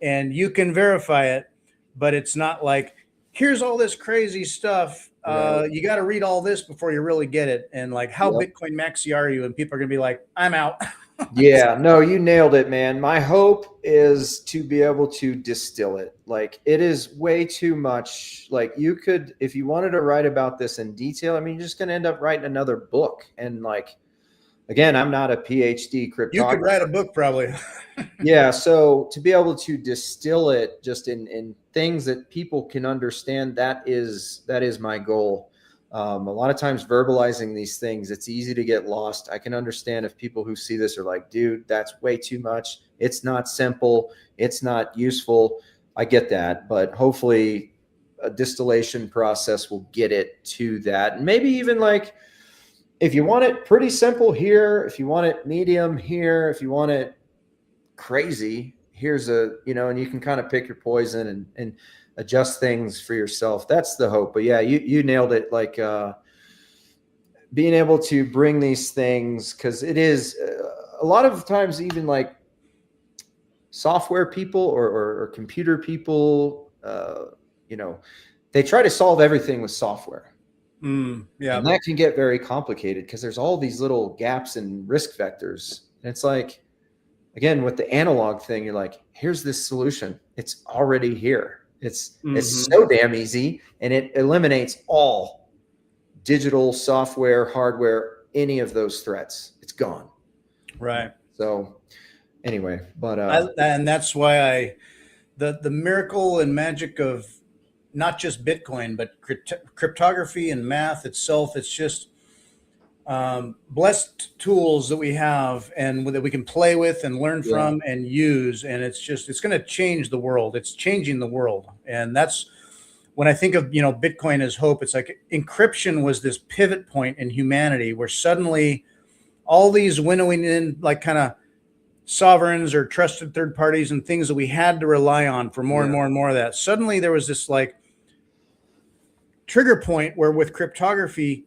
and you can verify it, but it's not like, here's all this crazy stuff. You got to read all this before you really get it. And like, how Bitcoin maxi are you? And people are going to be like, I'm out. Yeah, no, you nailed it, man. My hope is to be able to distill it. Like, it is way too much. Like, you could, if you wanted to write about this in detail, I mean, you're just going to end up writing another book. And like, again, I'm not a PhD cryptographer. You could write a book probably. Yeah. So to be able to distill it just in things that people can understand, that is my goal. A lot of times verbalizing these things, it's easy to get lost. I can understand if people who see this are like, dude, that's way too much. It's not simple. It's not useful. I get that, but hopefully a distillation process will get it to that. And maybe even like, if you want it pretty simple here, if you want it medium here, if you want it crazy, here's and you can kind of pick your poison and adjust things for yourself. That's the hope. But yeah, you nailed it. Like being able to bring these things, because it is a lot of times, even like software people or computer people, they try to solve everything with software. Yeah. And that can get very complicated because there's all these little gaps and risk vectors. And it's like, again, with the analog thing, you're like, here's this solution. It's already here. It's so damn easy, and it eliminates all digital software, hardware, any of those threats. It's gone. Right. So anyway, but and that's why the miracle and magic of not just Bitcoin, but cryptography and math itself, it's just blessed tools that we have and that we can play with and learn from and use. And it's going to change the world. It's changing the world. And that's when I think of, Bitcoin as hope. It's like encryption was this pivot point in humanity where suddenly all these winnowing in like kind of sovereigns or trusted third parties and things that we had to rely on for more and more and more of that. Suddenly there was this like trigger point where with cryptography,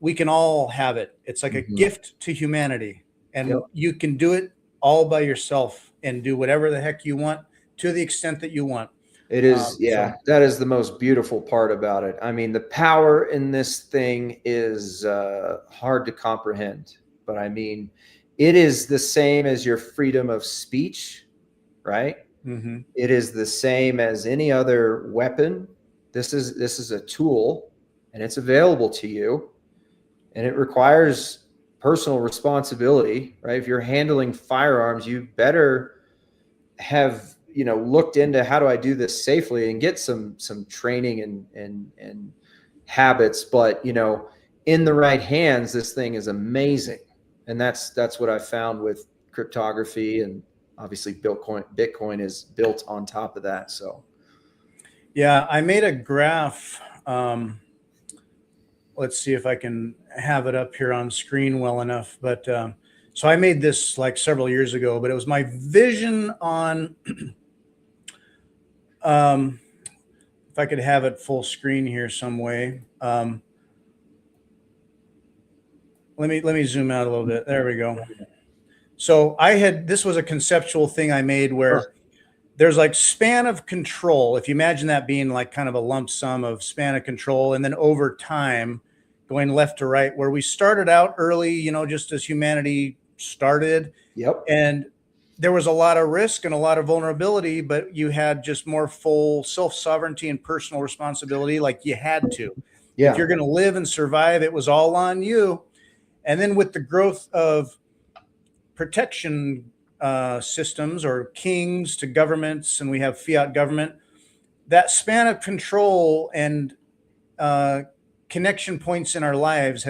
we can all have it. It's like a gift to humanity, and you can do it all by yourself and do whatever the heck you want to the extent that you want. It is. That is the most beautiful part about it. I mean, the power in this thing is hard to comprehend, but I mean, it is the same as your freedom of speech, right? It is the same as any other weapon. This is a tool, and it's available to you. And it requires personal responsibility, right? If you're handling firearms, you better have, looked into how do I do this safely and get some training and habits. But, in the right hands, this thing is amazing. And that's what I found with cryptography, and obviously Bitcoin is built on top of that. So, yeah, I made a graph. Let's see if I can have it up here on screen well enough. But so I made this like several years ago, but it was my vision on, if I could have it full screen here some way. Let me zoom out a little bit. There we go. So this was a conceptual thing I made where there's like span of control. If you imagine that being like kind of a lump sum of span of control, and then over time going left to right, where we started out early, just as humanity started. And there was a lot of risk and a lot of vulnerability, but you had just more full self-sovereignty and personal responsibility. Like you had to, if you're going to live and survive, it was all on you. And then with the growth of protection systems or kings to governments, and we have fiat government, that span of control and connection points in our lives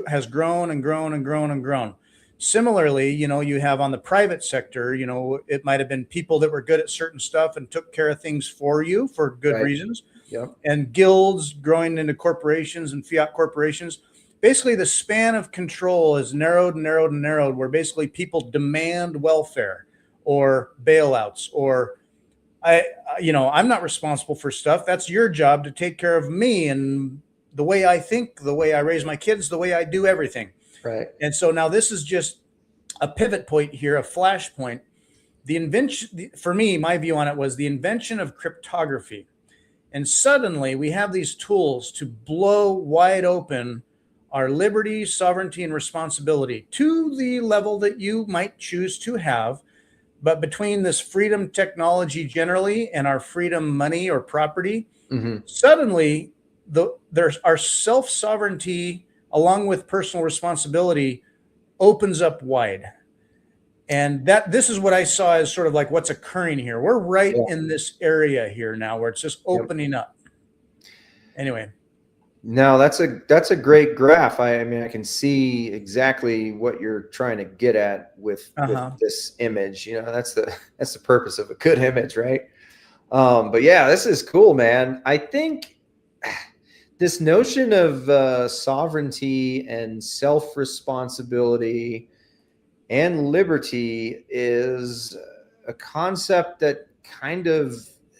has grown and grown and grown and grown. Similarly, you have on the private sector, it might have been people that were good at certain stuff and took care of things for you for good Right. reasons. Yep. And guilds growing into corporations and fiat corporations. Basically, the span of control is narrowed and narrowed and narrowed, where basically people demand welfare or bailouts, or I'm not responsible for stuff. That's your job to take care of me and the way I think, the way I raise my kids, the way I do everything. Right. And so now this is just a pivot point here, a flashpoint. The invention, for me, my view on it was the invention of cryptography. And suddenly we have these tools to blow wide open our liberty, sovereignty, and responsibility to the level that you might choose to have. But between this freedom technology generally and our freedom money or property, suddenly there's our self-sovereignty along with personal responsibility opens up wide. And this is what I saw as sort of like what's occurring here. We're right in this area here now where it's just opening up. Anyway. No, that's a great graph. I mean, I can see exactly what you're trying to get at with this image. That's the purpose of a good image, right? But yeah, this is cool, man. I think this notion of sovereignty and self-responsibility and liberty is a concept that kind of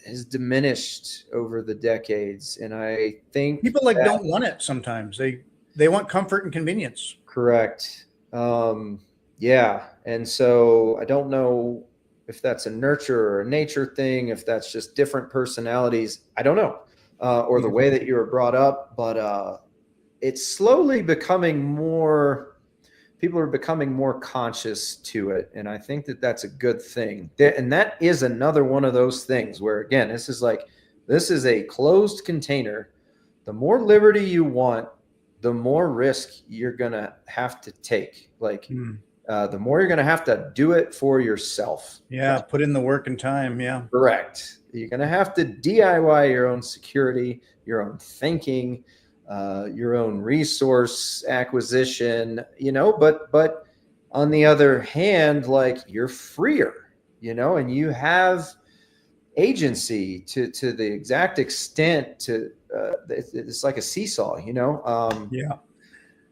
has diminished over the decades, and I think people don't want it sometimes. They want comfort and convenience. Correct. Yeah, and so I don't know if that's a nurture or a nature thing, if that's just different personalities. I don't know, or the way that you were brought up, but it's slowly becoming more. People are becoming more conscious to it. And I think that that's a good thing. And that is another one of those things where, again, this is a closed container. The more liberty you want, the more risk you're going to have to take. The more you're going to have to do it for yourself. Yeah. Put in the work and time. Yeah. Correct. You're going to have to DIY your own security, your own thinking, your own resource acquisition, but on the other hand, you're freer, and you have agency to the exact extent to, it's like a seesaw, Yeah.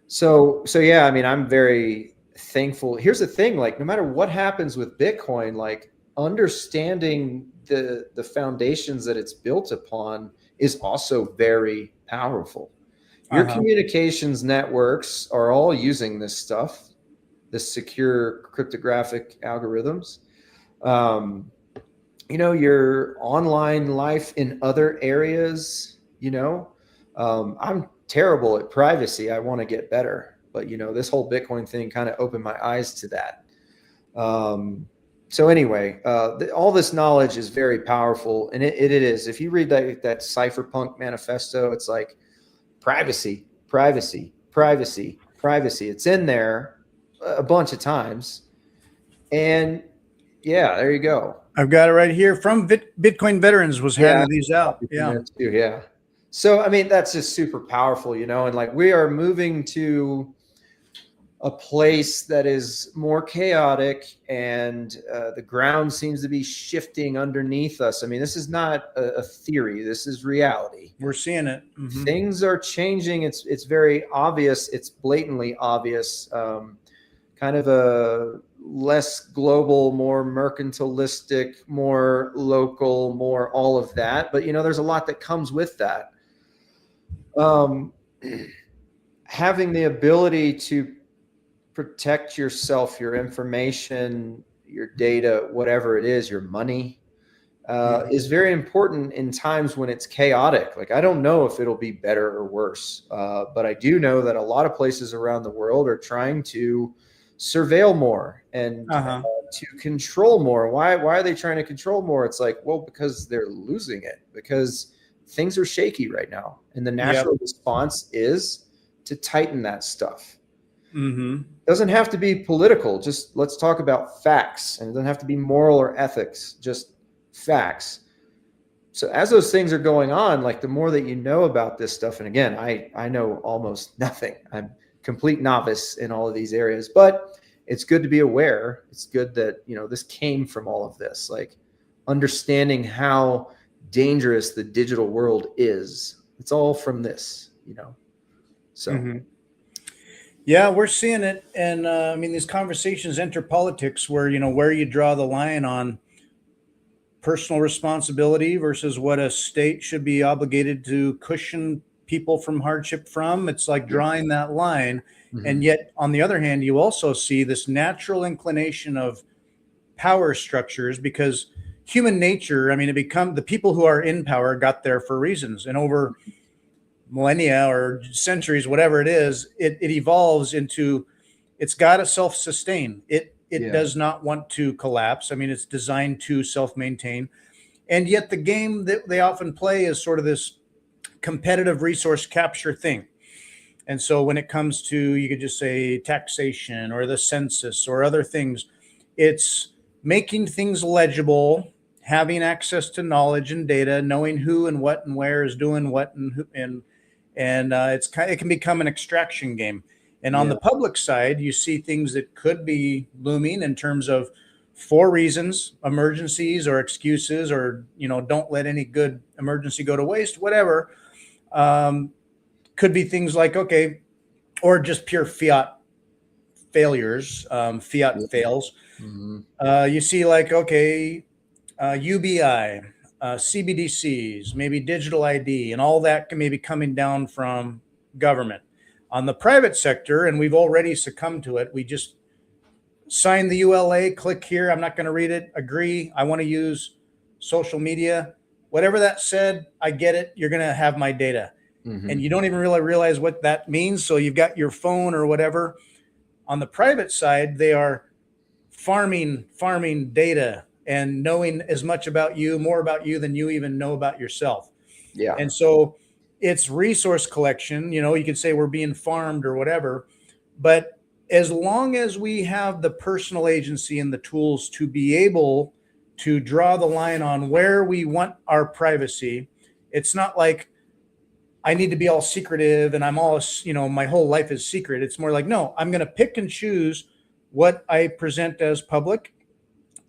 So yeah, I mean, I'm very thankful. Here's the thing, no matter what happens with Bitcoin, understanding the foundations that it's built upon is also very powerful. Your communications networks are all using this stuff, this secure cryptographic algorithms. Your online life in other areas, I'm terrible at privacy. I want to get better. But, this whole Bitcoin thing kind of opened my eyes to that. So anyway, all this knowledge is very powerful. And it is. If you read that cypherpunk manifesto, it's like, privacy, privacy, privacy, privacy. It's in there a bunch of times. And yeah, there you go. I've got it right here from Bitcoin Veterans was handing these out. Yeah. Yeah. So, I mean, that's just super powerful, and we are moving to a place that is more chaotic, and the ground seems to be shifting underneath us. I mean, this is not a theory. This is reality. We're seeing it. Things are changing. It's very obvious. It's blatantly obvious. Kind of a less global, more mercantilistic, more local, more all of that. But, there's a lot that comes with that. Having the ability to protect yourself, your information, your data, whatever it is, your money, is very important in times when it's chaotic. I don't know if it'll be better or worse, but I do know that a lot of places around the world are trying to surveil more and to control more. Why are they trying to control more? It's because they're losing it, because things are shaky right now. And the natural response is to tighten that stuff. Doesn't have to be political. Just let's talk about facts. And it doesn't have to be moral or ethics, just facts. So as those things are going on, like the more that you know about this stuff, and again, I know almost nothing. I'm complete novice in all of these areas, but it's good to be aware. It's good that, you know, this came from all of this, like understanding how dangerous the digital world is. It's all from this, you know. So Yeah, we're seeing it. And I mean, these conversations enter politics where, you know, where you draw the line on personal responsibility versus what a state should be obligated to cushion people from hardship from. It's like yeah. drawing that line. And Mhm. yet, on the other hand, you also see this natural inclination of power structures because human nature, I mean, it become the people who are in power got there for reasons. And over millennia or centuries, whatever it is, it evolves into it's got to self-sustain. It Yeah. does not want to collapse. I mean, it's designed to self-maintain. And yet the game that they often play is sort of this competitive resource capture thing. And so when it comes to, you could just say taxation or the census or other things, it's making things legible, having access to knowledge and data, knowing who and what and where is doing what and who, and it can become an extraction game. And on Yeah. the public side, you see things that could be looming in terms of for reasons, emergencies or excuses, or you know, don't let any good emergency go to waste, whatever. Um, could be things like okay, or just pure fiat failures, Yeah. fiat fails. Mhm. You see, like, okay, UBI, CBDCs, maybe digital ID, and all that can maybe coming down from government. On the private sector, and we've already succumbed to it, we just sign the ULA, click here. I'm not going to read it, agree. I want to use social media. Whatever that said, I get it. You're going to have my data. And Mhm. you don't even really realize what that means. So you've got your phone or whatever. On the private side, they are farming data and knowing as much about you, more about you than you even know about yourself. Yeah. And so it's resource collection. You know, you could say we're being farmed or whatever, but as long as we have the personal agency and the tools to be able to draw the line on where we want our privacy, it's not like I need to be all secretive and I'm all, you know, my whole life is secret. It's more like, no, I'm going to pick and choose what I present as public.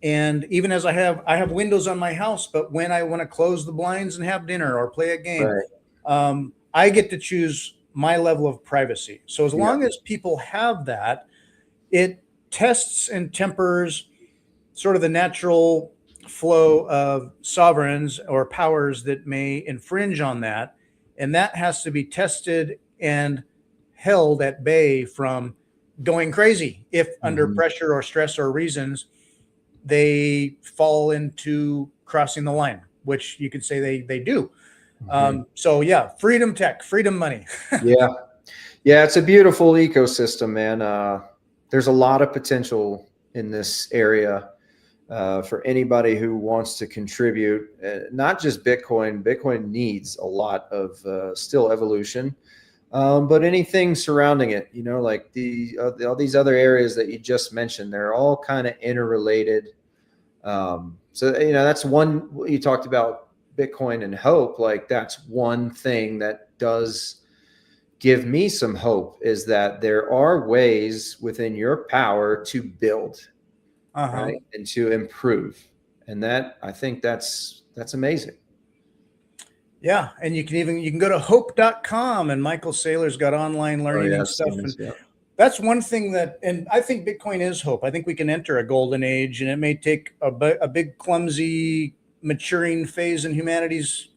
And even as I have windows on my house, but when I want to close the blinds and have dinner or play a game, Right. I get to choose my level of privacy. So as Yeah. long as people have that, it tests and tempers sort of the natural flow of sovereigns or powers that may infringe on that. And that has to be tested and held at bay from going crazy if under Mhm. pressure or stress or reasons they fall into crossing the line, which you could say they do. Mhm. So yeah, freedom tech, freedom money. Yeah. Yeah, it's a beautiful ecosystem, man. There's a lot of potential in this area for anybody who wants to contribute. Not just Bitcoin. Bitcoin needs a lot of still evolution, but anything surrounding it. You know, like all these other areas that you just mentioned, they're all kind of interrelated. So you know, that's one you talked about Bitcoin and hope. Like that's one thing that does give me some hope is that there are ways within your power to build, Uh-huh. right, and to improve, and that I think that's amazing. Yeah, and you can go to hope.com and Michael Saylor's got online Oh learning yeah, and I've stuff. seen And this. Yeah. that's one thing that, and I think Bitcoin is hope. I think we can enter a golden age, and it may take a big, clumsy, maturing phase in humanity's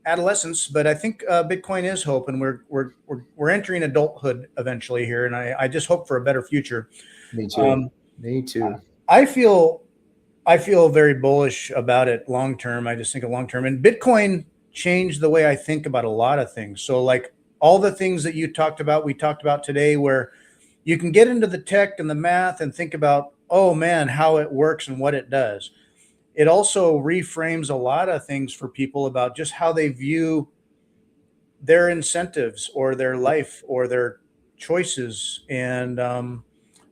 adolescence, but I think Bitcoin is hope, and we're entering adulthood eventually here, and I just hope for a better future. Me too. Um, Me too. I feel I feel very bullish about it long term. I just think of long term, and Bitcoin changed the way I think about a lot of things. So like all the things that you talked about, we talked about today, where you can get into the tech and the math and think about, oh man, how it works and what it does. It also reframes a lot of things for people about just how they view their incentives or their life or their choices, and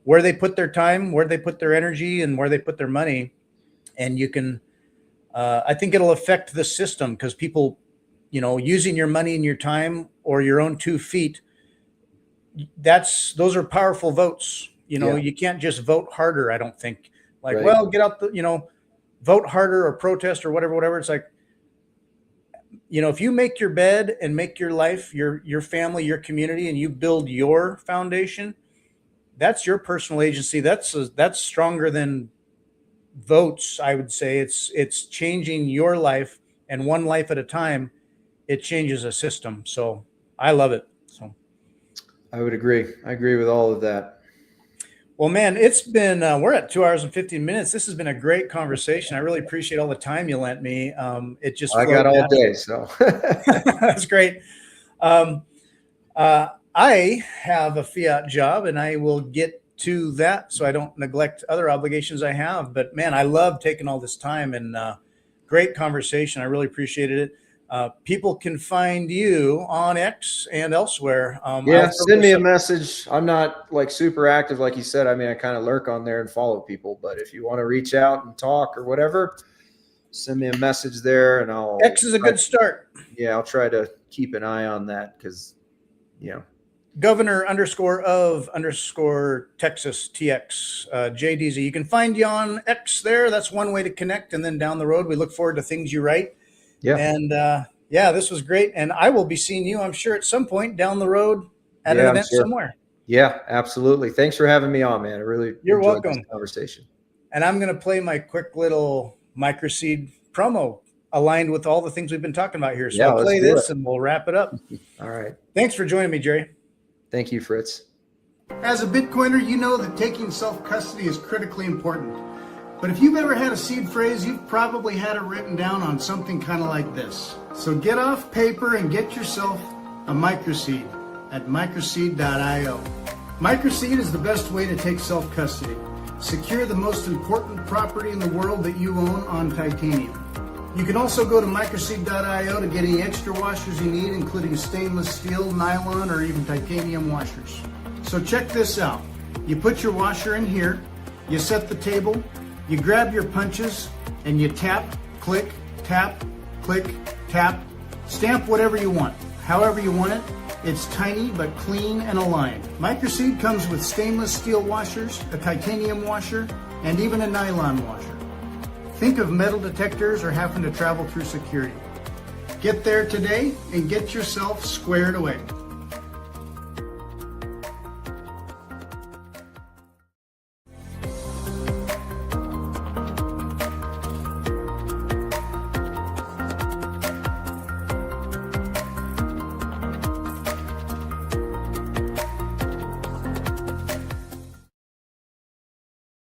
where they put their time, where they put their energy, and where they put their money. And you can I think it'll affect the system because people, using your money and your time or your own 2 feet, those are powerful votes. You can't just vote harder. I don't think like, Right. well, get out vote harder or protest or whatever. It's like, if you make your bed and make your life, your family, your community, and you build your foundation, that's your personal agency. That's stronger than votes. I would say it's changing your life, and one life at a time, it changes a system. So I love it. So I would agree. I agree with all of that. well, man, it's been, we're at 2 hours and 15 minutes. This has been a great conversation. I really appreciate all the time you lent me. It just, I got all day. So that's great. I have a fiat job and I will get to that so I don't neglect other obligations I have. But man, I love taking all this time and great conversation. I really appreciated it. People can find you on X and elsewhere. yeah, send me a message. I'm not like super active, like you said. I mean, I kind of lurk on there and follow people. But if you want to reach out and talk or whatever, send me a message there, and I'll. X is a good start. Yeah, I'll try to keep an eye on that because, Governor_of_Texas TX JDZ. You can find you on X there. That's one way to connect. And then down the road, we look forward to things you write. Yeah. And this was great. And I will be seeing you, I'm sure, at some point down the road at an event somewhere. Yeah, absolutely. Thanks for having me on, man. I really You're enjoyed welcome. this conversation. And I'm going to play my quick little MicroSeed promo aligned with all the things we've been talking about here. So I'll play this and we'll wrap it up. All right. Thanks for joining me, Jerry. Thank you, Fritz. As a Bitcoiner, you know that taking self-custody is critically important. But if you've ever had a seed phrase, you've probably had it written down on something kind of like this. So get off paper and get yourself a MicroSeed at microseed.io. MicroSeed is the best way to take self-custody. Secure the most important property in the world that you own on titanium. You can also go to microseed.io to get any extra washers you need, including stainless steel, nylon, or even titanium washers. So check this out. You put your washer in here, you set the table, you grab your punches, and you tap, click, tap, click, tap, stamp whatever you want, however you want it. It's tiny but clean and aligned. MicroSeed comes with stainless steel washers, a titanium washer, and even a nylon washer. Think of metal detectors or having to travel through security. Get there today and get yourself squared away.